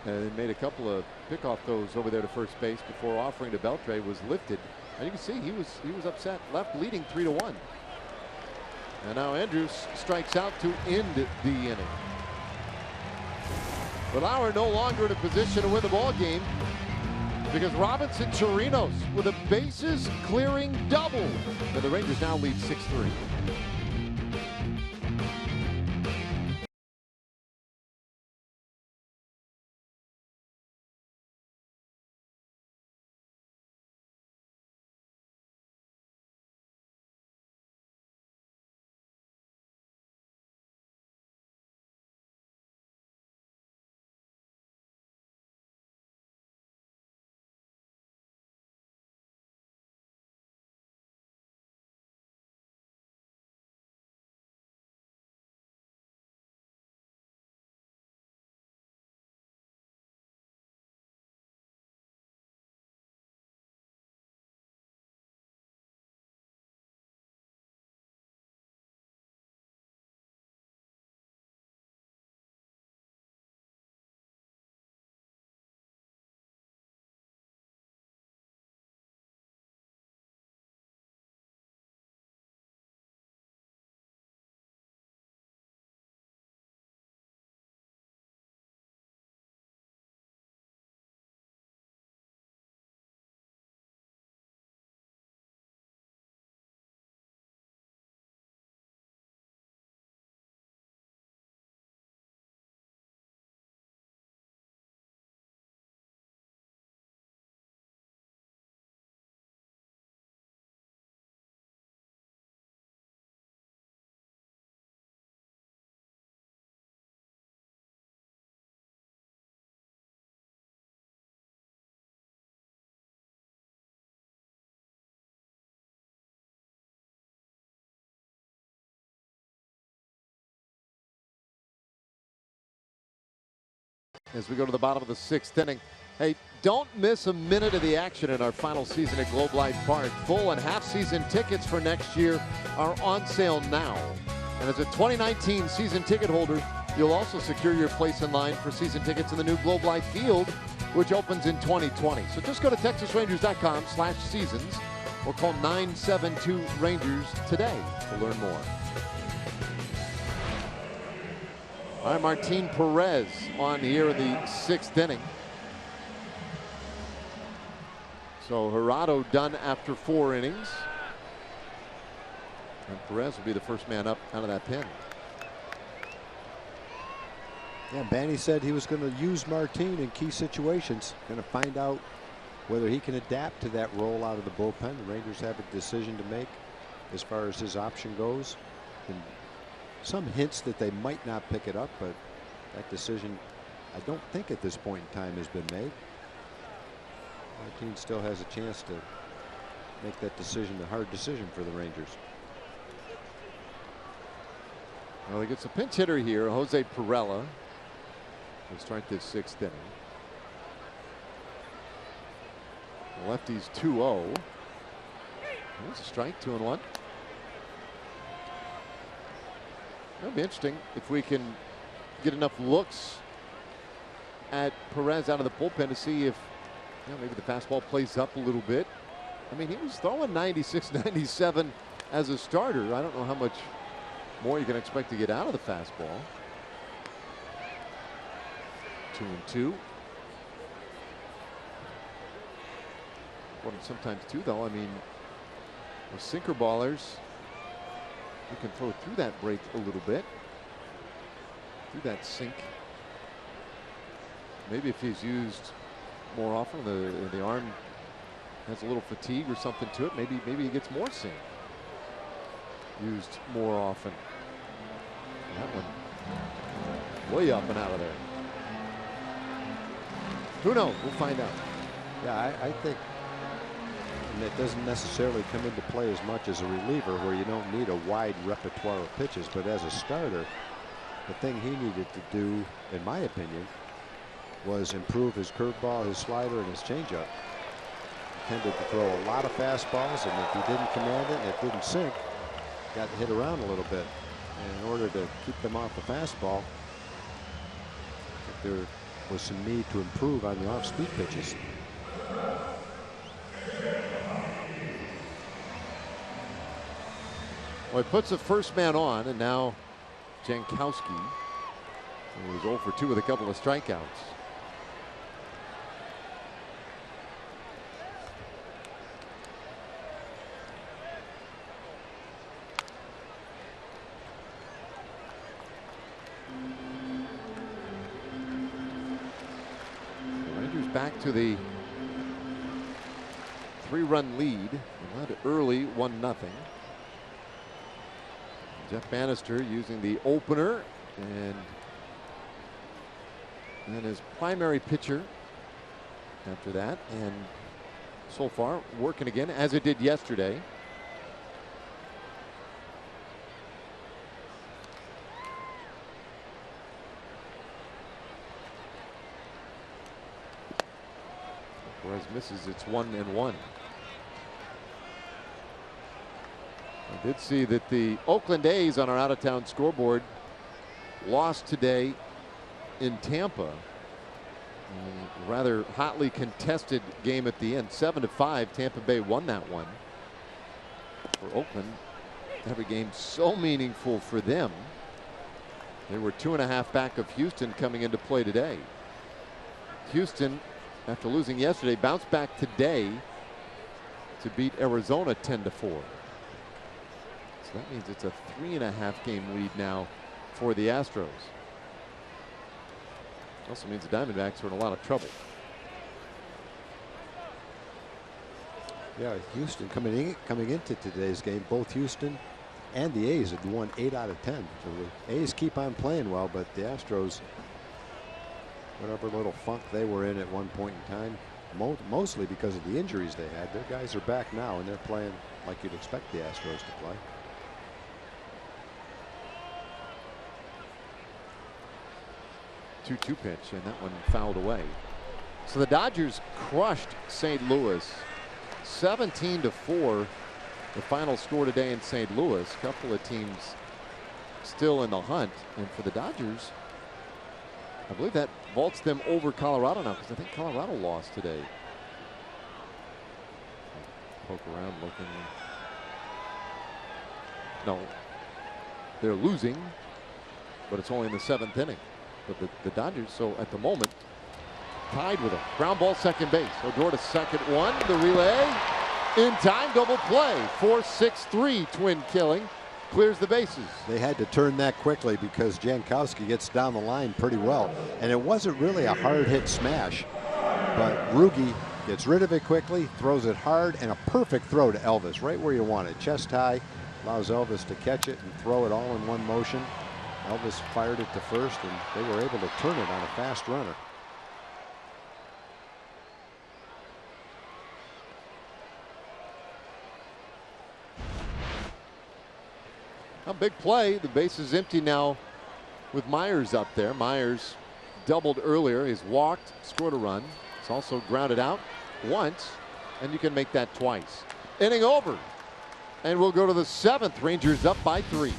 And made a couple of pickoff throws over there to first base before offering to Beltre was lifted. And you can see he was upset. Left leading 3-1. And now Andrews strikes out to end the inning. But Lauer no longer in a position to win the ball game, because Robinson Chirinos with a bases clearing double. And the Rangers now lead 6-3. As we go to the bottom of the 6th inning. Hey, don't miss a minute of the action in our final season at Globe Life Park. Full and half-season tickets for next year are on sale now. And as a 2019 season ticket holder, you'll also secure your place in line for season tickets in the new Globe Life Field, which opens in 2020. So just go to TexasRangers.com/seasons or call 972-RANGERS today to learn more. All right, Martin Perez on here in the 6th inning. So Gerardo done after 4 innings. And Perez will be the first man up out of that pen. Yeah, Banny said he was going to use Martin in key situations. Going to find out whether he can adapt to that role out of the bullpen. The Rangers have a decision to make as far as his option goes. And some hints that they might not pick it up, but that decision, I don't think at this point in time, has been made. Martin still has a chance to make that decision, a hard decision for the Rangers. Well, he gets a pinch hitter here, Jose Pirela. We'll start this 6th inning. The lefty's 2-0. There's a strike, 2-1. It'll be interesting if we can get enough looks at Perez out of the bullpen to see if, you know, maybe the fastball plays up a little bit. I mean, he was throwing 96, 97 as a starter. I don't know how much more you can expect to get out of the fastball. 2-2. Well, sometimes too, though. I mean, with sinker ballers, you can throw through that break a little bit, through that sink. Maybe if he's used more often, the arm has a little fatigue or something to it. Maybe he gets more sink used more often. That one way up and out of there. Who knows? We'll find out. Yeah, I think it doesn't necessarily come into play as much as a reliever where you don't need a wide repertoire of pitches, but as a starter, the thing he needed to do, in my opinion, was improve his curveball, his slider, and his changeup. He tended to throw a lot of fastballs, and if he didn't command it and it didn't sink, got hit around a little bit. And in order to keep them off the fastball, I think there was some need to improve on the off-speed pitches. Well, he puts the first man on, and now Jankowski, who was 0 for 2 with a couple of strikeouts. The Rangers back to the 3-run lead. They led early 1-0. Jeff Bannister using the opener and then his primary pitcher after that, and so far working again as it did yesterday. Whereas misses, it's 1-1. I did see that the Oakland A's on our out-of-town scoreboard lost today in Tampa. A rather hotly contested game at the end. 7-5. Tampa Bay won that one. For Oakland, every game so meaningful for them. They were 2.5 back of Houston coming into play today. Houston, after losing yesterday, bounced back today to beat Arizona 10-4. So that means it's a 3.5 game lead now for the Astros. Also means the Diamondbacks are in a lot of trouble. Yeah, Houston coming into today's game, both Houston and the A's had won 8 out of 10. So the A's keep on playing well, but the Astros, whatever little funk they were in at one point in time, mostly because of the injuries they had, their guys are back now and they're playing like you'd expect the Astros to play. 2-2 pitch, and that one fouled away. So the Dodgers crushed St. Louis 17-4. The final score today in St. Louis. A couple of teams still in the hunt, and for the Dodgers, I believe that vaults them over Colorado now, because I think Colorado lost today. Poke around looking. No, they're losing, but it's only in the 7th inning. But the Dodgers, so at the moment, tied with them. Ground ball, second base. Odor to second one. The relay in time, double play. 4-6-3 twin killing. Clears the bases. They had to turn that quickly because Jankowski gets down the line pretty well. And it wasn't really a hard hit smash, but Ruge gets rid of it quickly, throws it hard, and a perfect throw to Elvis, right where you want it. Chest high, allows Elvis to catch it and throw it all in one motion. Elvis fired it to first, and they were able to turn it on a fast runner. A big play. The base is empty now with Myers up there. Myers doubled earlier. He's walked, scored a run. He's also grounded out once, and you can make that twice. Inning over, and we'll go to the 7th. Rangers up by 3.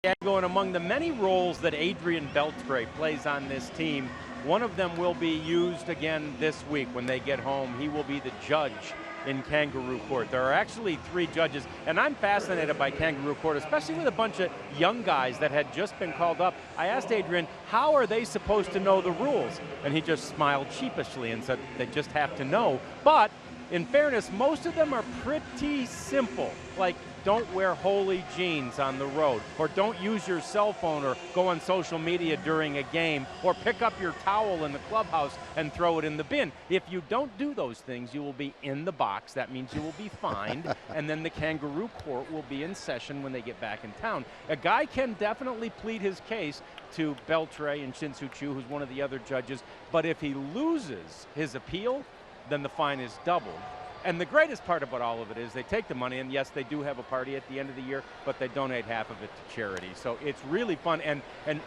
And among the many roles that Adrian Beltre plays on this team, one of them will be used again this week when they get home. He will be the judge in Kangaroo Court. There are actually 3 judges, and I'm fascinated by Kangaroo Court, especially with a bunch of young guys that had just been called up. I asked Adrian, how are they supposed to know the rules? And he just smiled sheepishly and said they just have to know. But in fairness, most of them are pretty simple, like don't wear holey jeans on the road, or don't use your cell phone or go on social media during a game, or pick up your towel in the clubhouse and throw it in the bin. If you don't do those things, you will be in the box. That means you will be fined, and then the Kangaroo Court will be in session when they get back in town. A guy can definitely plead his case to Beltre and Shin-Soo Choo, who's one of the other judges, but if he loses his appeal, then the fine is doubled. And the greatest part about all of it is they take the money, and yes, they do have a party at the end of the year, but they donate half of it to charity. So it's really fun. And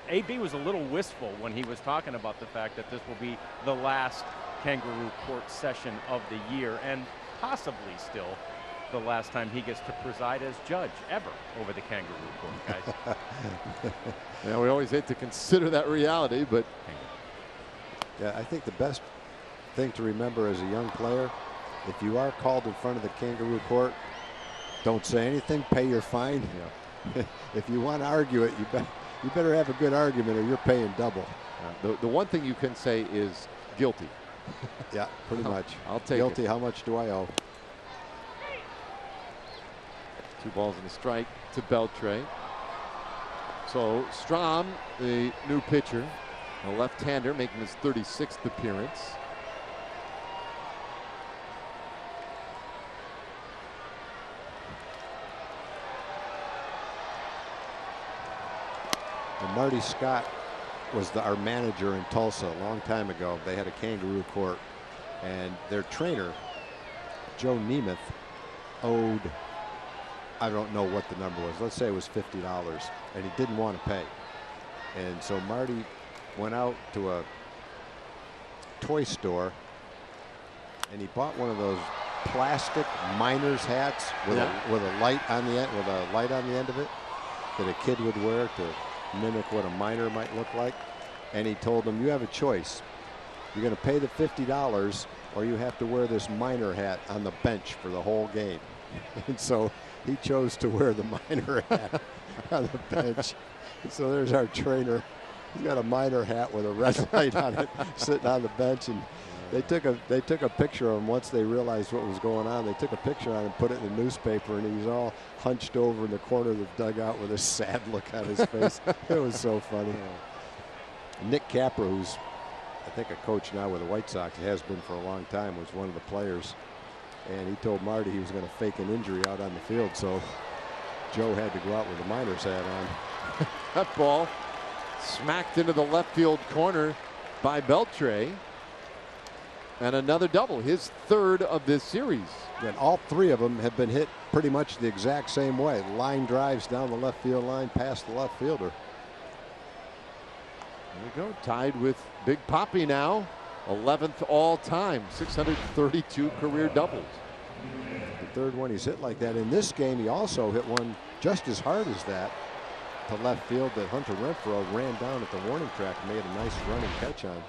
AB was a little wistful when he was talking about the fact that this will be the last Kangaroo Court session of the year, and possibly still the last time he gets to preside as judge ever over the Kangaroo Court, guys. Yeah, we always hate to consider that reality, but yeah, I think the best thing to remember as a young player, if you are called in front of the Kangaroo Court, don't say anything, pay your fine. Yeah. If you want to argue it, you better have a good argument or you're paying double. The one thing you can say is guilty. Yeah, pretty much. I'll take guilty. it. How much do I owe? 2 balls and a strike to Beltre. So Strom, the new pitcher, a left-hander, making his 36th appearance. And Marty Scott was our manager in Tulsa a long time ago. They had a Kangaroo Court, and their trainer, Joe Nemeth, owed, I don't know what the number was. Let's say it was $50, and he didn't want to pay. And so Marty went out to a toy store, and he bought one of those plastic miner's hats with a light on the end of it that a kid would wear to mimic what a miner might look like. And he told them, you have a choice. You're going to pay the $50 or you have to wear this miner hat on the bench for the whole game. And so he chose to wear the miner hat on the bench. So there's our trainer. He's got a miner hat with a red light on it sitting on the bench. And they took a picture of him once they realized what was going on. They took a picture on him, put it in the newspaper, and he was all hunched over in the corner of the dugout with a sad look on his face. It was so funny. Nick Capra, who's I think a coach now with the White Sox, has been for a long time, was one of the players. And he told Marty he was going to fake an injury out on the field, so Joe had to go out with a miner's hat on. That ball smacked into the left field corner by Beltre. And another double, his 3rd of this series. And all 3 of them have been hit pretty much the exact same way. Line drives down the left field line past the left fielder. There we go, tied with Big Papi now. 11th all time, 632 career doubles. The 3rd one he's hit like that. In this game, he also hit one just as hard as that to left field that Hunter Renfroe ran down at the warning track and made a nice running catch on.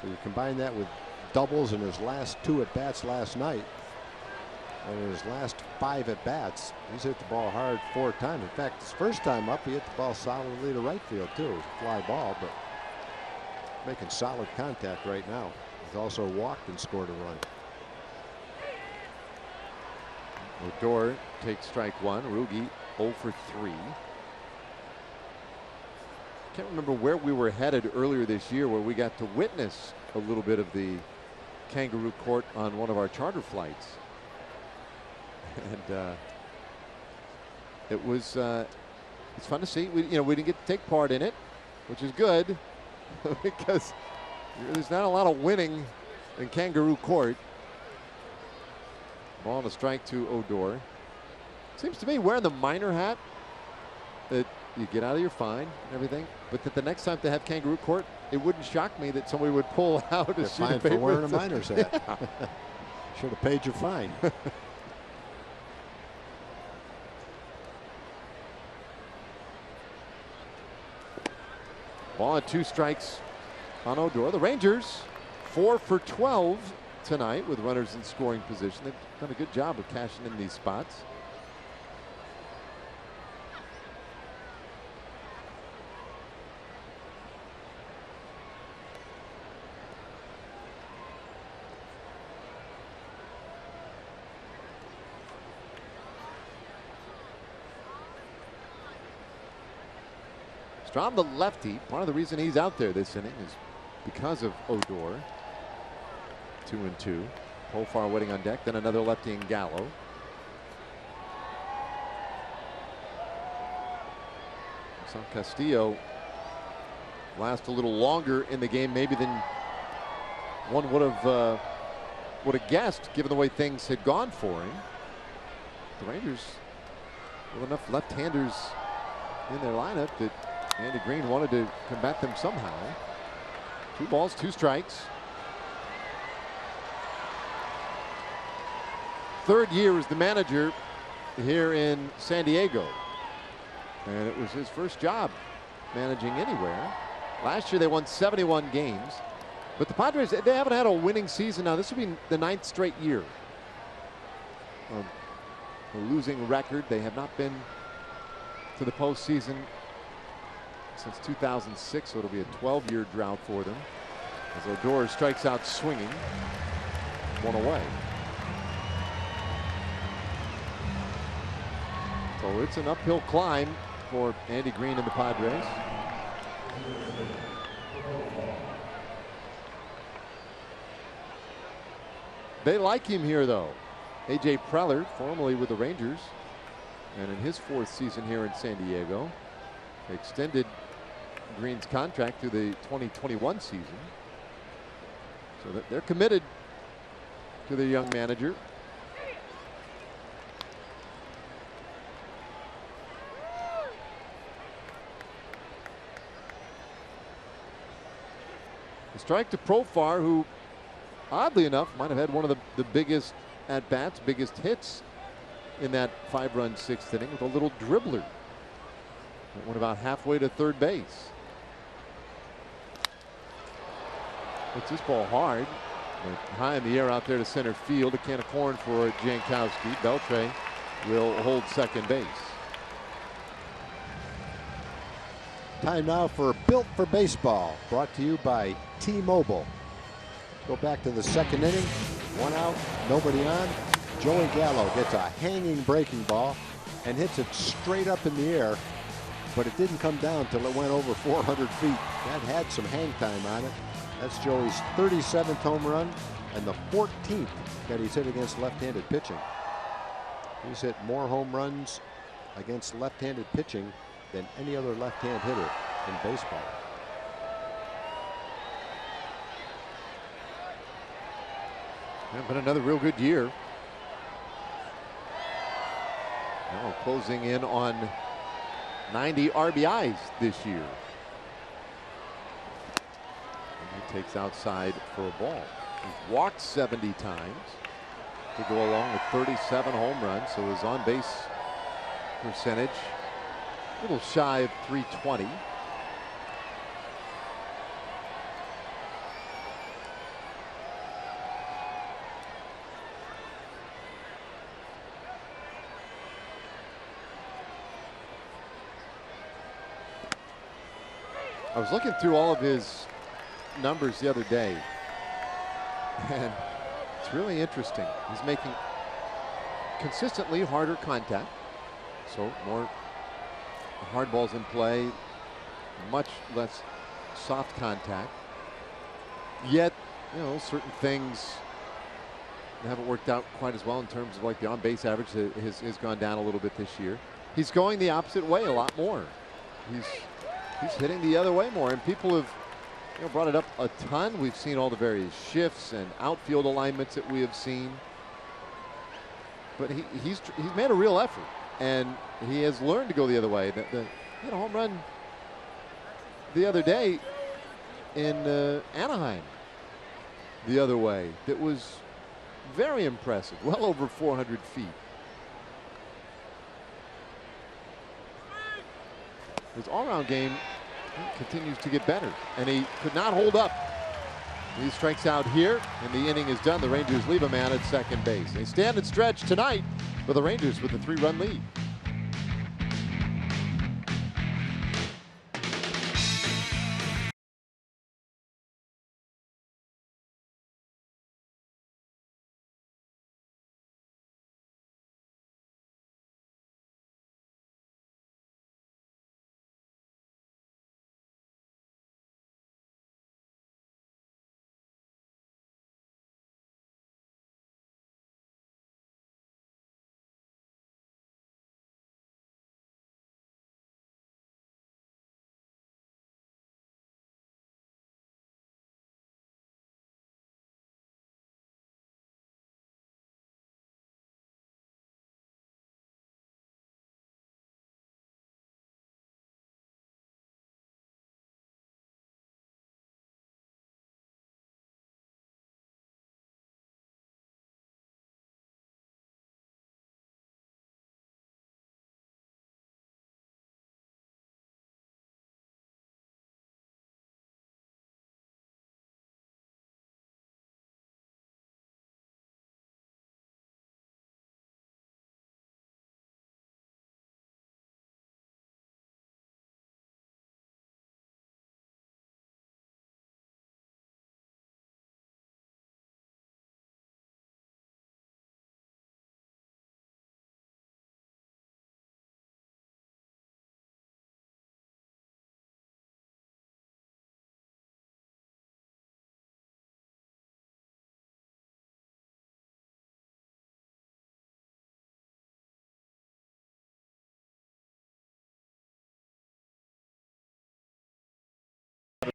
So you combine that with doubles in his last 2 at-bats last night, and in his last 5 at-bats, he's hit the ball hard 4 times. In fact, his first time up, he hit the ball solidly to right field, too. It was a fly ball, but making solid contact right now. He's also walked and scored a run. Odor takes strike 1. Rugi 0 for 3. Can't remember where we were headed earlier this year where we got to witness a little bit of the Kangaroo Court on one of our charter flights. And it was it's fun to see. We didn't get to take part in it, which is good because there's not a lot of winning in Kangaroo Court. Ball and a strike to Odor. Seems to me wearing the miner hat that you get out of your fine and everything, but that the next time they have Kangaroo Court, it wouldn't shock me that somebody would pull out a sheet of paper for wearing a miner's hat. Should have paid your fine. Ball and 2 strikes on Odor. The Rangers 4 for 12 tonight with runners in scoring position. They've done a good job of cashing in these spots. Strom, the lefty, part of the reason he's out there this inning is because of Odor. 2-2. Profar waiting on deck, then another lefty in Gallo. San Castillo last a little longer in the game maybe than one would have guessed, given the way things had gone for him. The Rangers with enough left-handers in their lineup that Andy Green wanted to combat them somehow. 2 balls, 2 strikes. 3rd year as the manager here in San Diego. And it was his first job managing anywhere. Last year they won 71 games. But the Padres, they haven't had a winning season now. This will be the 9th straight year of a losing record. They have not been to the postseason since 2006, so it'll be a 12-year drought for them. As Odor strikes out swinging, 1 away. So it's an uphill climb for Andy Green and the Padres. They like him here, though. A.J. Preller, formerly with the Rangers, and in his 4th season here in San Diego, extended Green's contract through the 2021 season. So they're committed to their young manager. A strike to Profar, who oddly enough might have had one of the biggest at-bats, biggest hits in that 5-run 6th inning with a little dribbler. That went about halfway to 3rd base. Hits this ball hard, but high in the air out there to center field. A can of corn for Jankowski. Beltre will hold 2nd base. Time now for Built for Baseball, brought to you by T-Mobile. Go back to the 2nd inning. 1 out, nobody on. Joey Gallo gets a hanging breaking ball and hits it straight up in the air, but it didn't come down till it went over 400 feet. That had some hang time on it. That's Joey's 37th home run and the 14th that he's hit against left-handed pitching. He's hit more home runs against left-handed pitching than any other left-hand hitter in baseball. Yeah, been another real good year. Now closing in on 90 RBIs this year. And he takes outside for a ball. He's walked 70 times to go along with 37 home runs, so his on-base percentage a little shy of 320. I was looking through all of his numbers the other day, and it's really interesting. He's making consistently harder contact, so more hard balls in play, much less soft contact. Yet, you know, certain things haven't worked out quite as well in terms of like the on-base average has gone down a little bit this year. He's going the opposite way a lot more. He's hitting the other way more, and people have brought it up a ton. We've seen all the various shifts and outfield alignments that we have seen, but he's made a real effort, and he has learned to go the other way. The home run the other day in Anaheim the other way that was very impressive, well over 400 feet. His all-around game He continues to get better, and he could not hold up. He strikes out here, and the inning is done. The Rangers leave a man at second base. They stand and stretch tonight for the Rangers with a 3-run lead.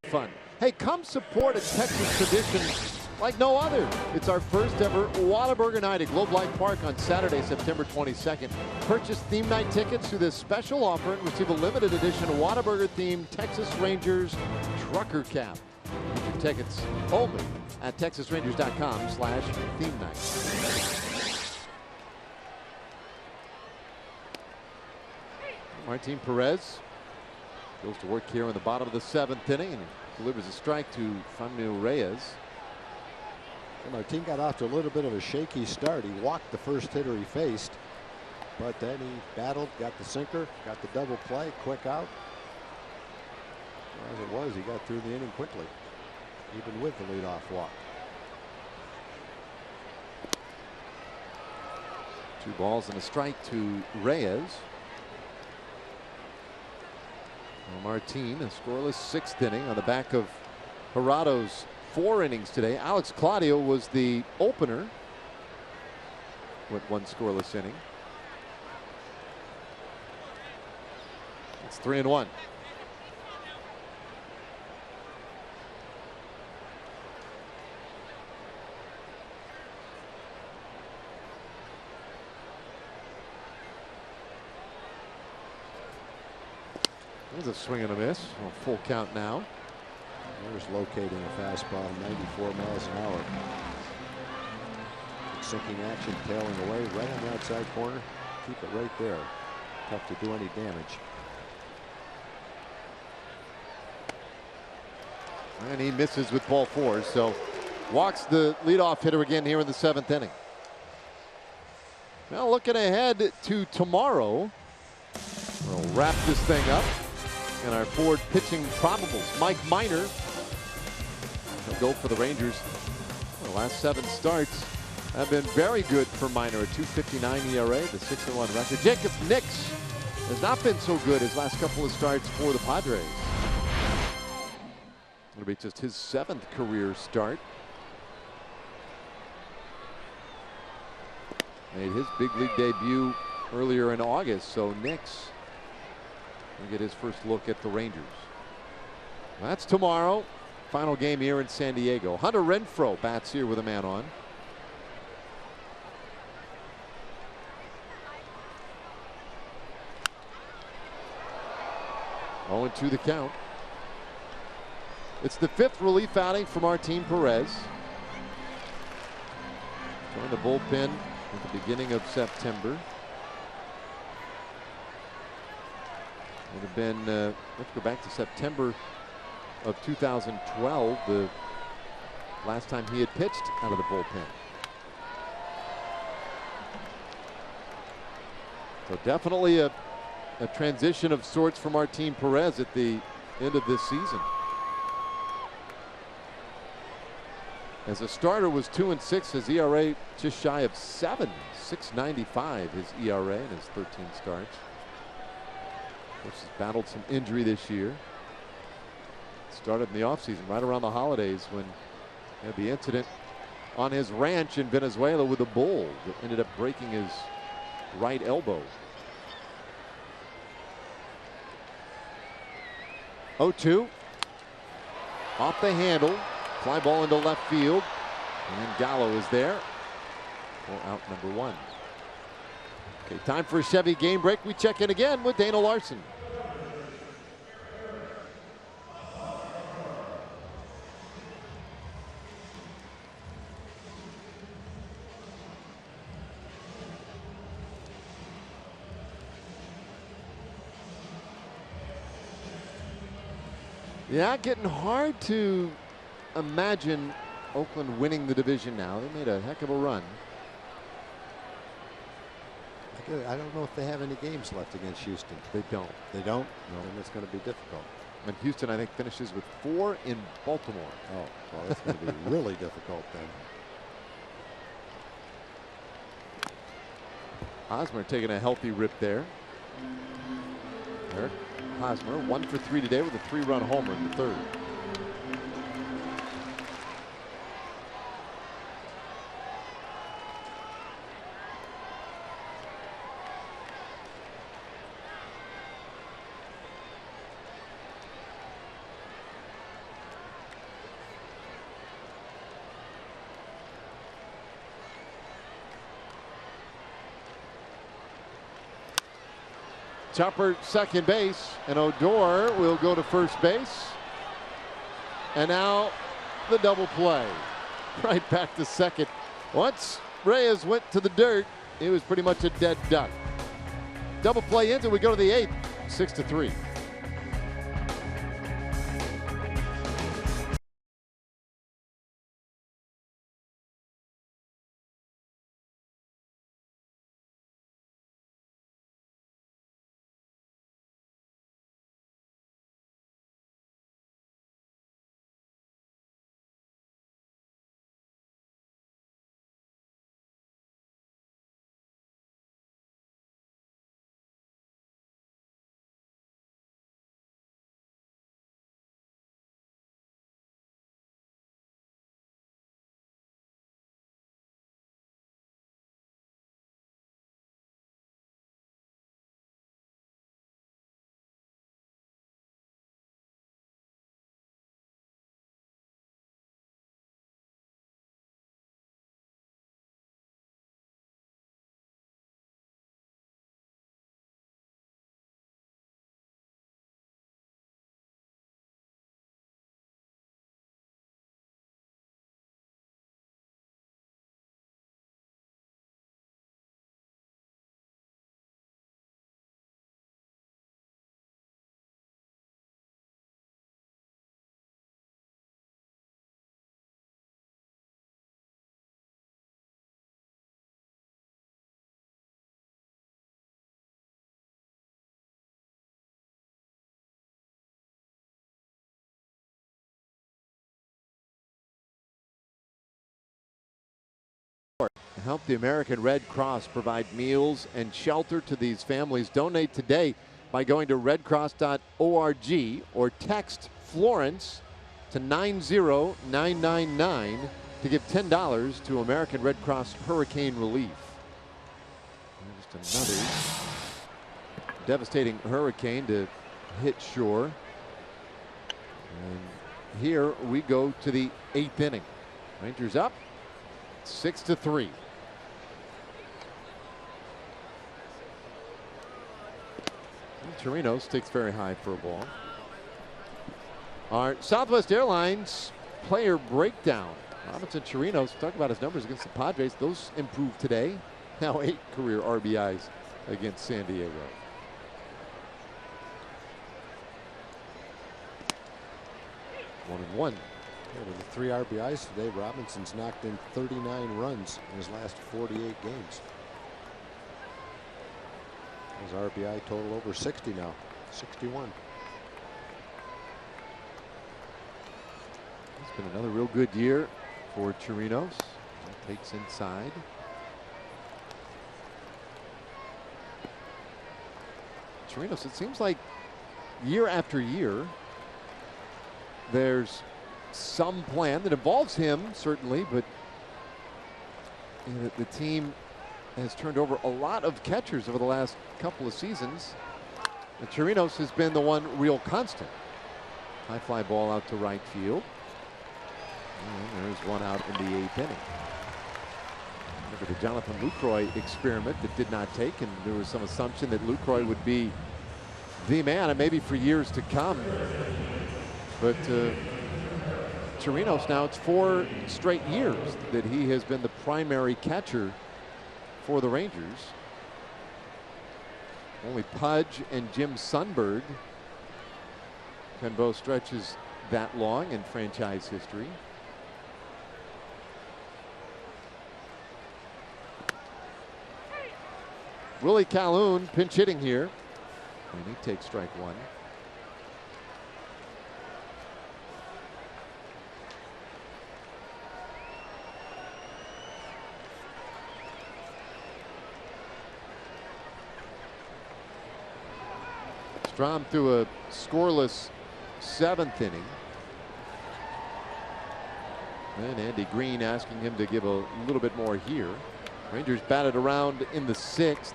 Fun. Hey, come support a Texas tradition like no other. It's our first ever Whataburger Night at Globe Life Park on Saturday, September 22nd. Purchase theme night tickets through this special offer and receive a limited edition Whataburger themed Texas Rangers trucker cap. Get your tickets only at texasrangers.com/theme night. Martin Perez goes to work here in the bottom of the 7th inning and delivers a strike to Franmil Reyes. And Martin got off to a little bit of a shaky start. He walked the first hitter he faced, but then he battled, got the sinker, got the double play, quick out. As it was, he got through the inning quickly, even with the leadoff walk. 2 balls and a strike to Reyes. Martin, a scoreless 6th inning on the back of Jurado's 4 innings today. Alex Claudio was the opener with 1 scoreless inning. It's 3-1. There's a swing and a miss. A full count now. There's locating a fastball, 94 miles an hour. Sinking action, tailing away, right on the outside corner. Keep it right there. Tough to do any damage. And he misses with ball 4, so walks the leadoff hitter again here in the 7th inning. Now looking ahead to tomorrow, we'll wrap this thing up. And our Ford pitching probables. Mike Minor will go for the Rangers. The last 7 starts have been very good for Minor. A 2.59 ERA, the 6-1 record. Jacob Nix has not been so good his last couple of starts for the Padres. It'll be just his 7th career start. Made his big league debut earlier in August, so Nix will get his first look at the Rangers. That's tomorrow. Final game here in San Diego. Hunter Renfroe bats here with a man on. Oh, 0-2 the count. It's the 5th relief outing for Martin Perez. Joined the bullpen at the beginning of September. Would have been, let's go back to September of 2012, the last time he had pitched out of the bullpen. So definitely a transition of sorts for Martin Perez at the end of this season. As a starter was 2-6, his ERA just shy of 7, 6.95 his ERA in his 13 starts. Of course, he's battled some injury this year. Started in the offseason right around the holidays when he had the incident on his ranch in Venezuela with a bull that ended up breaking his right elbow. 0-2. Off the handle. Fly ball into left field. And Gallo is there for out number 1. Okay, time for a Chevy game break. We check in again with Dana Larson. Yeah, getting hard to imagine Oakland winning the division now. They made a heck of a run. I don't know if they have any games left against Houston. They don't. They don't? No. Then it's going to be difficult. And Houston, I think, finishes with 4 in Baltimore. Oh, well, that's going to be really difficult then. Hosmer taking a healthy rip there. Eric Hosmer 1 for 3 today with a 3-run homer in the 3rd. Chopper second base, and Odor will go to first base. And now the double play. Right back to second. Once Reyes went to the dirt, it was pretty much a dead duck. Double play ends, and we go to the 8th, 6-3. Help the American Red Cross provide meals and shelter to these families. Donate today by going to redcross.org or text Florence to 90999 to give $10 to American Red Cross Hurricane Relief. Just another devastating hurricane to hit shore. And here we go to the 8th inning. Rangers up 6-3. Torino sticks very high for a ball. Our Southwest Airlines player breakdown. Robinson Chirinos, talk about his numbers against the Padres. Those improved today. Now 8 career RBIs against San Diego. 1-1. Yeah, with the 3 RBIs today, Robinson's knocked in 39 runs in his last 48 games. His RBI total over 60 now, 61. It's been another real good year for Chirinos. Takes inside. Chirinos, it seems like year after year, there's some plan that involves him, certainly, but the team has turned over a lot of catchers over the last couple of seasons. And Chirinos has been the one real constant. High fly ball out to right field. And there's one out in the 8th inning. Remember the Jonathan Lucroy experiment that did not take, and there was some assumption that Lucroy would be the man, and maybe for years to come. But Chirinos, now it's 4 straight years that he has been the primary catcher for the Rangers. Only Pudge and Jim Sundberg can both stretches that long in franchise history. Willie Calhoun pinch hitting here, and he takes strike 1. Strom through a scoreless 7th inning. And Andy Green asking him to give a little bit more here. Rangers batted around in the 6th.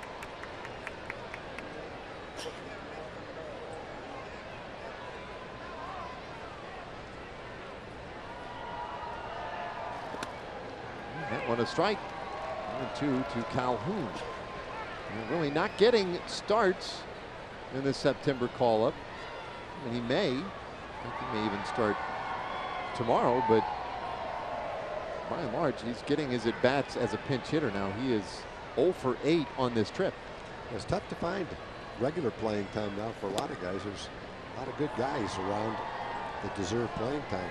That one a strike. 1-2 to Calhoun. And really not getting starts in the September call-up. And he may. I think he may even start tomorrow, but by and large, he's getting his at-bats as a pinch hitter now. He is 0 for 8 on this trip. It's tough to find regular playing time now for a lot of guys. There's a lot of good guys around that deserve playing time.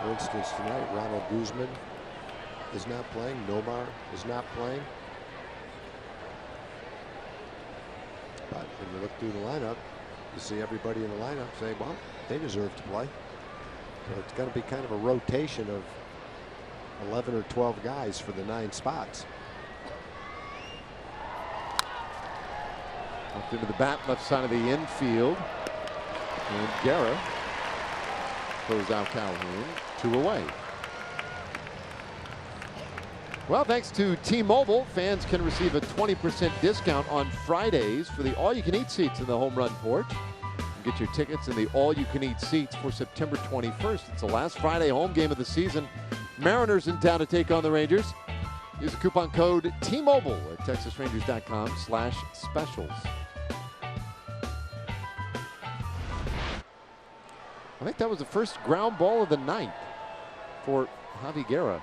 For instance, tonight, Ronald Guzman is not playing. Nomar is not playing. But when you look through the lineup, you see everybody in the lineup say, well, they deserve to play. So it's going to be kind of a rotation of 11 or 12 guys for the 9 spots. Up into the bat, left side of the infield. And Guerra throws out Calhoun. 2 away. Well, thanks to T-Mobile, fans can receive a 20% discount on Fridays for the all-you-can-eat seats in the home run porch. Get your tickets in the all-you-can-eat seats for September 21st. It's the last Friday home game of the season. Mariners in town to take on the Rangers. Use the coupon code T-Mobile at texasrangers.com/specials. I think that was the first ground ball of the night for Javi Guerra.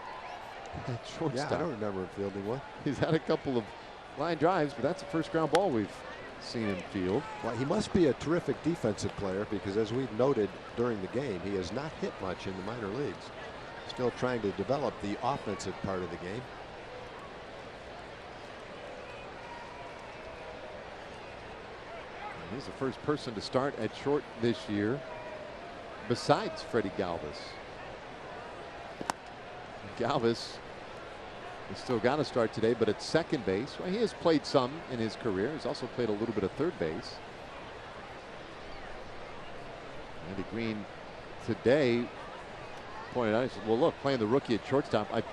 Yeah, I don't remember him fielding one. He's had a couple of line drives, but that's the first ground ball we've seen him field. Well, he must be a terrific defensive player because, as we've noted during the game, he has not hit much in the minor leagues. Still trying to develop the offensive part of the game. He's the first person to start at short this year besides Freddie Galvis. Galvis has still got to start today, but at second base. Well, he has played some in his career. He's also played a little bit of third base. Andy Green today pointed out, he said, well, look, playing the rookie at shortstop, I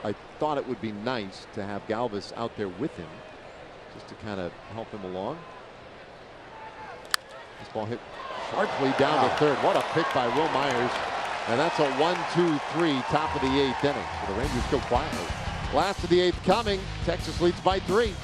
thought it would be nice to have Galvis out there with him just to kind of help him along. This ball hit sharply down to third. What a pick by Will Myers. And that's a 1-2-3 top of the 8th inning. So the Rangers go quietly. Last of the 8th coming. Texas leads by 3.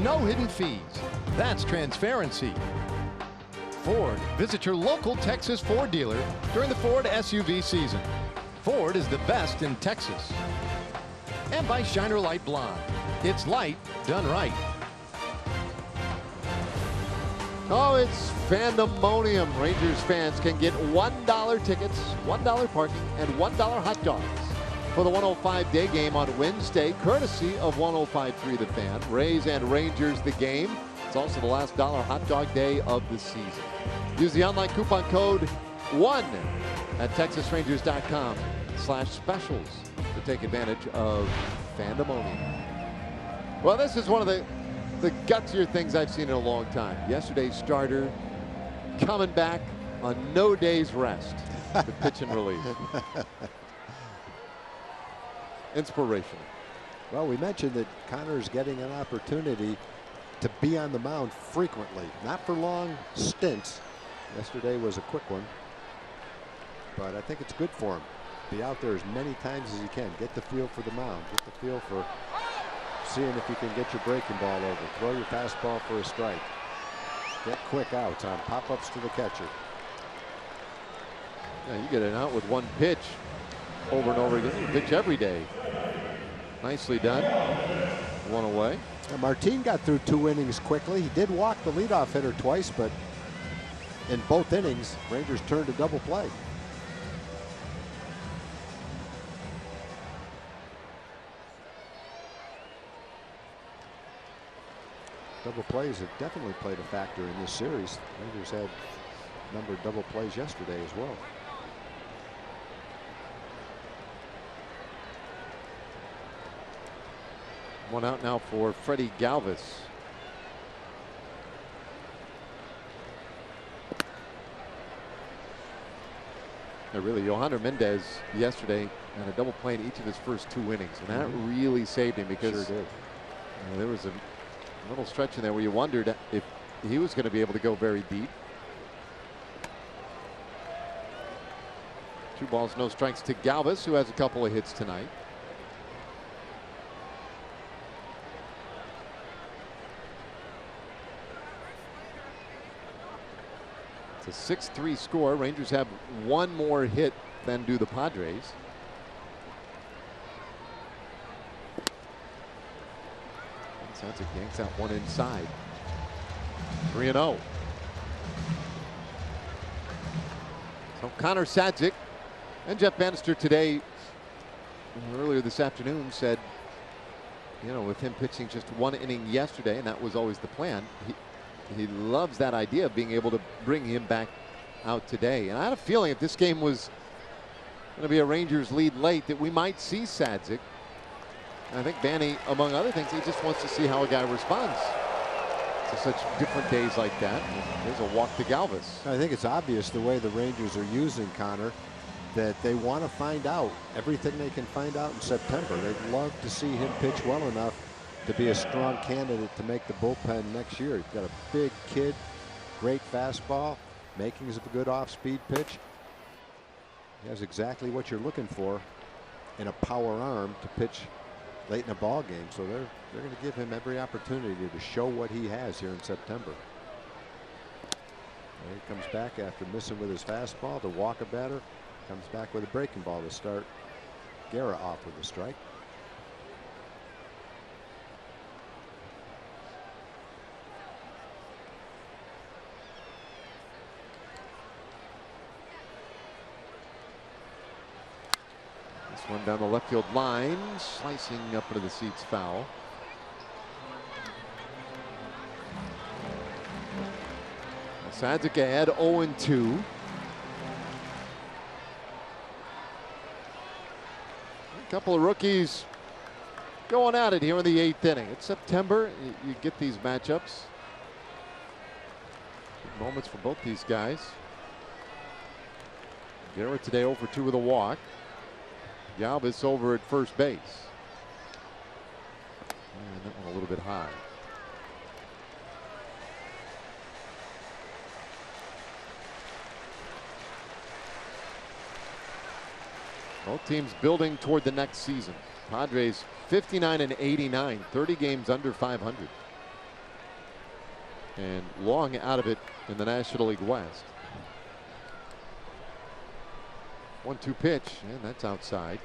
No hidden fees. That's transparency. Ford. Visit your local Texas Ford dealer during the Ford SUV season. Ford is the best in Texas. And by Shiner Light Blonde. It's light done right. Oh, it's Fandemonium. Rangers fans can get $1 tickets, $1 parking, and $1 hot dogs for the 105 day game on Wednesday, courtesy of 105.3 The Fan. Rays and Rangers the game. It's also the last dollar hot dog day of the season. Use the online coupon code 1 at texasrangers.com/specials to take advantage of Fandemonium. Well, this is one of the gutsier things I've seen in a long time. Yesterday's starter coming back on no day's rest to pitch in relief. Inspirational. Well, we mentioned that Connor's getting an opportunity to be on the mound frequently, not for long stints. Yesterday was a quick one, but I think it's good for him. Be out there as many times as you can. Get the feel for the mound. Get the feel for seeing if you can get your breaking ball over. Throw your fastball for a strike. Get quick outs on pop-ups to the catcher. Yeah, you get an out with one pitch over and over again. You pitch every day. Nicely done. One away. And Martin got through 2 innings quickly. He did walk the leadoff hitter twice, but in both innings, Rangers turned a double play. Double plays have definitely played a factor in this series. Rangers had a number of double plays yesterday as well. One out now for Freddie Galvis. Really, Yohander Mendez yesterday had a double play in each of his first 2 innings, and that really saved him because sure did. There was a little stretch in there where you wondered if he was going to be able to go very deep. 2 balls, no strikes to Galvis, who has a couple of hits tonight. It's a 6-3 score. Rangers have 1 more hit than do the Padres. Sounds like yanks out one inside. 3-0. So Connor Sadzik and Jeff Bannister today, earlier this afternoon, said, you know, with him pitching just 1 inning yesterday, and that was always the plan, he loves that idea of being able to bring him back out today. And I had a feeling if this game was going to be a Rangers lead late that we might see Sadzik. And I think Banny, among other things, he just wants to see how a guy responds to such different days like that. And there's a walk to Galvis. I think it's obvious the way the Rangers are using Connor that they want to find out everything they can find out in September. They'd love to see him pitch well enough to be a strong candidate to make the bullpen next year. He's got a big kid, great fastball, makings of a good off-speed pitch. He has exactly what you're looking for in a power arm to pitch late in a ball game. So they're going to give him every opportunity to show what he has here in September. And he comes back after missing with his fastball to walk a batter. Comes back with a breaking ball to start Guerra off with a strike. One down the left field line, slicing up into the seats, foul. Sadzik ahead 0-2. A couple of rookies going at it here in the 8th inning. It's September. You get these matchups. Big moments for both these guys. Garrett today 0-2 with a walk. Galvis over at first base. And that one a little bit high. Both teams building toward the next season. Padres 59-89, 30 games under 500. and long out of it in the National League West. 1-2 pitch, and that's outside.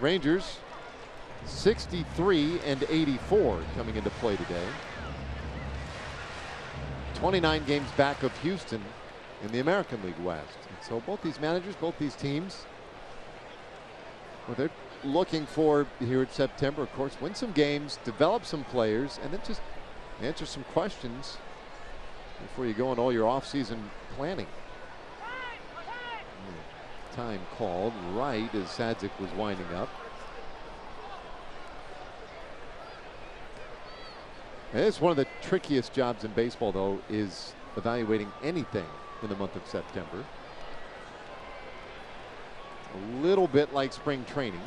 Rangers 63 and 84 coming into play today. 29 games back of Houston in the American League West. And so both these managers, both these teams, well, they're looking for here in September, of course, win some games, develop some players, and then just answer some questions before you go on all your off-season planning. Time called right as Sadzik was winding up. And it's one of the trickiest jobs in baseball, though, is evaluating anything in the month of September. A little bit like spring training.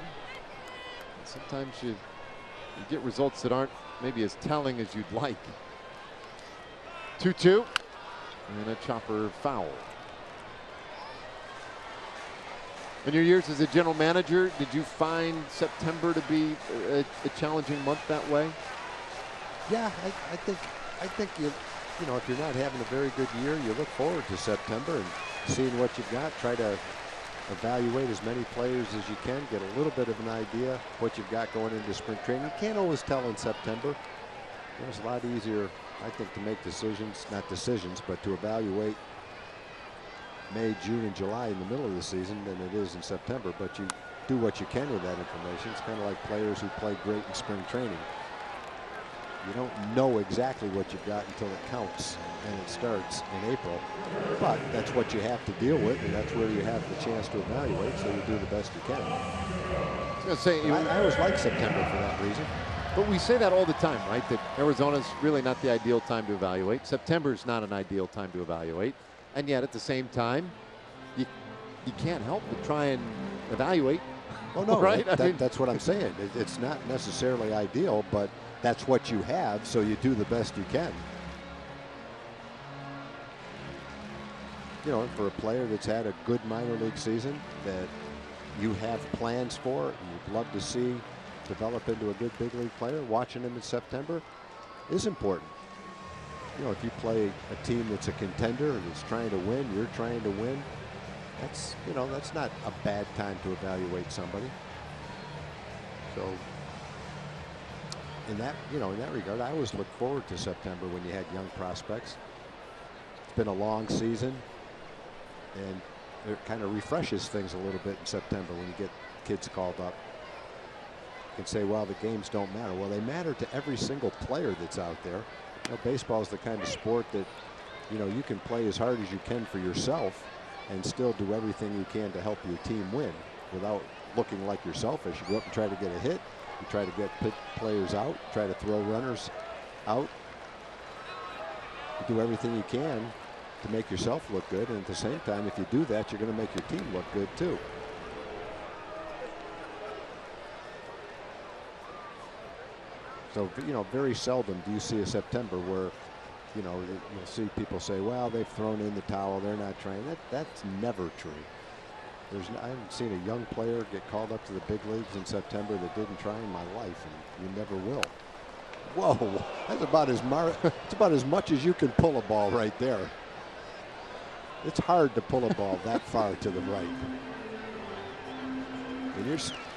Sometimes you get results that aren't maybe as telling as you'd like. 2-2 and a chopper foul. In your years as a general manager, did you find September to be a challenging month that way? Yeah, I think you know, if you're not having a very good year, you look forward to September and seeing what you've got. Try to evaluate as many players as you can, get a little bit of an idea what you've got going into spring training. You can't always tell in September. It's a lot easier, I think, to make decisions, not decisions, but to evaluate May, June, and July in the middle of the season than it is in September. But you do what you can with that information. It's kind of like players who play great in spring training. You don't know exactly what you've got until it counts and it starts in April. But that's what you have to deal with, and that's where you have the chance to evaluate, so you do the best you can. I was going to say, I always like September for that reason. But we say that all the time, right? That Arizona's really not the ideal time to evaluate. September's not an ideal time to evaluate. And yet at the same time, you can't help but try and evaluate. Oh, no, right? That's what I'm saying. It's not necessarily ideal, but that's what you have, so you do the best you can. You know, for a player that's had a good minor league season that you have plans for and you'd love to see develop into a good big league player, watching him in September is important. You know, if you play a team that's a contender and is trying to win, you're trying to win, that's, you know, that's not a bad time to evaluate somebody. So in that, you know, in that regard, I always look forward to September when you had young prospects. It's been a long season, and it kind of refreshes things a little bit in September when you get kids called up. You can say, well, the games don't matter. Well, they matter to every single player that's out there. You know, baseball is the kind of sport that, you know, you can play as hard as you can for yourself and still do everything you can to help your team win without looking like you're selfish. You go up and try to get a hit. You try to get players out, try to throw runners out. You do everything you can to make yourself look good, and at the same time, if you do that, you're going to make your team look good too. So, you know, very seldom do you see a September where, you know, you'll see people say, well, they've thrown in the towel, they're not trying. That's never true. I haven't seen a young player get called up to the big leagues in September that didn't try in my life, and you never will. Whoa, that's about as much as you can pull a ball right there. It's hard to pull a ball that far to the right.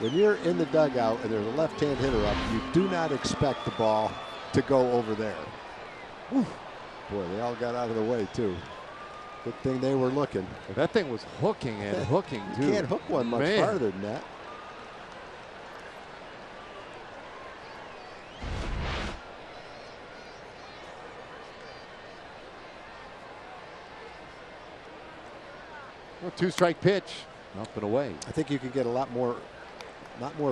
When you're in the dugout and there's a left-hand hitter up, you do not expect the ball to go over there. Whew. Boy, they all got out of the way too. Good thing they were looking. That thing was hooking and hooking too. You can't hook one much farther than that. Well, two-strike pitch, up and away. I think you can get a lot more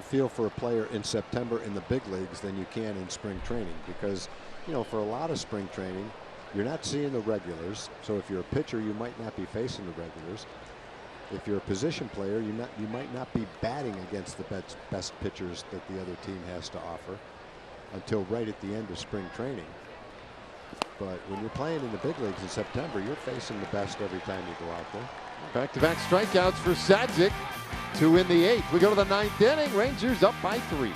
feel for a player in September in the big leagues than you can in spring training, because, you know, for a lot of spring training, you're not seeing the regulars. So if you're a pitcher, you might not be facing the regulars. If you're a position player, you might not be batting against the best pitchers that the other team has to offer until right at the end of spring training. But when you're playing in the big leagues in September, you're facing the best every time you go out there. Back-to-back strikeouts for Sadzik. 2 in the 8th. We go to the 9th inning. Rangers up by 3.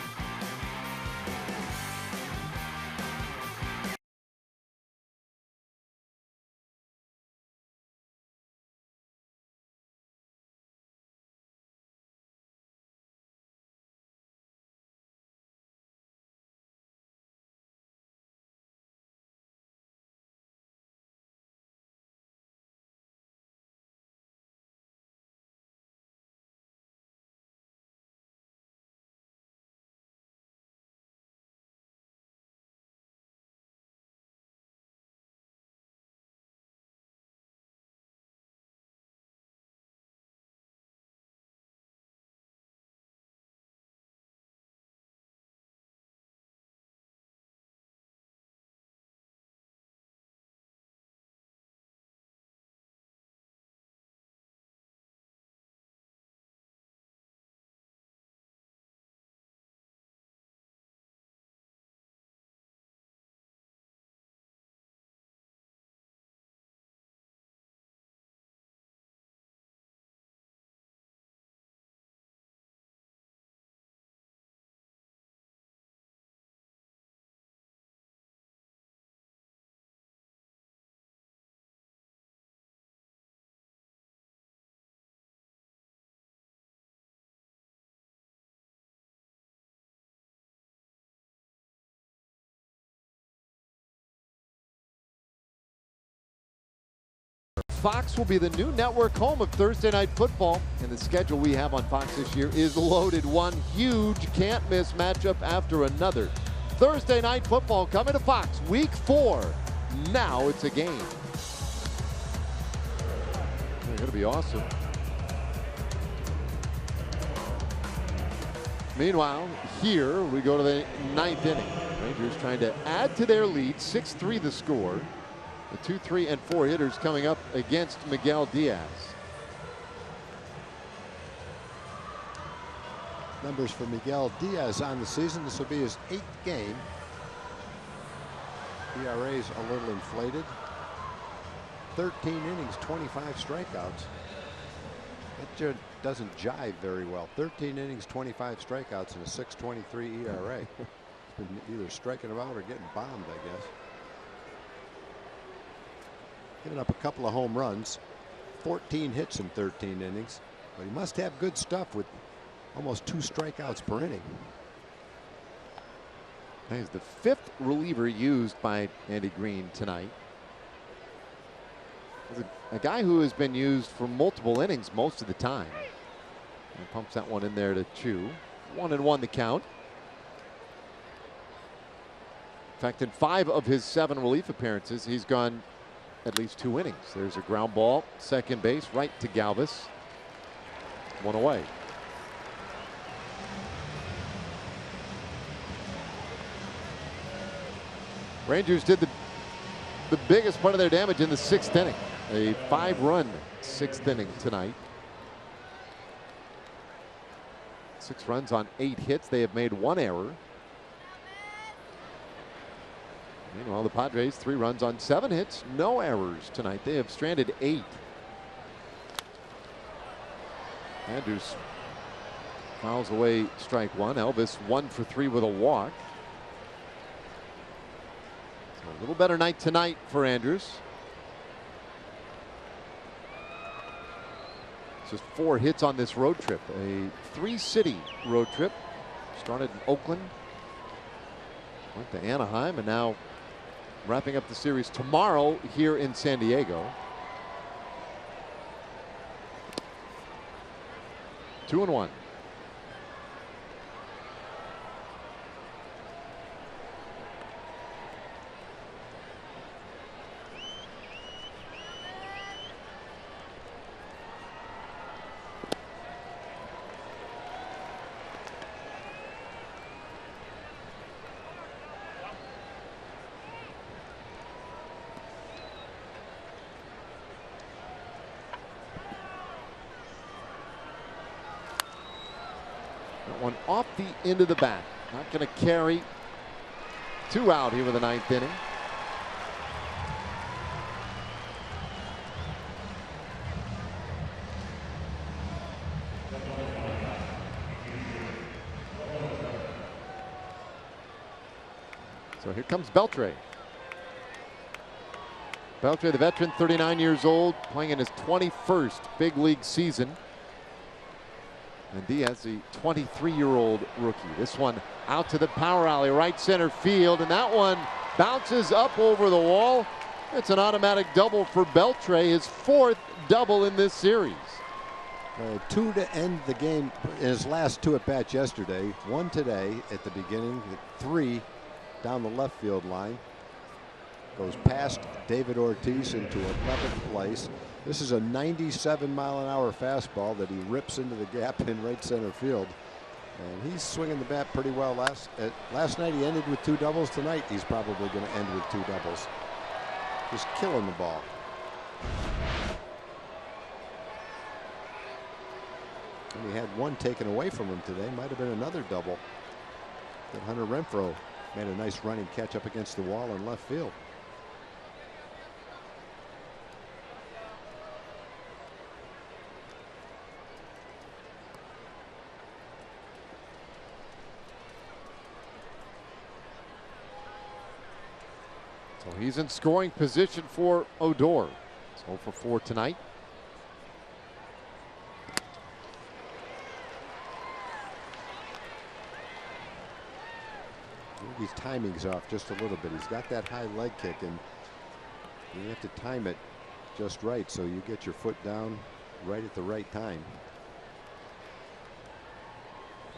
Fox will be the new network home of Thursday Night Football, and the schedule we have on Fox this year is loaded. One huge can't-miss matchup after another. Thursday Night Football coming to Fox, Week 4. Now it's a game. It's going to be awesome. Meanwhile, here we go to the 9th inning. Rangers trying to add to their lead, 6-3 the score. The 2, 3, and 4 hitters coming up against Miguel Diaz. Numbers for Miguel Diaz on the season. This will be his 8th game. ERA's a little inflated. 13 innings, 25 strikeouts. That just doesn't jive very well. 13 innings, 25 strikeouts, and a 6.23 ERA. He's been either striking them out or getting bombed, I guess. Giving up a couple of home runs, 14 hits in 13 innings, but he must have good stuff with almost 2 strikeouts per inning. He's the 5th reliever used by Andy Green tonight. A guy who has been used for multiple innings most of the time. And pumps that one in there to Chu. 1-1 the count. In fact, in 5 of his 7 relief appearances, he's gone at least 2 innings. There's a ground ball, second base, right to Galvis. 1 away. Rangers did the biggest part of their damage in the 6th inning. A 5-run 6th inning tonight. 6 runs on 8 hits. They have made 1 error. Meanwhile, the Padres 3 runs on 7 hits, no errors tonight. They have stranded 8. Andrews fouls away strike 1. Elvis 1 for 3 with a walk. So a little better night tonight for Andrews. Just 4 hits on this road trip. A 3-city road trip. Started in Oakland, went to Anaheim, and now wrapping up the series tomorrow here in San Diego. 2-1. One off the end of the bat. Not going to carry. 2 out here with the 9th inning. So here comes Beltre. Beltre, the veteran, 39 years old, playing in his 21st big league season. And Diaz, the 23-year-old rookie. This one out to the power alley, right center field, and that one bounces up over the wall. It's an automatic double for Beltre, his 4th double in this series. 2 to end the game in his last 2 at-bats yesterday. 1 today at the beginning, 3 down the left field line. Goes past David Ortiz into 11th place. This is a 97-mile-an-hour fastball that he rips into the gap in right center field. And he's swinging the bat pretty well. Last night he ended with 2 doubles. Tonight he's probably going to end with 2 doubles. Just killing the ball. And he had 1 taken away from him today. Might have been another double. That Hunter Renfroe made a nice running catch up against the wall in left field. So he's in scoring position for Odor. It's 0 for 4 tonight. His timing's off just a little bit. He's got that high leg kick, and you have to time it just right, so you get your foot down right at the right time.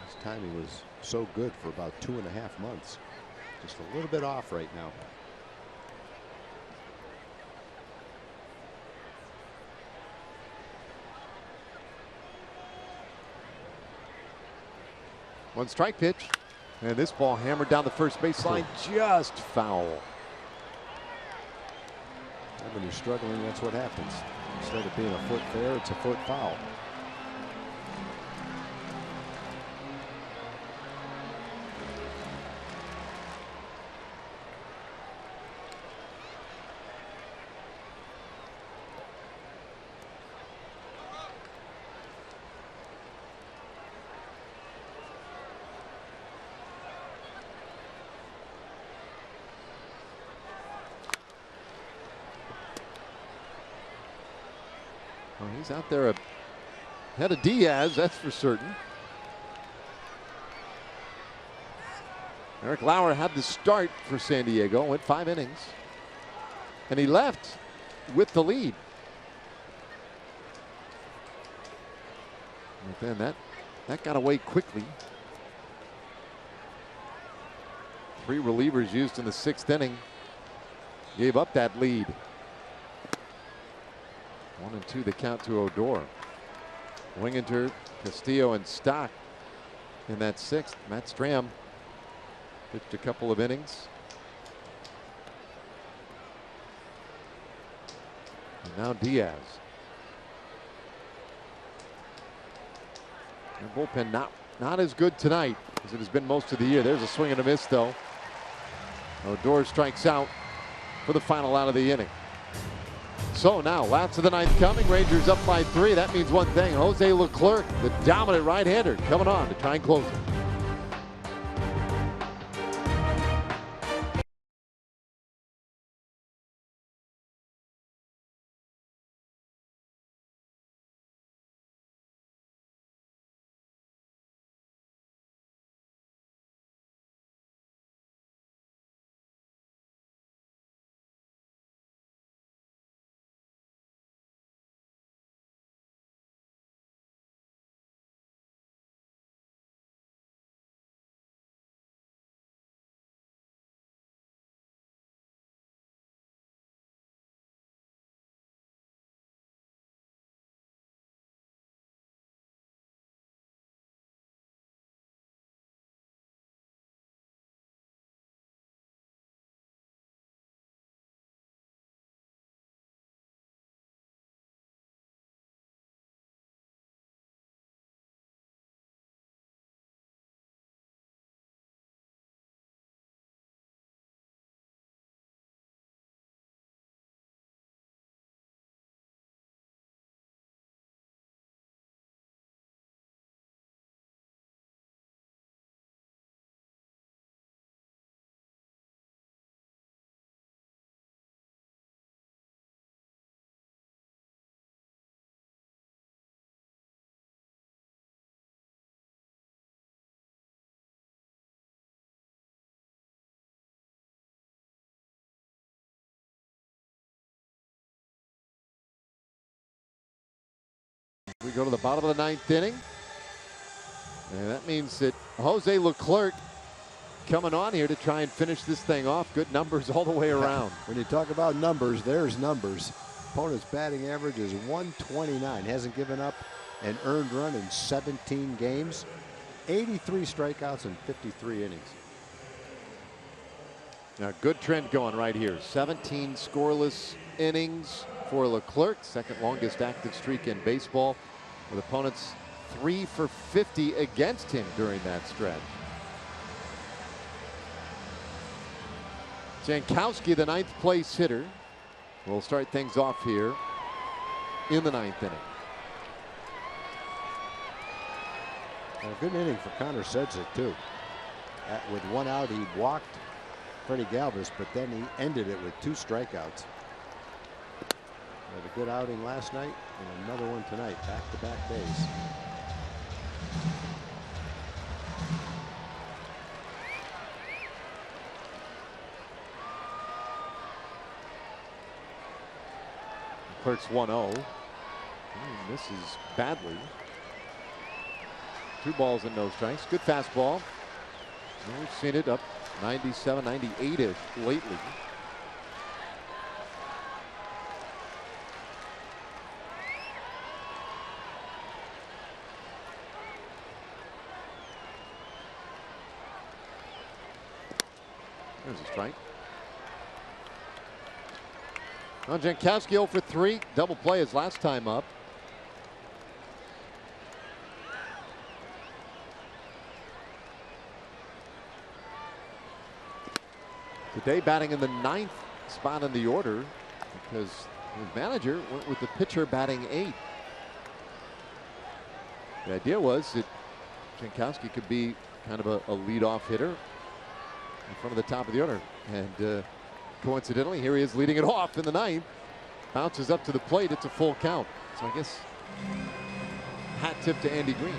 His timing was so good for about 2.5 months. Just a little bit off right now. One strike pitch, and this ball hammered down the first baseline, just foul. And when you're struggling, that's what happens. Instead of being a foot fair, it's a foot foul. Well, he's out there ahead of Diaz, that's for certain. Eric Lauer had the start for San Diego, went 5 innings, and he left with the lead. But then that got away quickly. 3 relievers used in the 6th inning gave up that lead. 1 and 2 the count to Odor. Winginter, Castillo, and Stock in that 6th. Matt Stram pitched a couple of innings. And now Diaz. Their bullpen not as good tonight as it has been most of the year. There's a swing and a miss though. Odor strikes out for the final out of the inning. So now, last of the 9th coming. Rangers up by 3. That means one thing. Jose Leclerc, the dominant right-hander, coming on to try and close it. We go to the bottom of the 9th inning. And that means that Jose Leclerc coming on here to try and finish this thing off. Good numbers all the way around. When you talk about numbers, there's numbers. Opponent's batting average is 129. Hasn't given up an earned run in 17 games. 83 strikeouts in 53 innings. Now, good trend going right here. 17 scoreless innings for Leclerc. Second longest active streak in baseball, with opponents 3 for 50 against him during that stretch. Jankowski, the 9th place hitter, will start things off here in the 9th inning. And a good inning for Connor Sedzik, too. With 1 out, he walked Freddie Galvis, but then he ended it with 2 strikeouts. Had a good outing last night and another one tonight. Back-to-back days. Leclerc's 1-0. He misses badly. 2 balls and no strikes. Good fastball. And we've seen it up 97, 98-ish lately. There's a strike. Well, Jankowski 0 for 3. Double play his last time up. Today batting in the 9th spot in the order because his manager went with the pitcher batting 8th. The idea was that Jankowski could be kind of a leadoff hitter in front of the top of the order. And coincidentally, here he is leading it off in the 9th. Bounces up to the plate. It's a full count. So I guess hat tip to Andy Green.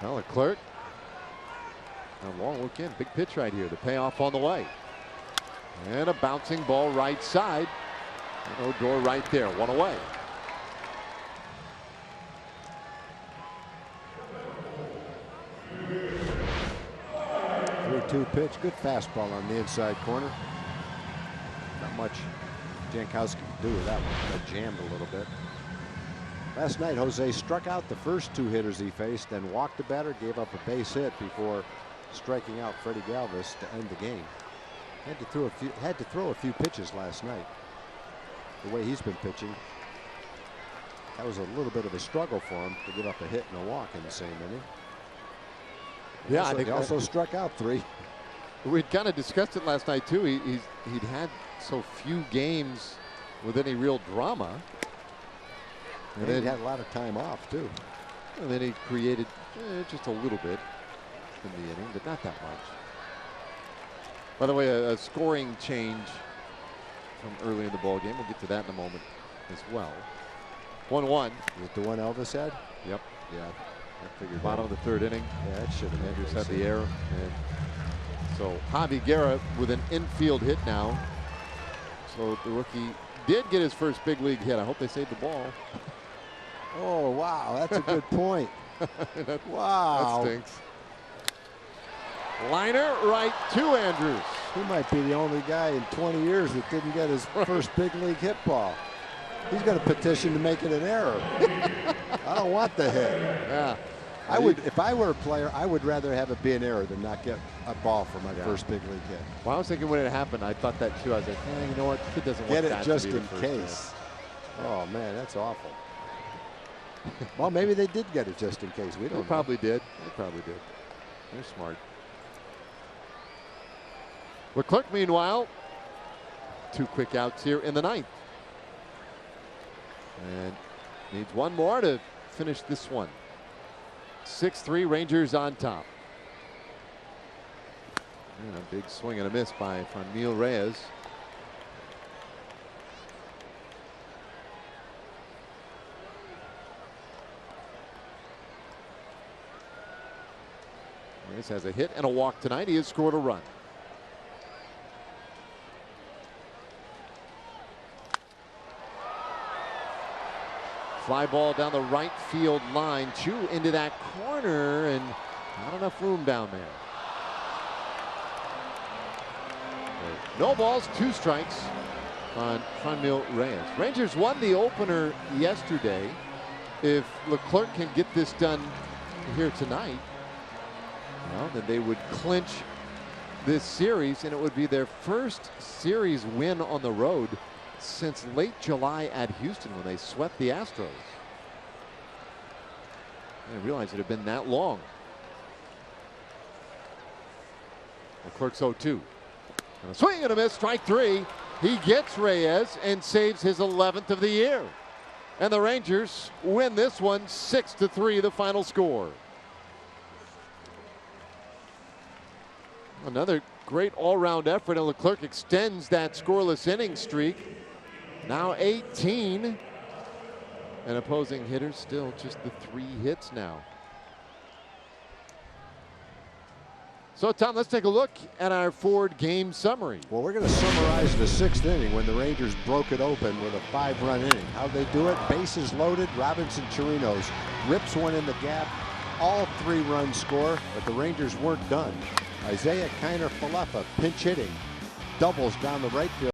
Well, Leclerc. A long look in. Big pitch right here. The payoff on the way. And a bouncing ball right side. And Odor right there. 1 away. 3-2 pitch. Good fastball on the inside corner. Not much Jankowski could do with that one. Got jammed a little bit. Last night, Jose struck out the first 2 hitters he faced, then walked the batter, gave up a base hit before striking out Freddie Galvis to end the game. Had to throw a few pitches last night. The way he's been pitching, that was a little bit of a struggle for him to give up a hit and a walk in the same inning. Yeah, I think he also struck out 3. We'd kind of discussed it last night too. He'd had so few games with any real drama. And then he had a lot of time off too. And then he created just a little bit in the inning, but not that much. By the way, a scoring change from early in the ball game. We'll get to that in a moment as well. 1-1. Is it the one Elvis had? Yep. Yeah. I figured bottom of the 3rd inning. Yeah, that should have Andrews had the error. And so Javi Guerra with an infield hit now. So the rookie did get his first big league hit. I hope they saved the ball. Oh, wow. That's a good point. Wow. That stinks. Liner right to Andrews. He might be the only guy in 20 years that didn't get his first big league hit ball. He's going to petition to make it an error. I don't want the hit. Yeah. I would, if I were a player, I would rather have it be an error than not get a ball for my first big league hit. Well, I was thinking when it happened, I thought that too. I was like, you know what? Kid doesn't want get that it just to be in the case. Oh man, that's awful. Well, maybe they did get it just in case. We don't. They probably did. They probably did. They're smart. Leclerc, meanwhile, 2 quick outs here in the 9th. And needs 1 more to finish this one. 6-3 Rangers on top. And a big swing and a miss by Franmil Reyes. Reyes has a hit and a walk tonight. He has scored a run. Fly ball down the right field line. Chu into that corner, and not enough room down there. No balls, 2 strikes on Franmil Reyes. Rangers won the opener yesterday. If Leclerc can get this done here tonight, well, then they would clinch this series, and it would be their first series win on the road since late July at Houston when they swept the Astros. I didn't realize it had been that long. Leclerc's 0-2. And a swing and a miss, strike 3. He gets Reyes and saves his 11th of the year. And the Rangers win this one 6-3, the final score. Another great all-round effort, and Leclerc extends that scoreless inning streak. Now 18. And opposing hitters still just the 3 hits now. So, Tom, let's take a look at our Ford game summary. Well, we're going to summarize the 6th inning when the Rangers broke it open with a 5-run inning. How'd they do it? Bases loaded. Robinson Chirinos rips one in the gap. All 3 runs score, but the Rangers weren't done. Isaiah Kiner-Falefa pinch hitting, doubles down the right field.